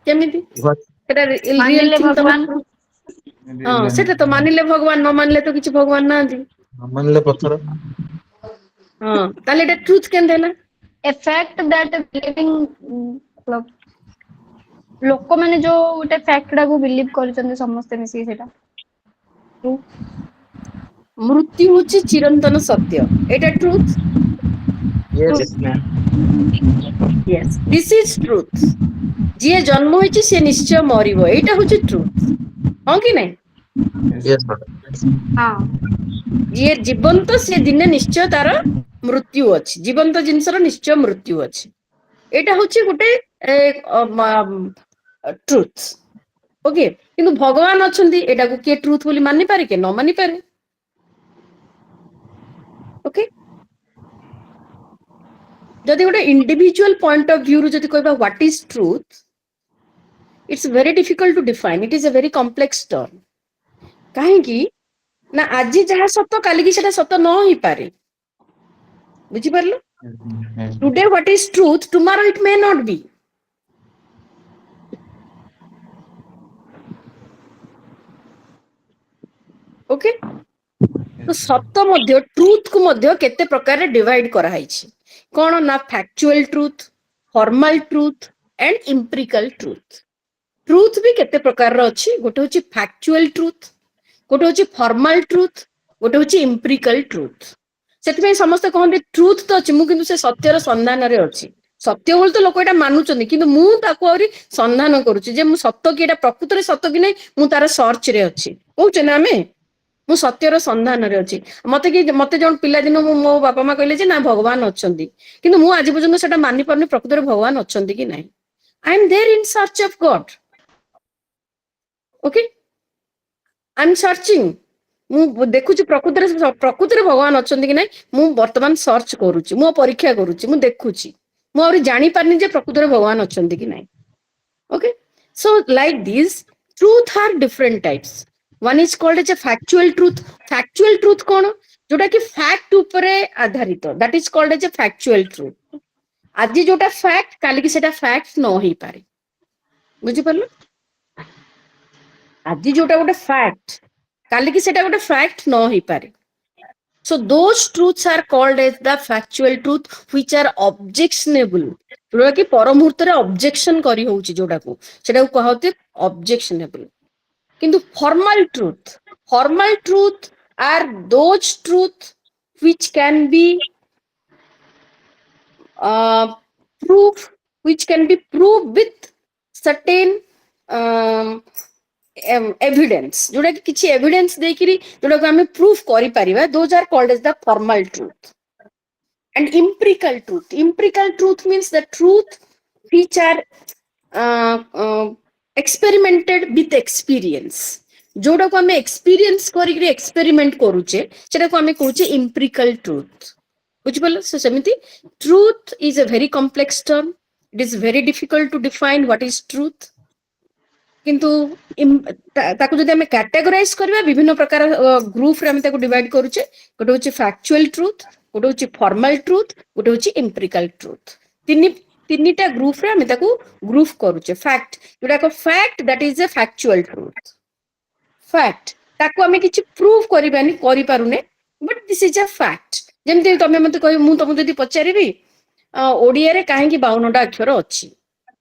କେମିତି What? ସେଟା ରିଅଲ ମାନିଲେ ଥିଙ୍ଗ ତମେ ଭଗବାନ। ହଁ ସେଟା ତ ମାନିଲେ ଭଗବାନ, ନ ମାନିଲେ ତ କିଛି ଭଗବାନ ନାହାନ୍ତି। ମାନିଲେ ପଥର। ହଁ ତାହେଲେ ଏଟା ଟ୍ରୁଥ କେମିତି ହେଲା? A fact that believing ଲୋକମାନେ ଯୋଉ ଗୋଟେ ଫ୍ୟାକ୍ଟ ଟାକୁ ବିଲିଭ କରୁଛନ୍ତି ସମସ୍ତେ ମିଶିକି ସେଇଟା। ମୃତ୍ୟୁ ହଉଛି ଚିରନ୍ତନ ସତ୍ୟ, ଏଇଟା truth? Yes, ma'am. Yes, this is truth. ଯିଏ ଜନ୍ମ ହେଇଛି ସେ ନିଶ୍ଚୟ ମରିବ, ଏଇଟା ହଉଛି ଟ୍ରୁଥ, ହଁ କି ନାଇଁ? Yes, madam. ହଁ। ଯିଏ ଜୀବନ୍ତ ସେ ଦିନେ ନିଶ୍ଚୟ ତାର ମୃତ୍ୟୁ ଅଛି, ଜୀବନ୍ତ ଜିନିଷର ନିଶ୍ଚୟ ମୃତ୍ୟୁ ଅଛି, ଏଇଟା ହଉଛି ଗୋଟେ ଟ୍ରୁଥ। ଓକେ, କିନ୍ତୁ ଭଗବାନ ଅଛନ୍ତି ଏଟାକୁ କିଏ ଟ୍ରୁଥ ବୋଲି ମାନିପାରେ କି ନ ମାନିପାରେ? ଓକେ, ଯଦି ଗୋଟେ ଇଣ୍ଡିଭିଜୁଆଲ ପଏଣ୍ଟ ଅଫ ଭ୍ୟୁ ରୁ ଯଦି କହିବା what is truth, it's very difficult to define, it is a very complex term. କାହିଁକି ନା ଆଜି ଯାହା ସତ କାଲିକି ସେଟା ସତ ନ ହେଇପାରେ, ବୁଝିପାରିଲ? Today what is truth, tomorrow it may not be. Okay, ତ ସତ ମଧ୍ୟ ଟ୍ରୁଥ କୁ ମଧ୍ୟ କେତେ ପ୍ରକାରରେ ଡିଭାଇଡ କରାଯାଇଛି, କଣ ନା factual truth, formal truth and empirical truth. Truth ବି କେତେ ପ୍ରକାରର ଅଛି, ଗୋଟେ ହଉଛି ଫ୍ୟାକ୍ଚୁଆଲ ଟ୍ରୁଥ, ଗୋଟେ ହଉଛି ଫର୍ମାଲ ଟ୍ରୁଥ, ଗୋଟେ ହଉଛି ଇମ୍ପିରିକାଲ ଟ୍ରୁଥ। ସେଥିପାଇଁ ସମସ୍ତେ କହନ୍ତି ଟ୍ରୁଥ ତ ଅଛି, ମୁଁ କିନ୍ତୁ ସେ ସତ୍ୟର ସନ୍ଧାନରେ ଅଛି। ସତ୍ୟ ବୋଲି ତ ଲୋକ ଏଟା ମାନୁଛନ୍ତି, କିନ୍ତୁ ମୁଁ ତାକୁ ଆହୁରି ସନ୍ଧାନ କରୁଛି ଯେ ମୁଁ ସତ କି ଏଟା ପ୍ରକୃତରେ ସତ କି ନାହିଁ, ମୁଁ ତାର ସର୍ଚ୍ଚରେ ଅଛି, କହୁଛେ ନା ଆମେ, ମୁଁ ସତ୍ୟର ସନ୍ଧାନରେ ଅଛି। ମତେ ଜଣ ପିଲାଦିନ ମୋ ବାପା ମା କହିଲେ ଯେ ନା ଭଗବାନ ଅଛନ୍ତି, କିନ୍ତୁ ମୁଁ ଆଜି ପର୍ଯ୍ୟନ୍ତ ସେଟା ମାନି ପାରୁନି ପ୍ରକୃତରେ ଭଗବାନ ଅଛନ୍ତି କି ନାହିଁ। I am there in search of God. Okay, I am searching. ମୁଁ ଦେଖୁଛି ପ୍ରକୃତରେ ଭଗବାନ ଅଛନ୍ତି କି ନାହିଁ, ମୁଁ ବର୍ତ୍ତମାନ ସର୍ଚ୍ଚ କରୁଛି, ମୁଁ ପରୀକ୍ଷା କରୁଛି, ମୁଁ ଦେଖୁଛି, ମୁଁ ଆହୁରି ଜାଣିପାରିନି ଯେ ପ୍ରକୃତରେ ଭଗବାନ ଅଛନ୍ତି କି ନାହିଁ। Okay, so like these truth are different types. One is called as a factual truth. Factual truth କଣ, ଯୋଉଟା କି ଫ୍ୟାକ୍ଟ ଉପରେ ଆଧାରିତ, that is called as a factual truth. ଆଜି ଯୋଉଟା ଫ୍ୟାକ୍ଟ କାଲିକି ସେଟା ଫ୍ୟାକ୍ଟ ନ ହେଇପାରେ, ବୁଝିପାରିଲ? ଆଜି ଯୋଉଟା ଗୋଟେ ଫ୍ୟାକ୍ଟ କାଲିକି ସେଟା ଗୋଟେ ଫ୍ୟାକ୍ଟ ନ ହେଇପାରେ। So those truths are called as the factual truth which are objectionable, ଯୋଉଟା କି ପର ମୁହୂର୍ତ୍ତରେ ଅବଜେକ୍ସନ କରି ହଉଛି, ଯୋଉଟାକୁ ସେଟାକୁ କୁହାହଉଛି ଅବଜେକ୍ସନେବଲ। କିନ୍ତୁ formal truth are those truth which can be proof, which can be proved with certain evidence, जोटा कि किसी evidence देखिरी जोटा को हमें proof करी परिवा, those are called as the formal truth. And empirical truth means the truth which are experimented with experience, जोटा को हमें experience करी experiment करूचे सेटा को हमें कहूचे empirical truth, बुझिपारल? So सेमिति truth is a very complex term, it is very difficult to define what is truth, किंतु ताकू जदि आमे कैटेगराइज करबा विभिन्न प्रकार ग्रुप रे आमे ताकू डिवाइड करूचे, गोटे होची फैक्चुअल ट्रुथ, गोटे होची फॉर्मल ट्रुथ, गोटे होची एम्पिरिकल ट्रुथ। तीनिटा ग्रुप रे आमे ताकू ग्रुप करूचे। फैक्ट जोटा को fact that is a factual truth, fact ताकू आमे किछि प्रूव करिबानी करि पारुने, but this is a fact. जेमते तमे मते कहि मु तमु जदि पचारिबी ओडिया रे काहेकि 52 टा अक्षर अछि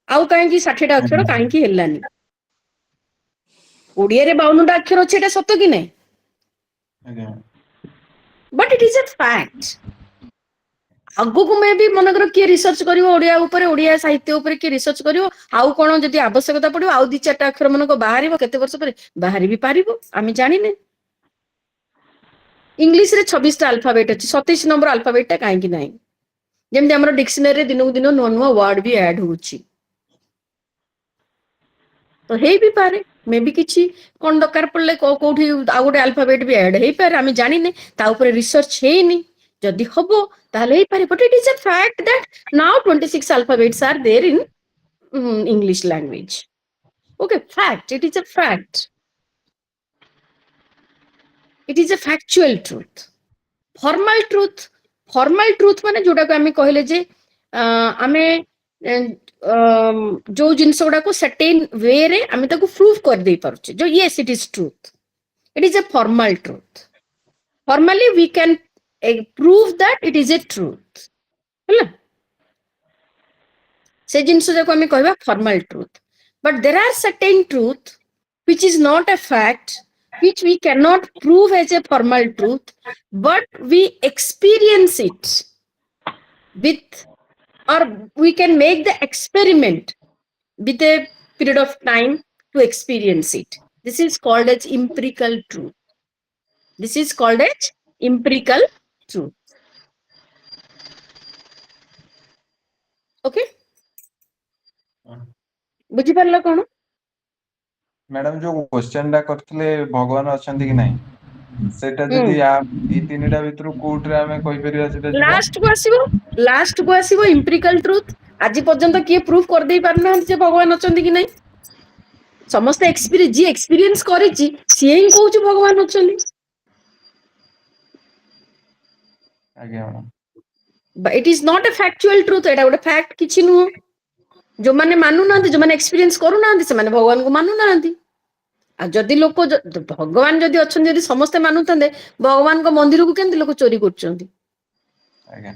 आउ काहेकि 60 टा अक्षर काहेकि हेलानी, ओडिया रे 52 टा अक्षर अछि, एटा सत्य कि नै? But it is a fact. ଆଗକୁ ମେ ବି ମନେକର କିଏ ରିସର୍ଚ୍ଚ କରିବ ଓଡିଆ ଉପରେ, ଓଡିଆ ସାହିତ୍ୟ ଉପରେ କିଏ ରିସର୍ଚ୍ଚ କରିବ, ଆଉ କଣ ଯଦି ଆବଶ୍ୟକତା ପଡିବ ଆଉ 2-4ଟା ଅକ୍ଷର ମାନଙ୍କ ବାହାରିବ କେତେ ବର୍ଷ ପରେ, ବାହାରି ବି ପାରିବ, ଆମେ ଜାଣିନେ। ଇଂଲିଶରେ 26ଟା ଆଲଫାବେଟ ଅଛି, 27 ନମ୍ବର ଆଲଫାବେଟଟା କାହିଁକି ନାହିଁ? ଯେମିତି ଆମର ଡିକ୍ସନାରୀରେ ଦିନକୁ ଦିନ ନୂଆ ନୂଆ ୱାର୍ଡ ବି ଆଡ ହଉଛି। ତ ହେଇ ବି ପାରେ, ମେ ବି କିଛି କଣ ଦରକାର ପଡିଲେ କୋଉଠି ଆଉ ଗୋଟେ ଆଲଫାବେଟ ବି ଆଡ ହେଇପାରେ, ଆମେ ଜାଣିନେ, ତା ଉପରେ ରିସର୍ଚ୍ଚ ହେଇନି। ଯଦି ହବ ତାହେଲେ ହେଇପାରେ, but it is a fact that now 26 alphabets are there in English language. Okay, fact, it is a fact. It is a factual truth. Formal truth ମାନେ ଯୋଉଟାକୁ ଆମେ କହିଲେ ଯେ ଆମେ ଯୋଉ ଜିନିଷ ଗୁଡାକୁ certain way ରେ ଆମେ ତାକୁ prove କରିଦେଇ ପାରୁଛେ, ଯୋଉ yes it is truth, it is a formal truth. Formally we can prove that it is a truth, ହେଲା, ସେ ଜିନିଷ ଯାକୁ ଆମେ କହିବା formal truth. But there are certain truth which is not a fact, which we cannot prove as a formal truth, but we experience it with, or we can make the experiment with a period of time to experience it. This is called as empirical truth. This is called as empirical truth. Okay? ବୁଝିପାରିଲ କଣ? Madam ଯୋଉ କ୍ୱେଶ୍ଚେନ ଟା କରିଥିଲେ ଭଗବାନ ଅଛନ୍ତି କି ନାହିଁ, ସେଇଟା ଯଦି ଏଇ ତିନିଟା ଭିତରୁ କୋଉଥିରେ ଆମେ କହିପାରିବା ସେଟା ଯିବ? ଲାଷ୍ଟ କୁ ଆସିବ empirical truth. ଆଜି ପର୍ଯ୍ୟନ୍ତ କିଏ ପ୍ରୁଫ କରିଦେଇ ପାରୁନାହାନ୍ତି ଯେ ଭଗବାନ ଅଛନ୍ତି କି ନାହିଁ। ସମସ୍ତେ ଯିଏ ଏକ୍ସପିରିଏନ୍ସ କରିଛି ସିଏ ହିଁ କହୁଛି ଭଗବାନ ଅଛନ୍ତି। ଆଜ୍ଞା madam. It is not a factual truth, ଏଇଟା ଗୋଟେ ଫ୍ୟାକ୍ଟ କିଛି ନୁହଁ। ଯୋଉମାନେ ମାନୁନାହାନ୍ତି, ଯୋଉମାନେ ଏକ୍ସପିରିଏନ୍ସ କରୁନାହାନ୍ତି, ସେମାନେ ଭଗବାନଙ୍କୁ ମାନୁନାହାନ୍ତି। ଆଉ ଯଦି ଲୋକ ଭଗବାନ ଯଦି ଅଛନ୍ତି, ଯଦି ସମସ୍ତେ ମାନୁଥାନ୍ତେ, ଭଗବାନଙ୍କ ମନ୍ଦିରକୁ କେମିତି ଲୋକ ଚୋରି କରୁଛନ୍ତି? ଆଜ୍ଞା।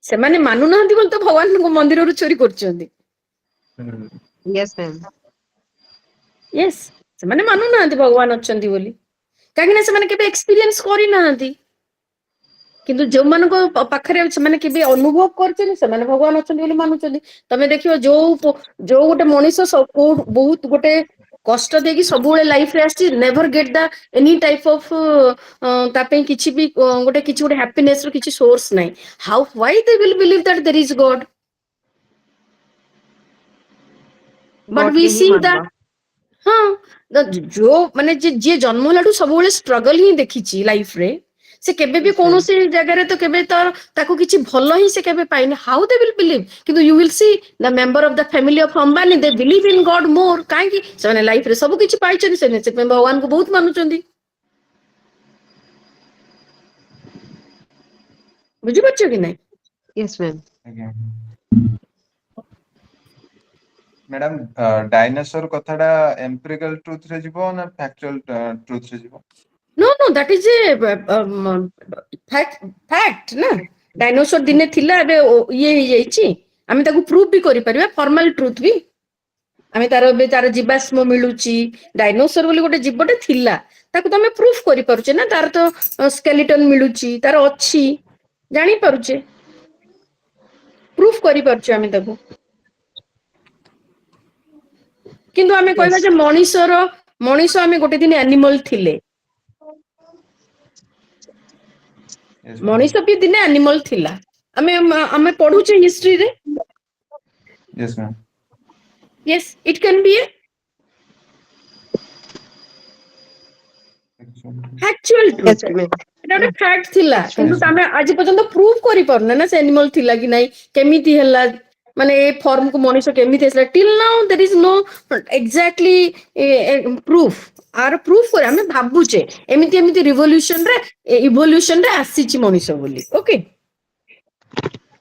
ସେମାନେ ମାନୁନାହାନ୍ତି ବୋଲି ତ ଭଗବାନଙ୍କ ମନ୍ଦିରରୁ ଚୋରି କରୁଛନ୍ତି। Yes, ma'am. ୟେସ୍, ସେମାନେ ମାନୁନାହାନ୍ତି ଭଗବାନ ଅଛନ୍ତି ବୋଲି, କାହିଁକି ନା ସେମାନେ କେବେ ଏକ୍ସପିରିଏନ୍ସ କରିନାହାନ୍ତି। କିନ୍ତୁ ଯୋଉମାନଙ୍କ ପାଖରେ ସେମାନେ କେବେ ଅନୁଭବ କରିଛନ୍ତି, ସେମାନେ ଭଗବାନ ଅଛନ୍ତି ବୋଲି ମାନୁଛନ୍ତି। ତମେ ଦେଖିବ ଯୋଉ ଗୋଟେ ମଣିଷ ବହୁତ ଗୋଟେ କଷ୍ଟ ଦେଇକି ସବୁବେଳେ ଲାଇଫରେ ଆସିଛି, never get the any type of ତା ପାଇଁ କିଛି ଗୋଟେ ହ୍ୟାପିନେସ ର କିଛି ସୋର୍ସ ନାହିଁ। Why they will believe that there is God? But God we के ही see that, मानवा। ହଁ, ଯୋଉ ମାନେ ଯିଏ ଜନ୍ମ ହେଲାଠୁ ସବୁବେଳେ ଷ୍ଟ୍ରଗଲ ହିଁ ଦେଖିଛି ଲାଇଫରେ, ସେ କେବେ ବି Yes, ma'am. କୌଣସି ଜାଗାରେ ତ କେବେ ତାକୁ କିଛି ଭଲ ହିଁ ସେ କେବେ ପାଇନି। How they will believe? କିନ୍ତୁ you will see the member of the family of Ambani, they believe in God more. କାହିଁକି? ସେମାନେ ଲାଇଫରେ ସବୁ କିଛି ପାଇଛନ୍ତି, ସେଥିପାଇଁ ଭଗବାନଙ୍କୁ ବହୁତ ମାନୁଛନ୍ତି। ବୁଝିପାରୁଛ କି ନାଇଁ? Yes, ma'am. ଆଜ୍ଞା ମ୍ୟାଡାମ, ଡାଇନୋସର କଥାଟା ଏମ୍ପିରିକାଲ ଟ୍ରୁଥ ରେ ଯିବ ନା ଫ୍ୟାକ୍ଚୁଆଲ ଟ୍ରୁଥ ରେ ଯିବ? No, that is a fact ନା। ଡାଇନୋସର ଦିନେ ଥିଲା, ଏବେ ଇଏ ହେଇଯାଇଛି। ଆମେ ତାକୁ ପ୍ରୁଭ ବି କରିପାରିବା, ଫର୍ମାଲ ଟ୍ରୁଥ ବି। ଆମେ ତାର ଜୀବାଶ୍ମ ମିଳୁଛି, ଡାଇନୋସର ବୋଲି ଗୋଟେ ଜୀବଟେ ଥିଲା, ତାକୁ ତମେ ପ୍ରୁଫ କରିପାରୁଛେ ନା, ତାର ତ ସ୍କେଲିଟନ ମିଳୁଛି, ତାର ଅଛି, ଜାଣିପାରୁଛେ, ପ୍ରୁଫ କରିପାରୁଛେ ଆମେ ତାକୁ। କିନ୍ତୁ ଆମେ କହିବା Yes. ଯେ ମଣିଷ ଆମେ ଗୋଟେ ଦିନ ଆନିମଲ ଥିଲେ। Yes, ma'am. ମଣିଷ ବି ଦିନେ ଆନିମଲ ଥିଲା, ଆମେ ପଢୁଛେ ହିଷ୍ଟ୍ରିରେ। Yes, ma'am. Yes, it can be a factual truth. Yes, ma'am. ଏଟା ଗୋଟେ ଫ୍ୟାକ୍ଟ ଥିଲା, Actual କିନ୍ତୁ Yes, truth. ଆମେ ଆଜି ପର୍ଯ୍ୟନ୍ତ ପ୍ରୁଭ କରିପାରୁନେ ନା ସେ ଆନିମଲ ଥିଲା କି ନାଇଁ, କେମିତି ହେଲା, ମାନେ ଏ ଫର୍ମକୁ ମଣିଷ କେମିତି ଆସିଲା। Till now there is no exactly proof. ଆର ପ୍ରୁଫ କରି ଆମେ ଭାବୁଛେ ଏମିତି ଇଭଲ୍ୟୁସନରେ ଆସିଛି ମଣିଷ ବୋଲି। ଓକେ,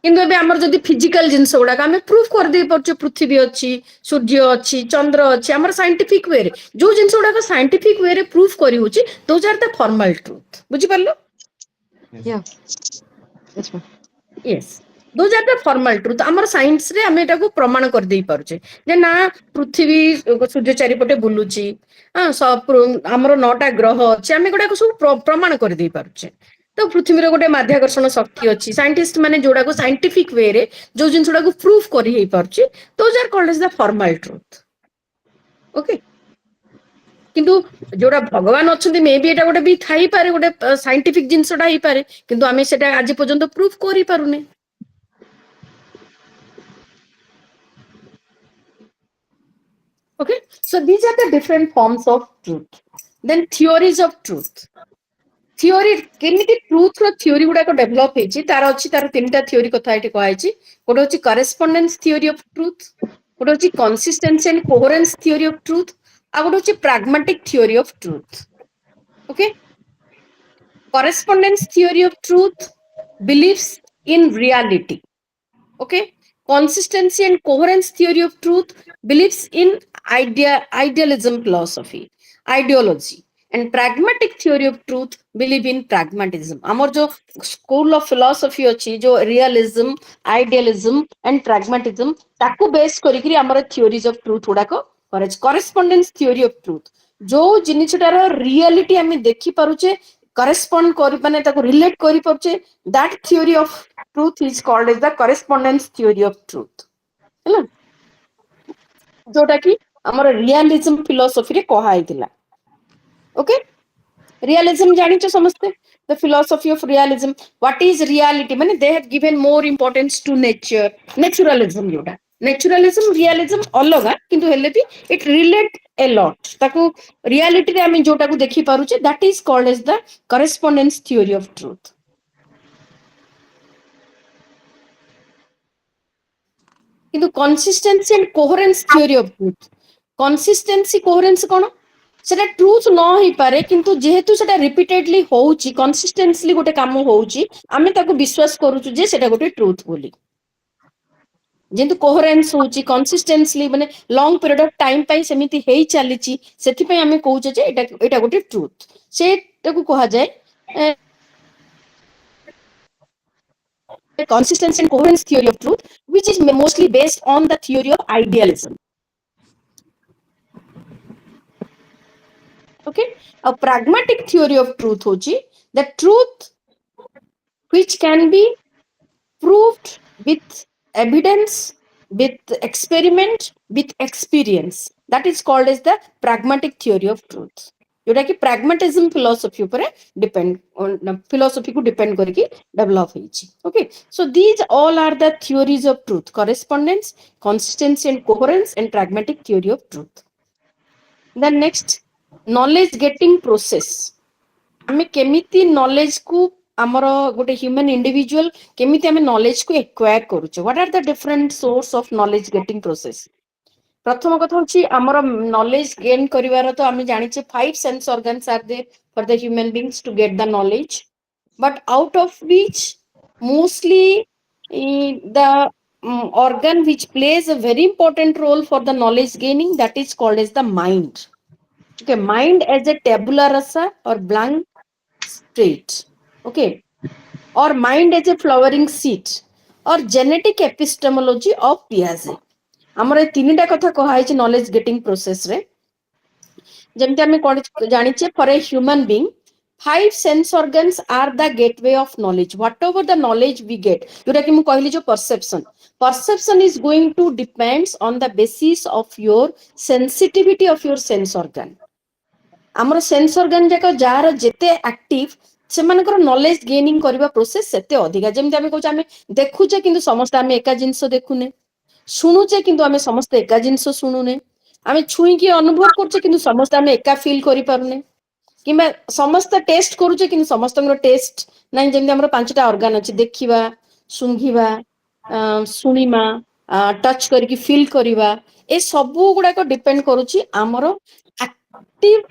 କିନ୍ତୁ ଏବେ ଆମର ଯଦି ଫିଜିକାଲ ଜିନିଷ ଗୁଡାକ ଆମେ ପ୍ରୁଫ କରିଦେଇ ପାରୁଛେ, ପୃଥିବୀ ଅଛି, ସୂର୍ଯ୍ୟ ଅଛି, ଚନ୍ଦ୍ର ଅଛି, ଆମର ସାଇଣ୍ଟିଫିକ ୱେରେ ଯୋଉ ଜିନିଷ ଗୁଡାକ ସାଇଣ୍ଟିଫିକ ୱେରେ ପ୍ରୁଫ କରି ହଉଛି, those are the formal truth. ବୁଝିପାରିଲ? yes. Yeah. Yes, ma'am. Yes, those are the formal truth. ଆମର ସାଇନ୍ସରେ ଆମେ ଏଟାକୁ ପ୍ରମାଣ କରିଦେଇ ପାରୁଛେ ଯେ ନା, ପୃଥିବୀ ସୂର୍ଯ୍ୟ ଚାରିପଟେ ବୁଲୁଛି, ଆମର 9ଟା ଗ୍ରହ ଅଛି, ଆମେ ଗୁଡାକ ସବୁ ପ୍ରମାଣ କରିଦେଇ ପାରୁଛେ। ତ तो पृथ्वी रो गोटे माध्याकर्षण शक्ति अच्छी साइंटिस्ट माने जोड़ा को साइंटिफिक वे रे जो जिनसुड़ा को प्रूफ करी हे परची those are called as the formal truth okay किंतु जोड़ा भगवान अच्छे मे बी एटा गोटे भी थाई पारे गोटे साइंटिफिक जिनसटा ही पारे किंतु आमे सेटा आज पर्यंत प्रूफ करि पारुने okay so these are the different forms of truth then theories of truth theory केमिति ट्रुथ रो थ्योरी गुडा को डेवलप हेची तार अछि तार तीनटा थ्योरी कथा एठी कहैछि कोड अछि करेस्पोंडेंस थ्योरी ऑफ ट्रुथ कोड अछि consistency and coherence theory of truth uh code अछि pragmatic theory of truth okay correspondence theory of truth beliefs in reality okay consistency and coherence theory of truth beliefs in idealism philosophy ideology and pragmatic theory of truth believe in pragmatism amar jo school of philosophy achi jo realism idealism and pragmatism taku base करके amar theories of truth गुडा को correspondence theory of truth जो जिनिसटार reality आमे देखि पारुचे correspond करि माने ताको relate करि पारुचे that theory of truth is called as the correspondence theory of truth हैला जोटा कि हमर रियलिज्म फिलोसॉफी रे कहा आइतिला ओके रियलिज्म जानि छ समझते the philosophy of realism what is reality माने they have given more importance to nature naturalism जोटा naturalism realism अलगा किंतु हेले भी it relate a lot ताको reality रे हम जोटा को देखि पारुचे that is called as the correspondence theory of truth किंतु consistency and coherence theory of truth consistency coherence कोन सेटा ट्रुथ न ही पारे किंतु जेहेतु सेटा रिपीटेडली होउची कंसिस्टेंटली गोटे काम होउची आमे ताको विश्वास करूछु जे सेटा गोटे ट्रुथ बोली जेंतु कोहेरेंस होउची कंसिस्टेंटली माने लॉन्ग पीरियड ऑफ टाइम पई सेमिति हेई चालीची सेति पई आमे कहूचे जे एटा गोटे ट्रुथ सेटाको कहा जाय consistency and coherence theory of truth which is mostly based on the theory of idealism okay a pragmatic theory of truth hochi the truth which can be proved with evidence with experiment with experience that is called as the pragmatic theory of truth जोटा कि pragmatism philosophy ऊपर depend on philosophy को depend करके develop ହେଇଛି okay so these all are the theories of truth correspondence consistency and coherence and pragmatic theory of truth then next knowledge getting process आमे केमिति knowledge को हमर गोटे human individual केमिति आमे नॉलेज को एक्वायर करूचे what are the different source of knowledge getting process प्रथम कथा होची हमर नॉलेज गेन करिवार तो आमे जानिचे 5 sense organs are there for the human beings to get the knowledge but out of which mostly the organ which plays a very important role for the knowledge gaining that is called as the mind okay mind as a tabula rasa or blank straight okay or mind as a flowering seed or genetic epistemology of Piaget हमर तीनटा कथा कहा है knowledge getting process रे जेमते हमें जानिचे for a human being 5 sense organs are the gateway of knowledge whatever the knowledge we get जोटा कि मु कहली जो perception is going to depends on the basis of your sensitivity of your sense organ हमर sense organ जाक jar जेते active सेमानकर knowledge gaining करबा process सेते अधिका जेमते हमें कहू हमें देखुचे किंतु समस्त हमें एका जिंस देखुने शुणुचे किंतु हमें समस्त एका जिंस शुणुने हमें छुई की अनुभव करछे किंतु समस्त हमें एका फील करि पारुने किबा समस्त टेस्ट करूचे किंतु समस्तंगर टेस्ट नाही जेमते हमर पांचटा ऑर्गन अछि देखिबा सुंघिबा सुनिमा टच करके फील करिबा ए सबु गुडा को डिपेंड करूची हमर active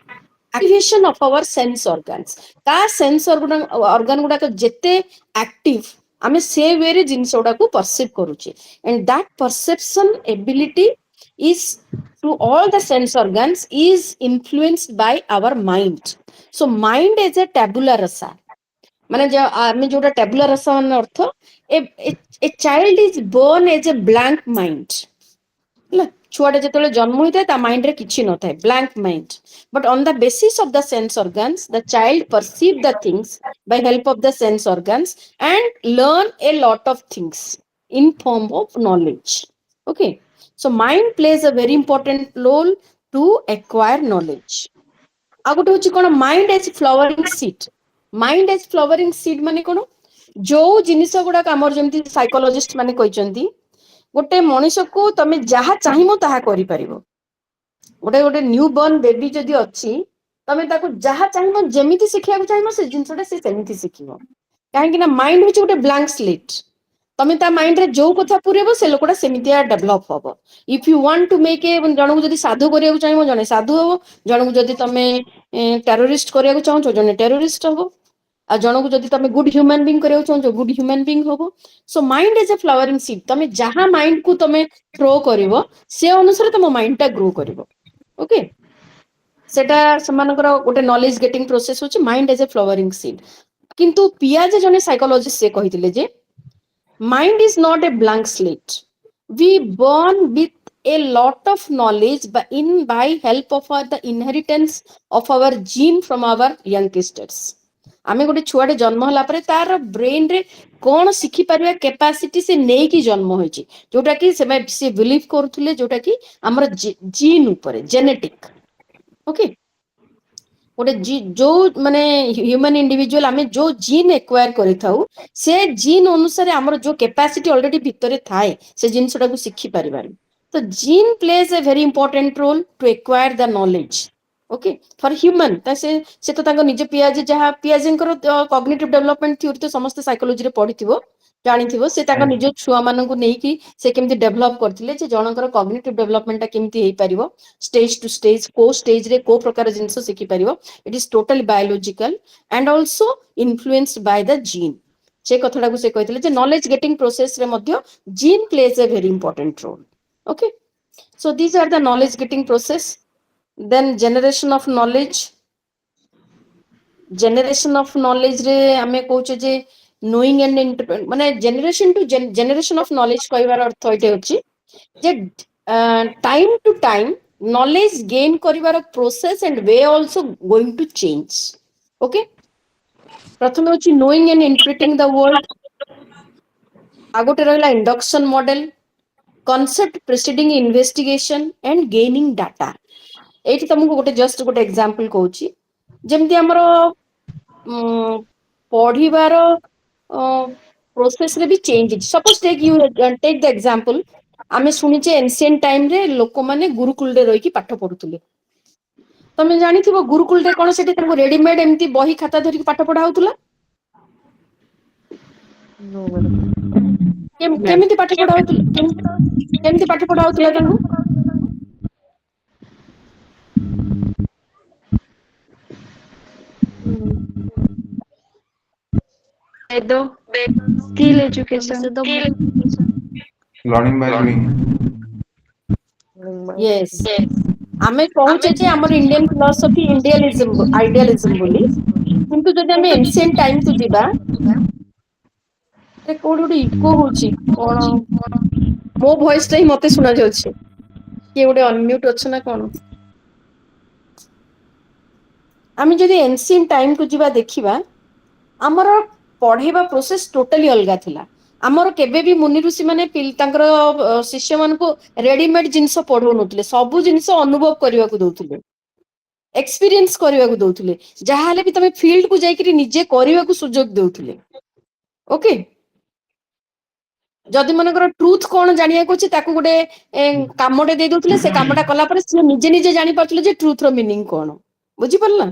activation of our sense organs का सेंस organ गुडा को जेते एक्टिव आमे से वे रे जिंस गुडा को परसीव करूचे and that perception ability is to all the sense organs is influenced by our mind so mind is a tabula rasa माने जो आमे जोटा tabula rasa मान अर्थ a child is born as a blank mind ଛୁଆଟେ ଯେତେବେଳେ ଜନ୍ମ ହୋଇଥାଏ ତା ମାଇଣ୍ଡରେ କିଛି ନଥାଏ, blank mind, but on the basis of the sense organs the child perceive the things by help of the sense organs and learn a lot of things in form of knowledge. Okay, so mind plays a very important role to acquire knowledge. ଆଉ ଗୋଟେ ହଉଛି କଣ, mind age flowering seed. Mind age flowering seed ମାନେ କଣ, ଯୋଉ ଜିନିଷ ଗୁଡାକ ଆମର ଯେମିତି ସାଇକୋଲୋଜିଷ୍ଟ ମାନେ କହିଛନ୍ତି, ଗୋଟେ ମଣିଷକୁ ତମେ ଯାହା ଚାହିଁବ ତାହା କରିପାରିବ। ଗୋଟେ ଗୋଟେ ନ୍ୟୁ ବର୍ନ ବେବି ଯଦି ଅଛି, ତମେ ତାକୁ ଯାହା ଚାହିଁବ ଯେମିତି ଶିଖିବାକୁ ଚାହିଁବ ସେ ଜିନିଷଟା ସେ ସେମିତି ଶିଖିବ। କାହିଁକି ନା ମାଇଣ୍ଡ ହଉଛି ଗୋଟେ ବ୍ଲାଙ୍କ ସ୍ଲେଟ୍। ତମେ ତା ମାଇଣ୍ଡରେ ଯୋଉ କଥା ପୁରେଇବ ସେ ଲୋକଟା ସେମିତିଆ ଡେଭଲପ ହବ। If you want to make a, ଜଣକୁ ଯଦି ସାଧୁ କରିବାକୁ ଚାହିଁବ ଜଣେ ସାଧୁ ହବ, ଜଣକୁ ଯଦି ତମେ ଟେରୋରିଷ୍ଟ କରିବାକୁ ଚାହୁଁଛ ଜଣେ ଟେରୋରିଷ୍ଟ ହବ, ଆଉ ଜଣକୁ ଯଦି ତମେ ଗୁଡ୍ ହ୍ୟୁମାନ ବିଙ୍ଗ କରିବାକୁ ଚାହୁଁଛ ଗୁଡ୍ ହ୍ୟୁମାନ ବିଙ୍ଗ ହବ। So mind is a flowering seed. ତମେ ଯାହା ମାଇଣ୍ଡକୁ ତମେ ଥ୍ରୋ କରିବ ସେ ଅନୁସାରେ ତମ ମାଇଣ୍ଡଟା ଗ୍ରୋ କରିବ। ଓକେ, ସେଟା ସେମାନଙ୍କର ଗୋଟେ ନଲେଜ ଗେଟିଂ ପ୍ରୋସେସ ହଉଛି ମାଇଣ୍ଡ ଏଜ ଏ ଫ୍ଲାୱରିଂ ସିଡ୍। କିନ୍ତୁ ପିଆଜେ ଜଣେ ସାଇକୋଲୋଜିଷ୍ଟ ସେ କହିଥିଲେ ଯେ mind is not A blank slate, we born with a lot of knowledge by help of the inheritance of our gene from our youngsters. ଆମେ ଗୋଟେ ଛୁଆଟେ ଜନ୍ମ ହେଲା ପରେ ତାର ବ୍ରେନରେ କଣ ଶିଖିପାରିବା କେପାସିଟି ସେ ନେଇକି ଜନ୍ମ ହୋଇଛି, ଯୋଉଟା କି ସେ ବିଲିଭ କରୁଥିଲେ ଯୋଉଟା କି ଆମର ଜିନ୍ ଉପରେ, ଜେନେଟିକ। ଓକେ, ଗୋଟେ ଯୋଉ ମାନେ ହ୍ୟୁମାନ ଇଣ୍ଡିଭିଜୁଆଲ ଆମେ ଯୋଉ ଜିନ୍ ଏକ୍ୱାର କରିଥାଉ ସେ ଜିନ୍ ଅନୁସାରେ ଆମର ଯୋଉ କେପାସିଟି ଅଲରେଡି ଭିତରେ ଥାଏ ସେ ଜିନିଷଟାକୁ ଶିଖି ପାରିବାନି। ତ gene plays a very important role to acquire the knowledge. Okay, for human ସେ ତ ତାଙ୍କ ନିଜ ପିଆଜେ ଯାହା ପିଆଜେଙ୍କର କଗ୍ନିଟିଭ ଡେଭଲପମେଣ୍ଟ ଥିଓରି ତ ସମସ୍ତେ ସାଇକୋଲୋଜିରେ ପଢିଥିବ, ଜାଣିଥିବ। ସେ ତାଙ୍କ ନିଜ ଛୁଆ ମାନଙ୍କୁ ନେଇକି ସେ କେମିତି ଡେଭଲପ କରିଥିଲେ ଯେ ଜଣଙ୍କର କଗ୍ନିଟିଭ ଡେଭଲପମେଣ୍ଟଟା କେମିତି ହେଇପାରିବ, ଷ୍ଟେଜ ଟୁ ଷ୍ଟେଜ, କୋଉ ଷ୍ଟେଜରେ କୋଉ ପ୍ରକାର ଜିନିଷ ଶିଖିପାରିବ। It is totally biological and also influenced by the gene. ସେ କଥାଟାକୁ ସେ କହିଥିଲେ ଯେ ନଲେଜ ଗେଟିଂ ପ୍ରୋସେସରେ ମଧ୍ୟ gene plays a very important role. Okay, so these are the knowledge getting process. Then generation of knowledge. Generation of ନଲେଜରେ ଆମେ କହୁଛେ ଯେ knowing and ମାନେ generation to generation of knowledge କହିବାର ଅର୍ଥ ଏଇଟା ହେଉଛି ଯେ time to time knowledge gain କରିବାର process and we also going to change. Okay, ପ୍ରଥମେ ହେଉଛି knowing and interpreting the world, ଆଉ ଗୋଟେ ରହିଲା induction model, concept preceding investigation and gaining data. ଏଇଠି ତମକୁ ଗୋଟେ ଜଷ୍ଟ ଗୋଟେ ଏକ୍ସାମ୍ପଲ କହୁଛି, ଯେମିତି ଆମର ପଢିବାର ପ୍ରୋସେସରେ ବି ଚେଞ୍ଜ ହେଇଛି। ସପୋଜ ଟେକ୍ ଦ ଏକ୍ସାମ୍ପଲ, ଆମେ ଶୁଣିଛେ ଏନସିଏଣ୍ଟ ଟାଇମରେ ଲୋକମାନେ ଗୁରୁକୁଳରେ ରହିକି ପାଠ ପଢୁଥିଲେ। ତମେ ଜାଣିଥିବ ଗୁରୁକୁଳରେ କଣ ସେଠି ତାଙ୍କୁ ରେଡିମେଡ ଏମିତି ବହି ଖାତା ଧରିକି ପାଠ ପଢା ହଉଥିଲା? No, madam. Yes. କେମିତି ପାଠ ପଢା ହଉଥିଲା? କେମିତି ପାଠ ପଢା ହଉଥିଲା ତାଙ୍କୁ? Edo, skill education. Learning by doing. Yes, ଆମେ କହୁଛେ ଯେ ଆମର ଇଣ୍ଡିଆନ ଫିଲୋସଫି ଆଇଡିଆଲିଜମ ବୋଲି, କିନ୍ତୁ ଯଦି ଆମେ ଏନସିଏଣ୍ଟ ଟାଇମକୁ ଯିବା, କୋଉଠି ଗୋଟେ ଇକୋ ହଉଛି କଣ? ମୋ ଭଏସଟା ହିଁ ମତେ ଶୁଣା ଯାଉଛି, କିଏ ଗୋଟେ ଅନମ୍ୟୁଟ ଅଛି ନା କଣ? ଆମେ ଯଦି ଏନସିଏଣ୍ଟ ଟାଇମକୁ ଯିବା ଦେଖିବା, ଆମର ପଢେଇବା ପ୍ରୋସେସ ଟୋଟାଲି ଅଲଗା ଥିଲା। ଆମର କେବେ ବି ମୁନି ଋଷି ମାନେ ତାଙ୍କର ଶିଷ୍ୟମାନଙ୍କୁ ରେଡିମେଡ ଜିନିଷ ପଢଉନଥିଲେ, ସବୁ ଜିନିଷ ଅନୁଭବ କରିବାକୁ ଦଉଥିଲେ, ଏକ୍ସପିରିଏନ୍ସ କରିବାକୁ ଦଉଥିଲେ। ଯାହାହେଲେ ବି ତମେ ଫିଲ୍ଡକୁ ଯାଇକିରି ନିଜେ କରିବାକୁ ସୁଯୋଗ ଦଉଥିଲେ। ଓକେ, ଯଦି ମନେକର ଟ୍ରୁଥ କଣ ଜାଣିବାକୁ ଅଛି ତାକୁ ଗୋଟେ କାମଟେ ଦେଇ ଦଉଥିଲେ, ସେ କାମଟା କଲା ପରେ ସିଏ ନିଜେ ନିଜେ ଜାଣିପାରୁଥିଲେ ଯେ ଟ୍ରୁଥର ମିନିଂ କଣ। ବୁଝିପାରିଲ ନା?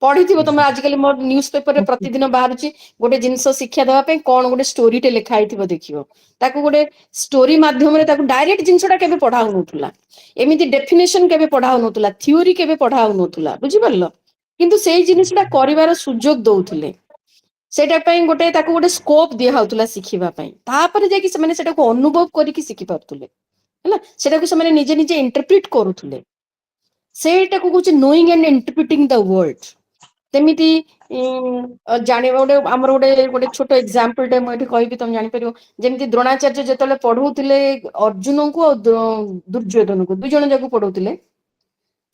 ପଢିଥିବ ତମେ ଆଜିକାଲି ମୋ ନ୍ୟୁଜ ପେପରରେ ପ୍ରତିଦିନ ବାହାରୁଛି ଗୋଟେ ଜିନିଷ ଶିକ୍ଷା ଦେବା ପାଇଁ, କଣ ଗୋଟେ ଷ୍ଟୋରିଟେ ଲେଖା ହେଇଥିବ ଦେଖିବ। ତାକୁ ଗୋଟେ ଷ୍ଟୋରି ମାଧ୍ୟମରେ ତାକୁ ଡାଇରେକ୍ଟ ଜିନିଷଟା କେବେ ପଢା ହଉନଥିଲା, ଏମିତି ଡେଫିନେସନ କେବେ ପଢା ହଉନଥିଲା, ଥିଓରି କେବେ ପଢା ହଉନଥିଲା। ବୁଝିପାରିଲ? କିନ୍ତୁ ସେଇ ଜିନିଷଟା କରିବାର ସୁଯୋଗ ଦଉଥିଲେ। ସେଇଟା ପାଇଁ ତାକୁ ଗୋଟେ ସ୍କୋପ ଦିଆ ହଉଥିଲା ଶିଖିବା ପାଇଁ, ତାପରେ ଯାଇକି ସେମାନେ ସେଟାକୁ ଅନୁଭବ କରିକି ଶିଖି ପାରୁଥିଲେ। ହେଲା, ସେଟାକୁ ସେମାନେ ନିଜେ ନିଜେ ଇଣ୍ଟରପ୍ରିଟ କରୁଥିଲେ। ସେଇଟାକୁ କହୁଛି knowing and interpreting the world। ସେମିତି ଜାଣିବା ଗୋଟେ ଆମର ଗୋଟେ ଛୋଟ ଏକ୍ସାମ୍ପଲ ଟେ ମୁଁ ଏଠି କହିବି, ତମେ ଜାଣିପାରିବ। ଯେମିତି ଦ୍ରୋଣାଚାର୍ଯ୍ୟ ଯେତେବେଳେ ପଢଉଥିଲେ ଅର୍ଜୁନଙ୍କୁ ଆଉ ଦୁର୍ଯ୍ୟୋଧନକୁ, 2 ଜଣ ଯାକୁ ପଢଉଥିଲେ,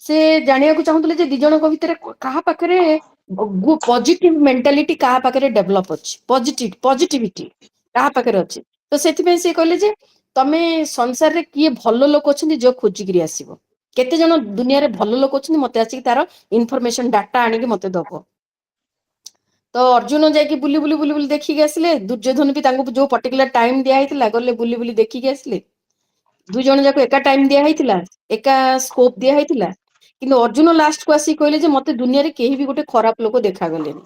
ସେ ଜାଣିବାକୁ ଚାହୁଁଥିଲେ ଯେ 2 ଜଣଙ୍କ ଭିତରେ କାହା ପାଖରେ ପଜିଟିଭ ମେଣ୍ଟାଲିଟି କାହା ପାଖରେ ଡେଭଲପ ଅଛି, ପଜିଟିଭିଟି କାହା ପାଖରେ ଅଛି। ତ ସେଥିପାଇଁ ସେ କହିଲେ ଯେ ତମେ ସଂସାରରେ କିଏ ଭଲ ଲୋକ ଅଛନ୍ତି ଯୋଉ ଖୋଜିକିରି ଆସିବ, କେତେ ଜଣ ଦୁନିଆରେ ଭଲ ଲୋକ ଅଛନ୍ତି, ମତେ ଆସିକି ତାର ଇନଫରମେସନ ଡାଟା ଆଣିକି ମତେ ଦବ। ତ ଅର୍ଜୁନ ଯାଇକି ବୁଲି ବୁଲି ବୁଲି ବୁଲି ଦେଖିକି ଆସିଲେ, ଦୁର୍ଯ୍ୟୋଧନ ବି ତାଙ୍କୁ ଯୋଉ ପର୍ଟିକୁଲାର ଟାଇମ ଦିଆ ହେଇଥିଲା ଗଲେ ବୁଲି ବୁଲି ଦେଖିକି ଆସିଲେ। 2 ଜଣ ଯାକ ଏକା ଟାଇମ ଦିଆ ହେଇଥିଲା, ଏକା ସ୍କୋପ ଦିଆ ହେଇଥିଲା, କିନ୍ତୁ ଅର୍ଜୁନ ଲାଷ୍ଟ କୁ ଆସିକି କହିଲେ ଯେ ମତେ ଦୁନିଆରେ କେହି ବି ଗୋଟେ ଖରାପ ଲୋକ ଦେଖାଗଲେନି,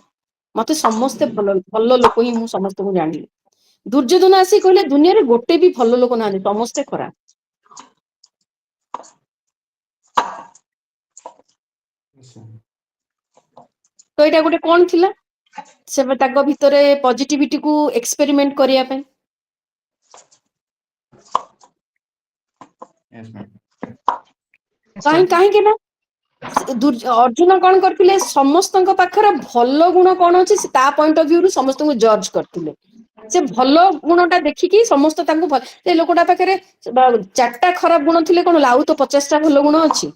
ମତେ ସମସ୍ତେ ଭଲ ଭଲ ଲୋକ ହିଁ ମୁଁ ସମସ୍ତଙ୍କୁ ଜାଣିଲି। ଦୁର୍ଯ୍ୟୋଧନ ଆସିକି କହିଲେ ଦୁନିଆରେ ଗୋଟେ ବି ଭଲ ଲୋକ ନାହାନ୍ତି, ସମସ୍ତେ ଖରାପ। ତ ଏଇଟା ଗୋଟେ କଣ ଥିଲା, ସେ ତାଙ୍କ ଭିତରେ ପଜିଟିଭିଟି କୁ ଏକ୍ସପେରିମେଣ୍ଟ କରିବା ପାଇଁ। Yes, ma'am. କାହିଁକି ନା ଅର୍ଜୁନ କଣ କରିଥିଲେ, ସମସ୍ତଙ୍କ ପାଖରେ ଭଲ ଗୁଣ କଣ ଅଛି ତା ପଏଣ୍ଟ ଅଫ ଭ୍ୟୁ ରୁ ସମସ୍ତଙ୍କୁ ଜଜ କରିଥିଲେ। ସେ ଭଲ ଗୁଣଟା ଦେଖିକି ସମସ୍ତେ ତାଙ୍କୁ ସେ ଲୋକଟା ପାଖରେ 4ଟା ଖରାପ ଗୁଣ ଥିଲେ କଣ ଆଉ ତ 50ଟା ଭଲ ଗୁଣ ଅଛି,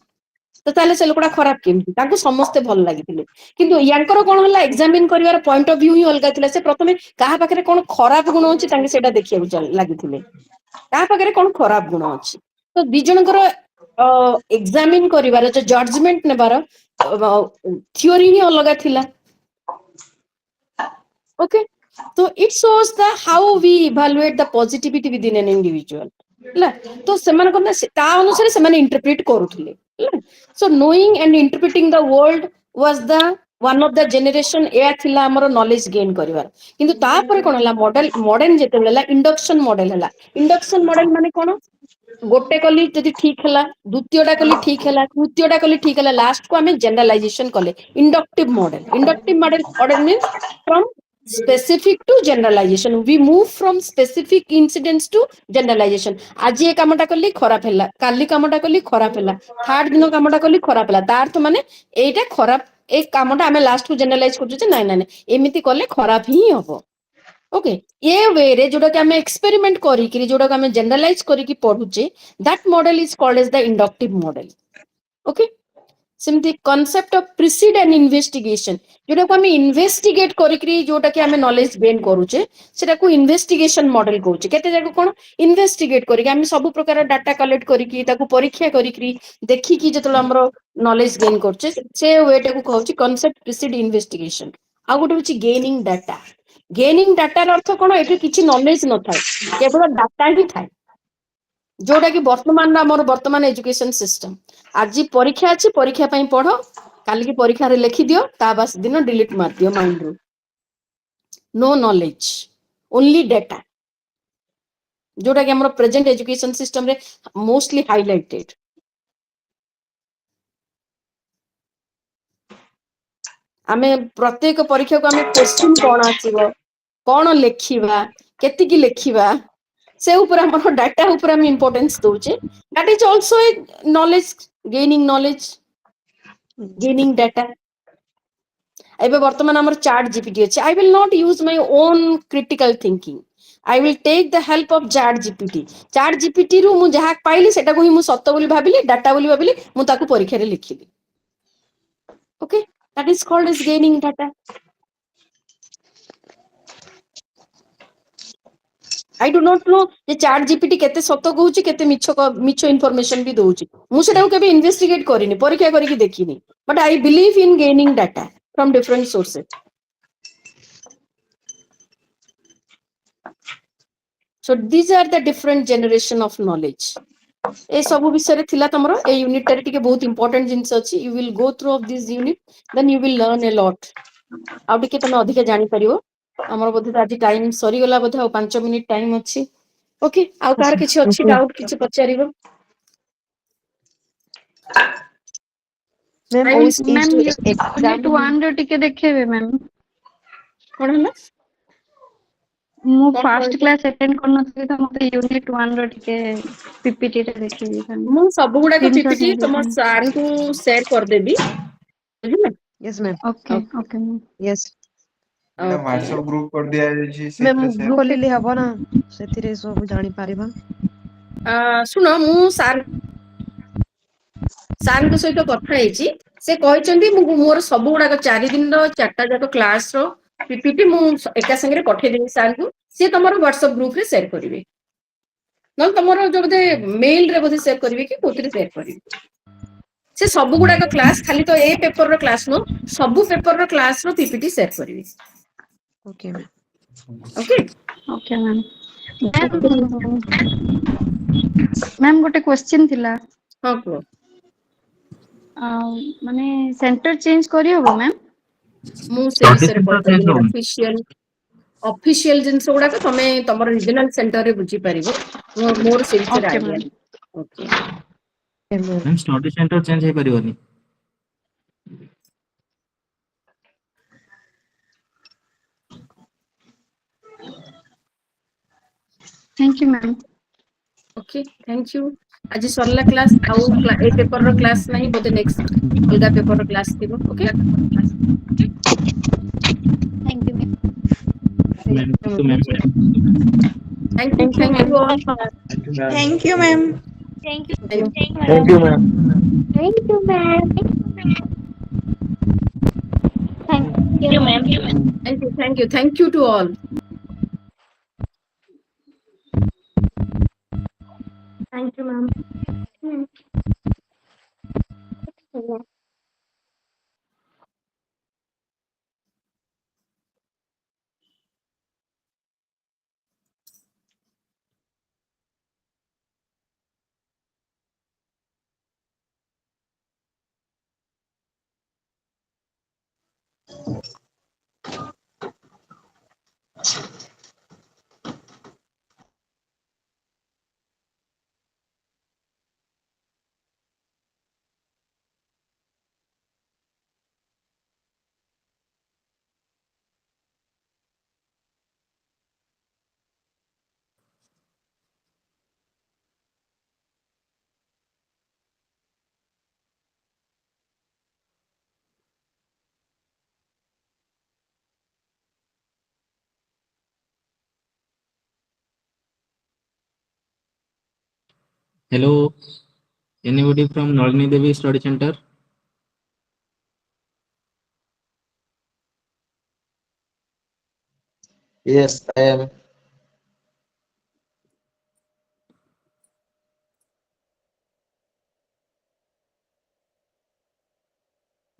ତ ତାହେଲେ ସେ ଲୋକଟା ଖରାପ କେମିତି? ତାଙ୍କୁ ସମସ୍ତେ ଭଲ ଲାଗିଥିଲେ। କିନ୍ତୁ ୟାଙ୍କର କଣ ହେଲା, ଏକ୍ସାମିନ କରିବାର ପଏଣ୍ଟ ଅଫ ଭ୍ୟୁ ହିଁ ଅଲଗା ଥିଲା। ସେ ପ୍ରଥମେ କାହା ପାଖରେ କଣ ଖରାପ ଗୁଣ ଅଛି ତାଙ୍କେ ସେଇଟା ଦେଖିବାକୁ ଲାଗିଥିଲେ, କାହା ପାଖରେ କଣ ଖରାପ ଗୁଣ ଅଛି। ତ 2 ଜଣଙ୍କର ଏକ୍ସାମିନ କରିବାର, ଜଜମେଣ୍ଟ ନେବାର ଥିଓରି ହିଁ ଅଲଗା ଥିଲା। ଓକେ, ତ it shows the how we evaluate the positivity within an individual ହେଲା। ତ ସେମାନେ କଣ ତା ଅନୁସାରେ ସେମାନେ ଇଣ୍ଟରପ୍ରିଟ କରୁଥିଲେ ହେଲା। So knowing and interpreting the world was the one of the generation, ଏହା ଥିଲା ଆମର ନଲେଜ ଗେନ୍ କରିବାର। କିନ୍ତୁ ତାପରେ କଣ ହେଲା, ମଡର୍ନ ଯେତେବେଳେ ହେଲା, ଇଣ୍ଡକ୍ସନ ମଡେଲ ହେଲା। ଇଣ୍ଡକ୍ସନ ମଡେଲ ମାନେ କଣ, ଗୋଟେ କଲି ଯଦି ଠିକ ହେଲା, ଦ୍ୱିତୀୟଟା କଲି ଠିକ ହେଲା, ତୃତୀୟଟା କଲି ଠିକ ହେଲା, ଲାଷ୍ଟ କୁ ଆମେ ଜେନେରାଲାଇଜେସନ କଲେ, inductive model. Inductive model means from specific to generalization, we move from specific incidents to generalization। ଆଜି ଏ କାମଟା କଲି ଖରାପ ହେଲା, କାଲି କାମଟା କଲି ଖରାପ ହେଲା, ଥାର୍ଡ ଦିନ କାମଟା କଲି ଖରାପ ହେଲା, ତାର ଅର୍ଥ ମାନେ ଏଇଟା ଖରାପ, ଏଇ କାମଟା ଆମେ ଲାଷ୍ଟ କୁ ଜେନେରାଲାଇଜ କରୁଛୁ ଯେ ନାଇଁ ନାଇଁ ନାଇଁ ଏମିତି କଲେ ଖରାପ ହିଁ ହବ। ଓକେ, ଏ ୱେରେ ଯୋଉଟାକି ଆମେ ଏକ୍ସପେରିମେଣ୍ଟ କରିକି, ଯୋଉଟାକୁ ଆମେ ଜେନେରାଲାଇଜ କରିକି ପଢୁଛେ, that model is called as the inductive model। Okay, ସେମିତି କନସେପ୍ଟ ଅଫ ପ୍ରିସିଡ୍ ଆଣ୍ଡ ଇନଭେଷ୍ଟିଗେସନ, ଯୋଉଟାକୁ ଆମେ ଇନଭେଷ୍ଟିଗେଟ କରିକି ଯୋଉଟାକି ଆମେ ନଲେଜ ଗେନ୍ କରୁଛେ, ସେଟାକୁ ଇନଭେଷ୍ଟିଗେସନ ମଡେଲ କହୁଛେ। କେତେ ଯାକ କଣ ଇନଭେଷ୍ଟିଗେଟ କରିକି ଆମେ ସବୁ ପ୍ରକାର ଡାଟା କଲେକ୍ଟ କରିକି, ତାକୁ ପରୀକ୍ଷା କରିକି ଦେଖିକି ଯେତେବେଳେ ଆମର ନଲେଜ ଗେନ୍ କରୁଛେ, ସେ ୱେଟାକୁ କହୁଛି କନସେପ୍ଟ ପ୍ରିସିଡ୍ ଇନଭେଷ୍ଟିଗେସନ। ଆଉ ଗୋଟେ ହଉଛି ଗେନିଂ ଡାଟା। ଗେନିଂ ଡାଟାର ଅର୍ଥ କଣ, ଏଠି କିଛି ନଲେଜ ନଥାଏ, କେବଳ ଡାଟା ହିଁ ଥାଏ। ଯୋଉଟା କି ବର୍ତ୍ତମାନ ଏଜୁକେସନ ସିଷ୍ଟମ। ଆଜି ପରୀକ୍ଷା ଅଛି, ପରୀକ୍ଷା ପାଇଁ ପଢ, କାଲିକି ପରୀକ୍ଷାରେ ଲେଖିଦିଅ, ତା ବାସ ଦିନ ଡିଲିଟ ମାରିଦିଅ ମାଇଣ୍ଡରୁ। नो नॉलेज, ओनली डेटा, जोटा कि हमर प्रेजेंट एजुकेशन सिस्टम रे मोस्टली हाइलाइटेड। आमे प्रत्येक परीक्षा को आमे क्वेश्चन कोन आसीबो, कोन लेखिबा, केतिकी लेखिबा, से ऊपर हमर डाटा ऊपर हम इंपोर्टेंस दोचे। That is also a knowledge, gaining data. एबे वर्तमान हमर चैट जीपीटी अछि, I will not use my own critical thinking, I will take the help of ChatGPT. ChatGPT रु मु जहा पाइली सेटा को ही मु सत्य बोली भाबिली, डाटा बोली भाबिली, मु ताकू परीक्षा रे लिखिली। Okay, that is called as gaining data. I do not know जे चैट जीपीटी केते सत्य कहूची, केते मिछो इन्फॉर्मेशन भी दउची। मु सेटा को केबे इन्वेस्टिगेट करिनी, परीक्षा करिकी देखिनी, but I believe in gaining data from different sources. So these are the different generation of knowledge। ए सब विषय थिला तमरो ए यूनिट टारे टिके बहुत इंपोर्टेंट जिंस अछि। You will go through of this unit, then you will learn a lot. आ टिके तमे अधिक जानि परिवो। हमर बोधे आज टाइम सरी गला, बोधे आ 5 मिनिट टाइम अछि। ओके, आ कार किछि अछि डाउट, किछि पचारिबो? मैम I will इस मैम जो ये यूनिट एग्जाम 1 रो टिके देखेबे मैम। कोन हला मु कोन फर्स्ट कहले? क्लास अटेंड करनथि, त मते यूनिट 1 रो टिके पीपीटी रे देखिबे मैम। मु सब गुडा को 300 पीपीटी पेज तम मैम। सार को शेयर कर देबी, बुझिला। Yes, ma'am. Okay, Okay. okay, ma'am. Yes. Madam Okay. WhatsApp group कर दिया जायछि मैम सेतरे से ग्रुप खोलिले हबो ना सेथिरे सब जानि पारिबा ଶୁଣ ମୁଁ ସାର୍ଙ୍କ ସହିତ କଥା ହେଇଛି। ସେ କହିଛନ୍ତି ମୁଁ ମୋର ସବୁ ଗୁଡାକ 4 ଦିନର 4ଟା ଯାକ କ୍ଲାସର ପିପିଟି ମୁଁ ଏକା ସାଙ୍ଗରେ ପଠେଇଦେବି ସାର୍ଙ୍କୁ। ସିଏ ତମର ହ୍ୱାଟ୍ସଆପ ଗ୍ରୁପରେ ସେୟାର କରିବେ, ନହେଲେ ତମର ଯୋଉ ବୋଧେ ମେଲରେ ବୋଧେ ସେୟାର କରିବେ କି କୋଉଥିରେ ସେୟାର କରିବେ। ସେ ସବୁ ଗୁଡାକ କ୍ଲାସ, ଖାଲି ତ ଏ ପେପରର କ୍ଲାସ ନୁହଁ, ସବୁ ପେପରର କ୍ଲାସର ପିପିଟି ସେୟାର କରିବେ। Okay ma'am okay. Okay, ma'am. Ma'am ଗୋଟେ କ୍ୱେଶ୍ଚିନ୍ ଥିଲା। ହଁ କୁହ। ମାନେ ସେଣ୍ଟର ଚେଞ୍ଜ କରିହବ ମ୍ୟାମ୍? ମୁଁ ସେ ବିଷୟରେ କହିପାରିବିନି। ଅଫିସିଆଲ ଜିନିଷ ଗୁଡାକ ତମେ ତମର ରିଜନାଲ ସେଣ୍ଟରରେ ବୁଝିପାରିବ। ମୋର ସେ ବିଷୟରେ ଓକେ ଆଇଡିଆ ମ୍ୟାମ୍। ନାହିଁ। Okay. Ma'am study centre change हे परिबनी thank you ma'am. Okay thank you. ଆଜି ସରିଲା କ୍ଲାସ୍, ଆଉ ଏ ପେପରର କ୍ଲାସ୍ ନାହିଁ, ବୋଧେ ନେକ୍ସଟ ଅଲଗା ପେପରର କ୍ଲାସ୍ ଥିବ। Okay. Thank you ma'am. Ma'am तो ma'am thank you all. Thank you, ma'am. Thank you thank thank you ma'am you ma'am. You thank you to all. Thank you, ma'am. Hello, anybody from Nalini Devi Study Center? Yes, I am.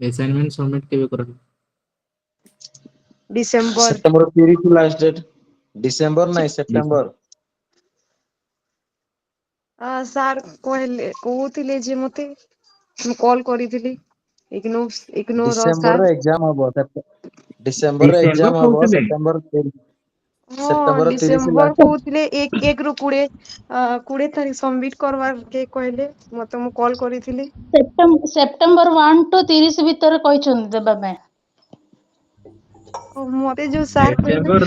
Assignment submit केवे करल? December September 30 last date. December ନାଇଁ September. Sir କହିଲେ କହୁଥିଲେ ଯେ ମତେ ମୁଁ call କରିଥିଲି ignore sir. ଡିସେମ୍ବରରେ ଏକ୍ଜାମ ହବ। ଡିସେମ୍ବରରେ December ଏକ୍ଜାମ ହବ କହୁଥିଲେ ସେପ୍ଟେମ୍ବର ହଁ ସେପ୍ଟେମ୍ବର 30 ଡିସେମ୍ବର ଲାଷ୍ଟ। କହୁଥିଲେ 1 ରୁ 20 20 ତାରିଖ ସବମିଟ କରବାର କେ କହିଲେ ମତେ। ମୁଁ କଲ୍ କରିଥିଲି। ସେପ୍ଟେମ୍ବର 1 ଟୁ 30 ଭିତରେ କହିଛନ୍ତି ଦେବା ପାଇଁ। ମତେ ଯୋଉ ସାର୍ କହିଲେ September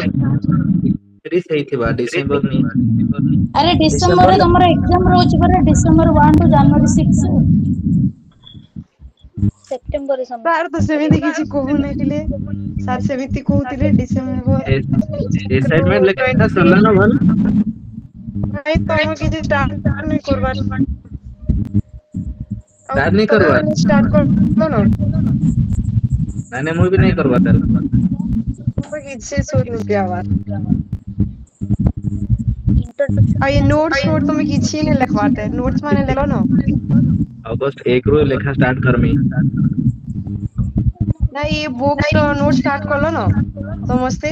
30 ହେଇଥିବା December ନି। ଆରେ ଡିସେମ୍ବରରେ ଡିସେମ୍ବର ତମର ଏକ୍ସାମ ରହୁଛି ପରା ଡିସେମ୍ବର 1 ଟୁ ଜାନୁଆରୀ 6। ସେପ୍ଟେମ୍ବରରେ ସାର୍ ତ ସେମିତି କିଛି କହୁନଥିଲେ। ସାର୍ ସେମିତି କହୁଥିଲେ ଡିସେମ୍ବର 1 ରୁ Assignment ଲେଖା 20। ସରିଲା ନା ଭଲ? ନାଇଁ ତମେ କିଛି ଷ୍ଟାର୍ଟ ନାଇଁ କରବାର। ଆଉ Start नहीं ତମେ करवार? ମାନେ ଷ୍ଟାର୍ଟ କଲ ନା? ନାଇଁ ମୁଁ ବି नहीं करवा ତାହେଲେ। ମୁଁ କିଛି ଶୁଣୁଛି ଆବାଜ। ଇଣ୍ଟ୍ରୋଡକ୍ସନ ଆଉ ଏ ନୋଟ୍ସ ଫୋଟ ତମେ କିଛି ନାଇଁ ଲେଖବାର। ନୋଟ୍ସ ମାନେ ଲେଖ ନା? ଅଗଷ୍ଟ 1 ରୁ ଲେଖା ଷ୍ଟାର୍ଟ କରମି। ନାଇଁ ଏ ବୁକ୍ସ ର ନୋଟ ଷ୍ଟାର୍ଟ କଲ ନା ସମସ୍ତେ?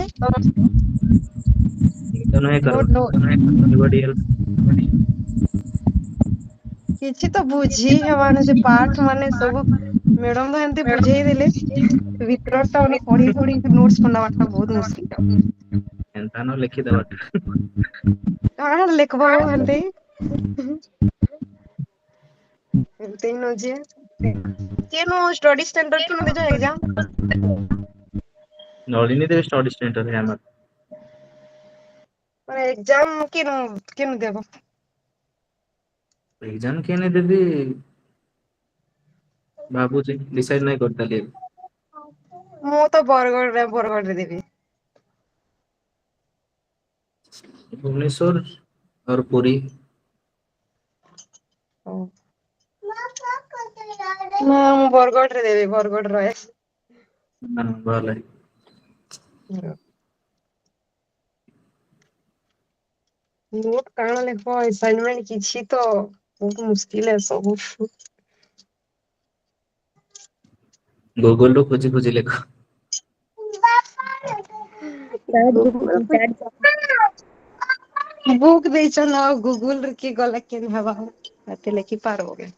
ତ नहीं ନୋଟ करवा। Note Anybody else? କିଛି ତ ବୁଝି ହେବାନି ସେ ପାଠ ମାନେ ସବୁ। ମ୍ୟାଡମ ତ ଏମତି ବୁଝେଇ ଦେଲେ। ଭିତର ଟା ମାନେ ପଢି ପଢି ନୋଟ୍ସ ବନାବାଟା ବହୁତ ମୁସ୍କିଲ। ଏନ୍ତା ନ ଲେଖିଦବା। କାଣା ଲେଖବ ହୋ ହେନ୍ତି। ଏମତି ନ ଯେ କେନ ଷ୍ଟଡି ସେଣ୍ଟର କେନ ଦେଇଛ ଏକ୍ଜାମ? ନଳିନୀ ଦେବୀ ଷ୍ଟଡି ସେଣ୍ଟର ରେ ଆମର। ମାନେ ଏକ୍ଜାମ କେନ ଦେବ? ଏକ୍ଜାମ କେନେ ଦେବି ଭାବୁଛି ଡିସାଇଡ ନାଇଁ କରିପାରିଲି। ମୁଁ ତ ବରଗଡ଼ରେ ଦେବି। भुवनेश्वर और पुरी। ହଉ। ମୁଁ ବରଗଡ଼ରେ ଦେବି, ବରଗଡ଼ ରହେ। भले ନୋଟ କାଣା ଲେଖବ ଆସାଇନମେଣ୍ଟ କିଛି ତ ବହୁତ ମୁସ୍କିଲ है ସବୁ। गूगल ରୁ खोजी खोजी लेख। बुक ଦେଇଛନ ଆଉ ଗୁଗୁଲ ରେ କିଏ ଗଲା କେନ୍ ହେବା ଏତେ ଲେଖି ପାରବ के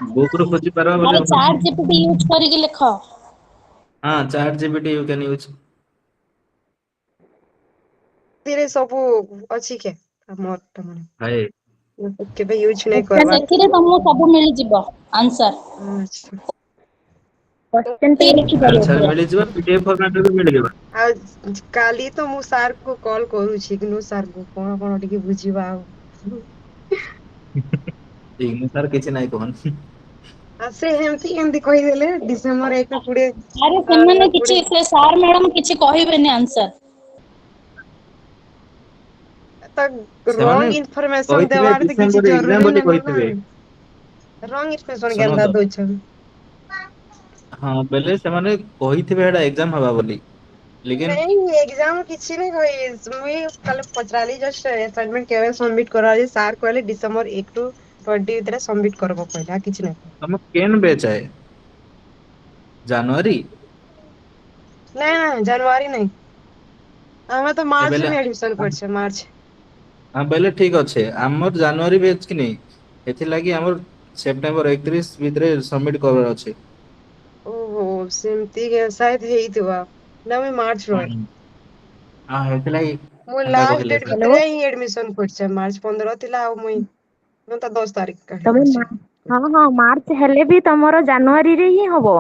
बुक ରୁ खोजी पारबा बोले ଆରେ ଚାଟ୍ ଜିପିଟି ୟୁଜ କରିକି ଲେଖ। हां chat GPT you can use. ଧୀରେ ସବୁ ଅଛି के ଆମର हाय କେବେ ୟୁଜ ନାଇଁ କ୍ୱେଶ୍ଚନ କରବାର ଲେଖିଲେ ତମକୁ ସବୁ ମିଳିଯିବ ଆନ୍ସର। ଆଚ୍ଛା। କ୍ୱେଶ୍ଚନ ଟିକେ ଲେଖିପାରିବ आंसर ପୁରା। मिल जिवो पीडीएफ फॉर्मेट रे भी मिल जिवो। ଆଉ କାଲି ତ ମୁଁ ସାର୍ କୁ କଲ୍ କରୁଛି କିନ୍ତୁ ସାର୍ କୁ କଣ ଟିକେ ବୁଝିବା ଆଉ। ଇଗ୍ନୋ ସାର୍ କିଛି ନାଇଁ କହନ୍। ସେ ଏମିତି କହିଦେଲେ ଡିସେମ୍ବର 1 ରୁ 20 ଆରେ ସେମାନେ କିଛି 20 ସେ ସାର୍ ମ୍ୟାଡାମ କିଛି କହିବେନି ଆନ୍ସର। ତ ସେମାନେ ରଙ୍ଗ ଇନଫରମେସନ କହିଥିବେ ଦେବାର ତ କିଛି ଡିସେମ୍ବର ଏକ୍ସାମ ଜରୁରୀ ବୋଲି ନାଇଁ ନା। କହିଥିବେ। ରଙ୍ଗ ଇନଫରମେସନ ଶୁଣ କେନ୍ତା ତ ଦଉଛନ୍। ହଁ ବେଲେ ସେମାନେ କହିଥିବେ ଏଟା ଏକ୍ଜାମ ହବା ବୋଲି। ଲେକିନ ନାଇଁ ଏକ୍ଜାମ କିଛି ନାଇଁ କହି ମୁଇଁ କାଲି ପଚାରିଲି ଜଷ୍ଟ ଆସାଇନମେଣ୍ଟ କେବେ ସବମିଟ କରାହଉଛି ସାର୍ କହିଲେ ଡିସେମ୍ବର 1 ରୁ 20 ଭିତରେ ସବମିଟ କରବ କହିଲେ ଆଉ କିଛି ନାହିଁ। ତମ କେନ୍ ବେଚ୍ ଆଏ ଜାନୁଆରୀ। ନାଇଁ ଜାନୁଆରୀ ନାଇଁ ଆମେ ତ ଏ ମାର୍ଚ୍ଚ ବେଲେ ରେ ଆଡମିସନ କରିଛେ ମାର୍ଚ୍ଚ। ହଁ ବେଲେ ଠିକ ଅଛେ ଆମର ଜାନୁଆରୀ ବେଚ୍ କି ନାଇଁ ଏଥିଲାଗି ଆମର ସେପ୍ଟେମ୍ବର 31 ଭିତରେ ସବମିଟ କରିବାର ଅଛି। ଓହୋ ସେମିତି ସାୟଦ ହେଇଥିବ ନା ମୁଇଁ ମାର୍ଚ୍ଚ ର ହଁ ହେଇଥିଲାଗି ମୁଁ ହେନ୍ତା ଲାଷ୍ଟ କହିଲେ ଡେଟ ସାର୍। ଭିତରେ ହିଁ ଆଡମିସନ କରିଛେ ମାର୍ଚ୍ଚ 15 ଥିଲା ଆଉ ମୁଇଁ ତ 10 ତାରିଖ କାହିଁ ତମେ କରିଛେ। ହଁ ହଁ ମାର୍ଚ୍ଚ ହେଲେ ବି ତମର ଜାନୁଆରୀରେ ହିଁ ହବ।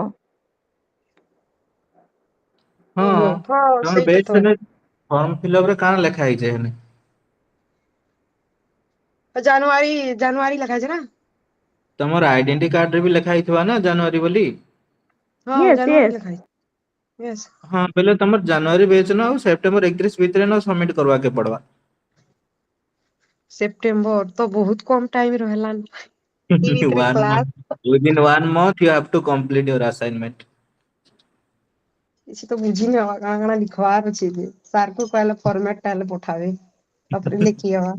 ହଁ ଓହୋ ହଁ ତମର ସେଇଟା ବେଚ୍ ତ ହେଲେ ଫର୍ମ ଫିଲଅପ ରେ କାଣା ଲେଖା ହେଇଛେ ହେନେ। ଜାନୁଆରୀ ଲେଖା ହେଇଛି ନା। ତମର ଆଇଡେଣ୍ଟି କାର୍ଡ ରେ ବି ଲେଖା ହେଇଥିବ ନା ଜାନୁଆରୀ ବୋଲି। ହଁ ୟେସ୍ ଜାନୁଆରୀ ୟେସ୍। ଲେଖା ହେଇଛି ୟେସ୍। ହଁ ବେଲେ ତମର ଜାନୁଆରୀ ବେଚ୍ ନ ଆଉ ସେପ୍ଟେମ୍ବର 31 ଭିତରେ ନ ସବମିଟ କରବାକେ ପଡବା। ସେପ୍ଟେମ୍ବର ତ ବହୁତ କମ time ରହିଲାନ। one month within 1 month you have to complete your assignment। କିଛି ତ ବୁଝିନି ଆଉ କାଣା କାଣା ଲିଖବାର ଅଛି ଯେ ସାର୍ କୁ କହିଲେ ଫର୍ମାଟ ଟା ହେଲେ ପଠାବେ। ତାପରେ ଲେଖି ହବା।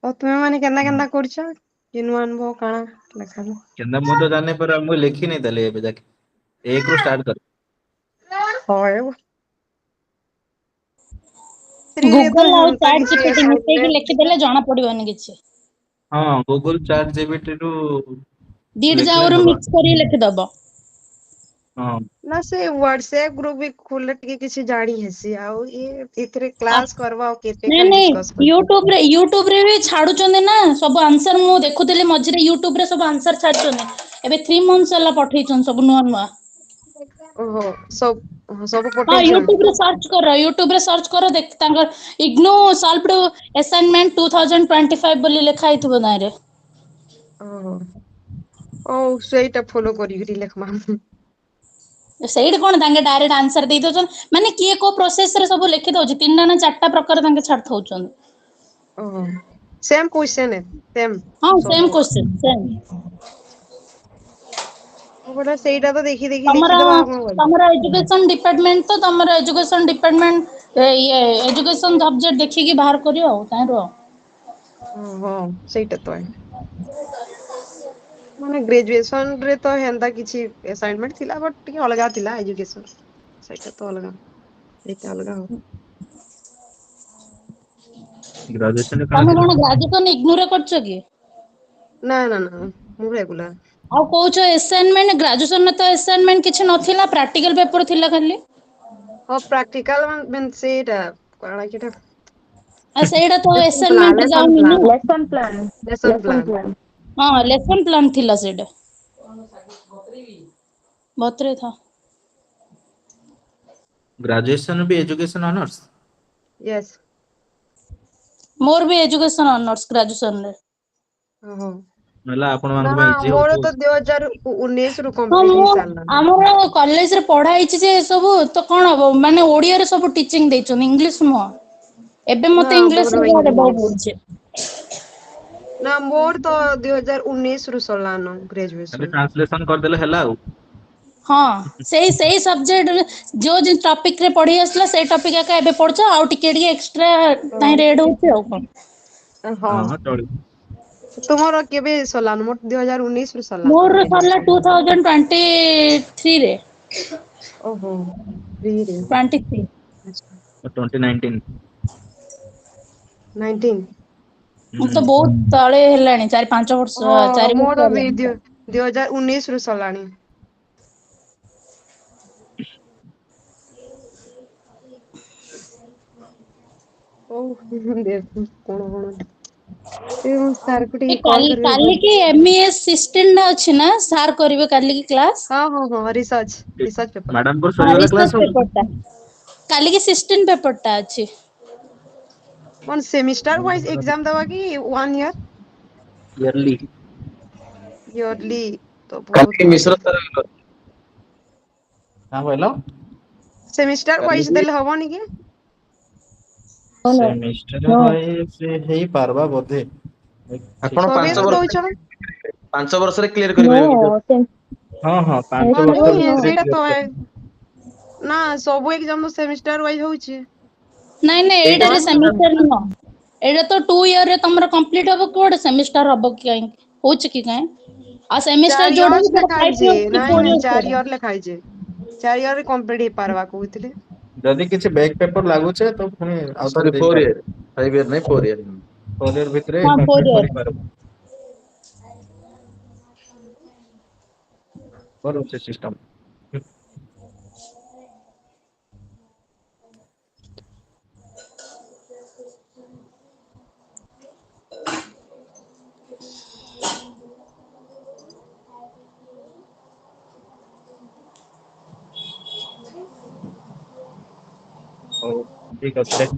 ଆଉ ତୁମେ ମାନେ କେନ୍ତା କେନ୍ତା କରୁଛ କି ନୂଆ ଅନୁଭବ କାଣା ଲେଖାବ। କେନ୍ତା ମୁଁ ତ ଜାଣି ପାରେ ମୁଁ ଲେଖି ନାଇଁ ତାହଲେ ଏବେ ଯାକେ 1 ରୁ ଷ୍ଟାର୍ଟ କରେ। ହଁ ଥ୍ରୀରେ ତ ଗୁଗଲ ଆଉ ହେନ୍ତା ଚାଟ୍ କିଛି ଜିପିଟି ମିଶେଇକି ଆସାଇନମେଣ୍ଟ ଲେଖିଦେଲେ ଜଣା ପଡିବନି କିଛି। ହଁ ଗୁଗଲ ଚାଟ୍ ଜିପିଟି ରୁ ଦିଟ ଲେଖିଲେ ଯାକରୁ ହବା। ମିକ୍ସ କରିକି ଲେଖିଦବ। ହଁ ନା ସେ ହ୍ୱାଟ୍ସଆପ ଗ୍ରୁପ ବି ଖୋଲିଲେ ଟିକେ କିଛି ଜାଣି ହେସି ଆଉ ଏଥିରେ ଆ କ୍ଲାସ କରବା ଆଉ କେତେ ନାଇଁ କାଁ ନାଇଁ ଡିସକସ କରିବ। ୟୁଟ୍ୟୁବରେ ବି ଛାଡୁଛନ୍ତି ନା ସବୁ ଆନ୍ସର ମୁଁ ଦେଖୁଥିଲି ମଝିରେ ୟୁଟ୍ୟୁବ ରେ ସବୁ ଆନ୍ସର ଛାଡୁଛନ୍ତି। ଏବେ 3 ମନ୍ଥସ ହେଲା ପଠେଇଛନ୍ତି ସବୁ ନୂଆ ନୂଆ। ଓହୋ ସବୁ ହଁ ପଠେଇଛନ୍। ୟୁଟ୍ୟୁବରେ ସର୍ଚ୍ଚ କର ଦେଖ ତାଙ୍କର ଇଗ୍ନୋ ସଲଭଡ ଆସାଇନମେଣ୍ଟ 2025 ବୋଲି ଲେଖା ହେଇଥିବ ତାଇଁରେ। ଓହୋ ହଉ ସେଇଟା ଫଲୋ କରିକିରି ଲେଖମା। ସେଇଠି କଣ ତାଙ୍କେ ଡାଇରେକ୍ଟ ଆନ୍ସର ଦେଇ ଦଉଛନ୍ତି। ମାନେ କିଏ କୋଉ ପ୍ରୋସେସ ରେ ସବୁ ଲେଖି ଦଉଛି 3ଟା ନା 4ଟା ପ୍ରକାର ତାଙ୍କେ ଛାଡିଥାଉଛନ୍ତି। ଓହୋ ସେମ୍ କ୍ୱେଶ୍ଚନ ସେମ୍ ହଁ ସେମ୍ ସବୁ। Question same. ଗୋଟେ ସେଇଟା ତ ଦେଖି ଦେଖି ତମର ଲେଖିଦବା ଆଉ କଣ କରିବା। ତମର ଏଜୁକେସନ ଡିପାର୍ଟମେଣ୍ଟ ତ ତମର ଏଜୁକେସନ ଡିପାର୍ଟମେଣ୍ଟ ଏଜୁକେସନ ସବଜେକ୍ଟ ଦେଖିକି ବାହାର କରିବ ଆଉ ତାହିଁରୁ ଆଉ। ଓହୋ ସେଇଟା ତ ମାନେ ଗ୍ରାଜୁଏସନ ରେ ତ ହେନ୍ତା କିଛି ଆସାଇନମେଣ୍ଟ ଥିଲା ବଟ୍ ଟିକେ ଅଲଗା ଥିଲା ଏଜୁକେସନ। ସେଇଟା ତ ଅଲଗା ଏଇଟା ଅଲଗା ଆଉ। ଗ୍ରାଜୁଏସନ ରେ ତମେ ଥିଲା? କଣ ଗ୍ରାଜୁଏସନ ଇଗ୍ନୋରେ କରିଛ କି? ନା ନା ନା ମୁଁ ରେଗୁଲାର। ଆଉ କହୁଛ ଆସାଇନମେଣ୍ଟ ଗ୍ରାଜୁଏସନରେ ତ ଆସାଇନମେଣ୍ଟ କିଛି ନଥିଲା ପ୍ରାକ୍ଟିକାଲ ପେପର ଥିଲା ଖାଲି। ହଁ ପ୍ରାକ୍ଟିକାଲ ମାନେ ସେଇଟା କଣ କି ଏଟା ଆଉ ସେଇଟା ତ ଲେସନ ପ୍ଲାନ ଆସାଇନମେଣ୍ଟ ଲେସନ ଯାଉନି ନା। Plan lesson lesson plan. Plan. ହଁ ଲେସନ ପ୍ଲାନ୍ ଥିଲା ସେଇଟା। ବତୁରେଇ ଥା। ଗ୍ରାଜୁଏସନ ବି ଏଜୁକେସନ ଅନର୍ସ? ୟେସ୍। ମୋର ବି ଏଜୁକେସନ ଅନର୍ସ ଗ୍ରାଜୁଏସନରେ। ଓହୋ ହେଲା ଆପଣ ନା ମାନଙ୍କ ପାଇଁ ଇଜି ମୋର ହଉଥିବ। ତ 2019 ରୁ ହଁ କମ୍ପ୍ଲିଟ ମୁଁ ହେଇସାରିଲାଣି। ଆମର କଲେଜରେ ପଢା ହେଇଛି ଯେ ସବୁ ତ କଣ ହବ ମାନେ ଓଡିଆରେ ସବୁ ଟିଚିଂ ଦେଇଛନ୍ତି ଇଂଲିଶ ନୁହଁ। ଏବେ ନା ମତେ ଇଂଲିଶ ମୋର ରେ ଦେବାକୁ ଇଂଲିଶ। ପଡୁଛି। ନା ମୋର ତ 2019 ରୁ ସରିଲାନ ଖାଲି ଗ୍ରାଜୁଏସନ। ଟ୍ରାନ୍ସଲେସନ କରିଦେଲେ ହେଲା ଆଉ। ହଁ ସେଇ ସବଜେକ୍ଟ ଯୋଉ ଟପିକ ରେ ପଢି ଆସିଲା ସେଇ ଟପିକ ଏକା ଏବେ ପଢୁଛ ଆଉ ଟିକେ ଟିକେ ଏକ୍ସଟ୍ରା ତାହିଁରେ ଆଡ୍ ହଉଛି ଆଉ କଣ। ହଁ ଚଳିବ। ତୁମର କେବେ ସରିଲାନ ମୋର 2019 ରୁ ସରିଲାନ ମୋର ସରିଲା ଗ୍ରାଜୁଏସନ। 2023 ରେ। ଓହୋ ଫ୍ରୀରେ। 23 2019। 19। ମୁଁ ତ ବହୁତ ତଳେ ହେଲାଣି 4-5 ବର୍ଷ ହଁ 4 ବର୍ଷ ମୋର ବି ହେଲାଣି। 2019 ରୁ ସରିଲାଣି। ହଉ ଦେଖ କଣ କଣ ଏ ସାର୍ କୁ ଟିକେ କଲ୍ କରିବି କାଲି ବୋଲି। କି MES-16 ଟା ଅଛି ନା ସାର୍ କରିବେ କାଲି କି କ୍ଲାସ। ହଁ ରିସର୍ଚ୍ଚ ପେପର। ମ୍ୟାଡାମଙ୍କର ହଁ ସରିଗଲା କ୍ଲାସ ରିସର୍ଚ୍ଚ ସବୁ ପେପର ଟା କାଲିକି 16 ପେପର ଟା ଅଛି। କଣ ସେମିଷ୍ଟାର ୱାଇଜ ଏକ୍ଜାମ ଦବା କି 1 ଇୟର? ଇୟରଲି। ଇୟରଲି ତ କାଲି ବହୁତ ମିଶ୍ର ବଡ। ସାର୍ କଣ କହିଲ? ସେମିଷ୍ଟାର ୱାଇଜ କାଲିକି ଦେଲେ ହବନି କି? ସେମିଷ୍ଟାର ୱାଇଜ ହେଇପାରବା ବୋଧେ। ଆପଣ ସବେ ତ 5 ବର୍ଷ ଦଉଛନ୍। 5 ବର୍ଷରେ କ୍ଲିୟର ନୋ କରିପାରିବେ କି? ହଁ ହଁ ହଁ 5 ବର୍ଷ ନୁହେଁ ଭିତରେ ସେଇଟା ତ କ୍ଲିୟର କରିବେ। ନା ସବୁ ଏକ୍ଜାମ ସେମିଷ୍ଟାର ୱାଇଜ ହଉଛି। ନାଇଁ ଏଇଟା ଏଇଟାରେ ସେମିଷ୍ଟାର ନୁହଁ। ଏଇଟା ତ 2 ଇୟରରେ ତମର କମ୍ପ୍ଲିଟ ହବ କୁଆଡେ ସେମିଷ୍ଟାର ହବ କି କାଇଁ ହଉଛି କି କାଇଁ? ଆଉ ସେମିଷ୍ଟାର 4 ଯୋଉଟା ଇୟର୍ସ କି ଲେଖା 5 ହେଇଛି ଇୟର୍ସ କି ନାଇଁ 4 ନାଇଁ ଇୟର୍ସ 4 ସେଇଟା। ଇୟର ଲେଖା ହେଇଛି। 4 ଇୟର ରେ କମ୍ପ୍ଲିଟ ହେଇପାରବା କହୁଥିଲେ। ଯଦି କିଛି ବ୍ୟାକ୍ ପେପର ଲାଗୁଛେ ତ ପୁଣି ସରି ଆଉଥରେ 4 ଦେଇପାର। ଇୟର 5 ଇୟର ନାଇଁ 4 ଇୟର। 4 ଇୟର ଭିତରେ ହଁ 4 କମ୍ପ୍ଲିଟ ଇୟର। କରିପାରିବ। ରହୁଛି ସିଷ୍ଟମ। ହଉ ଠିକ ଅଛି।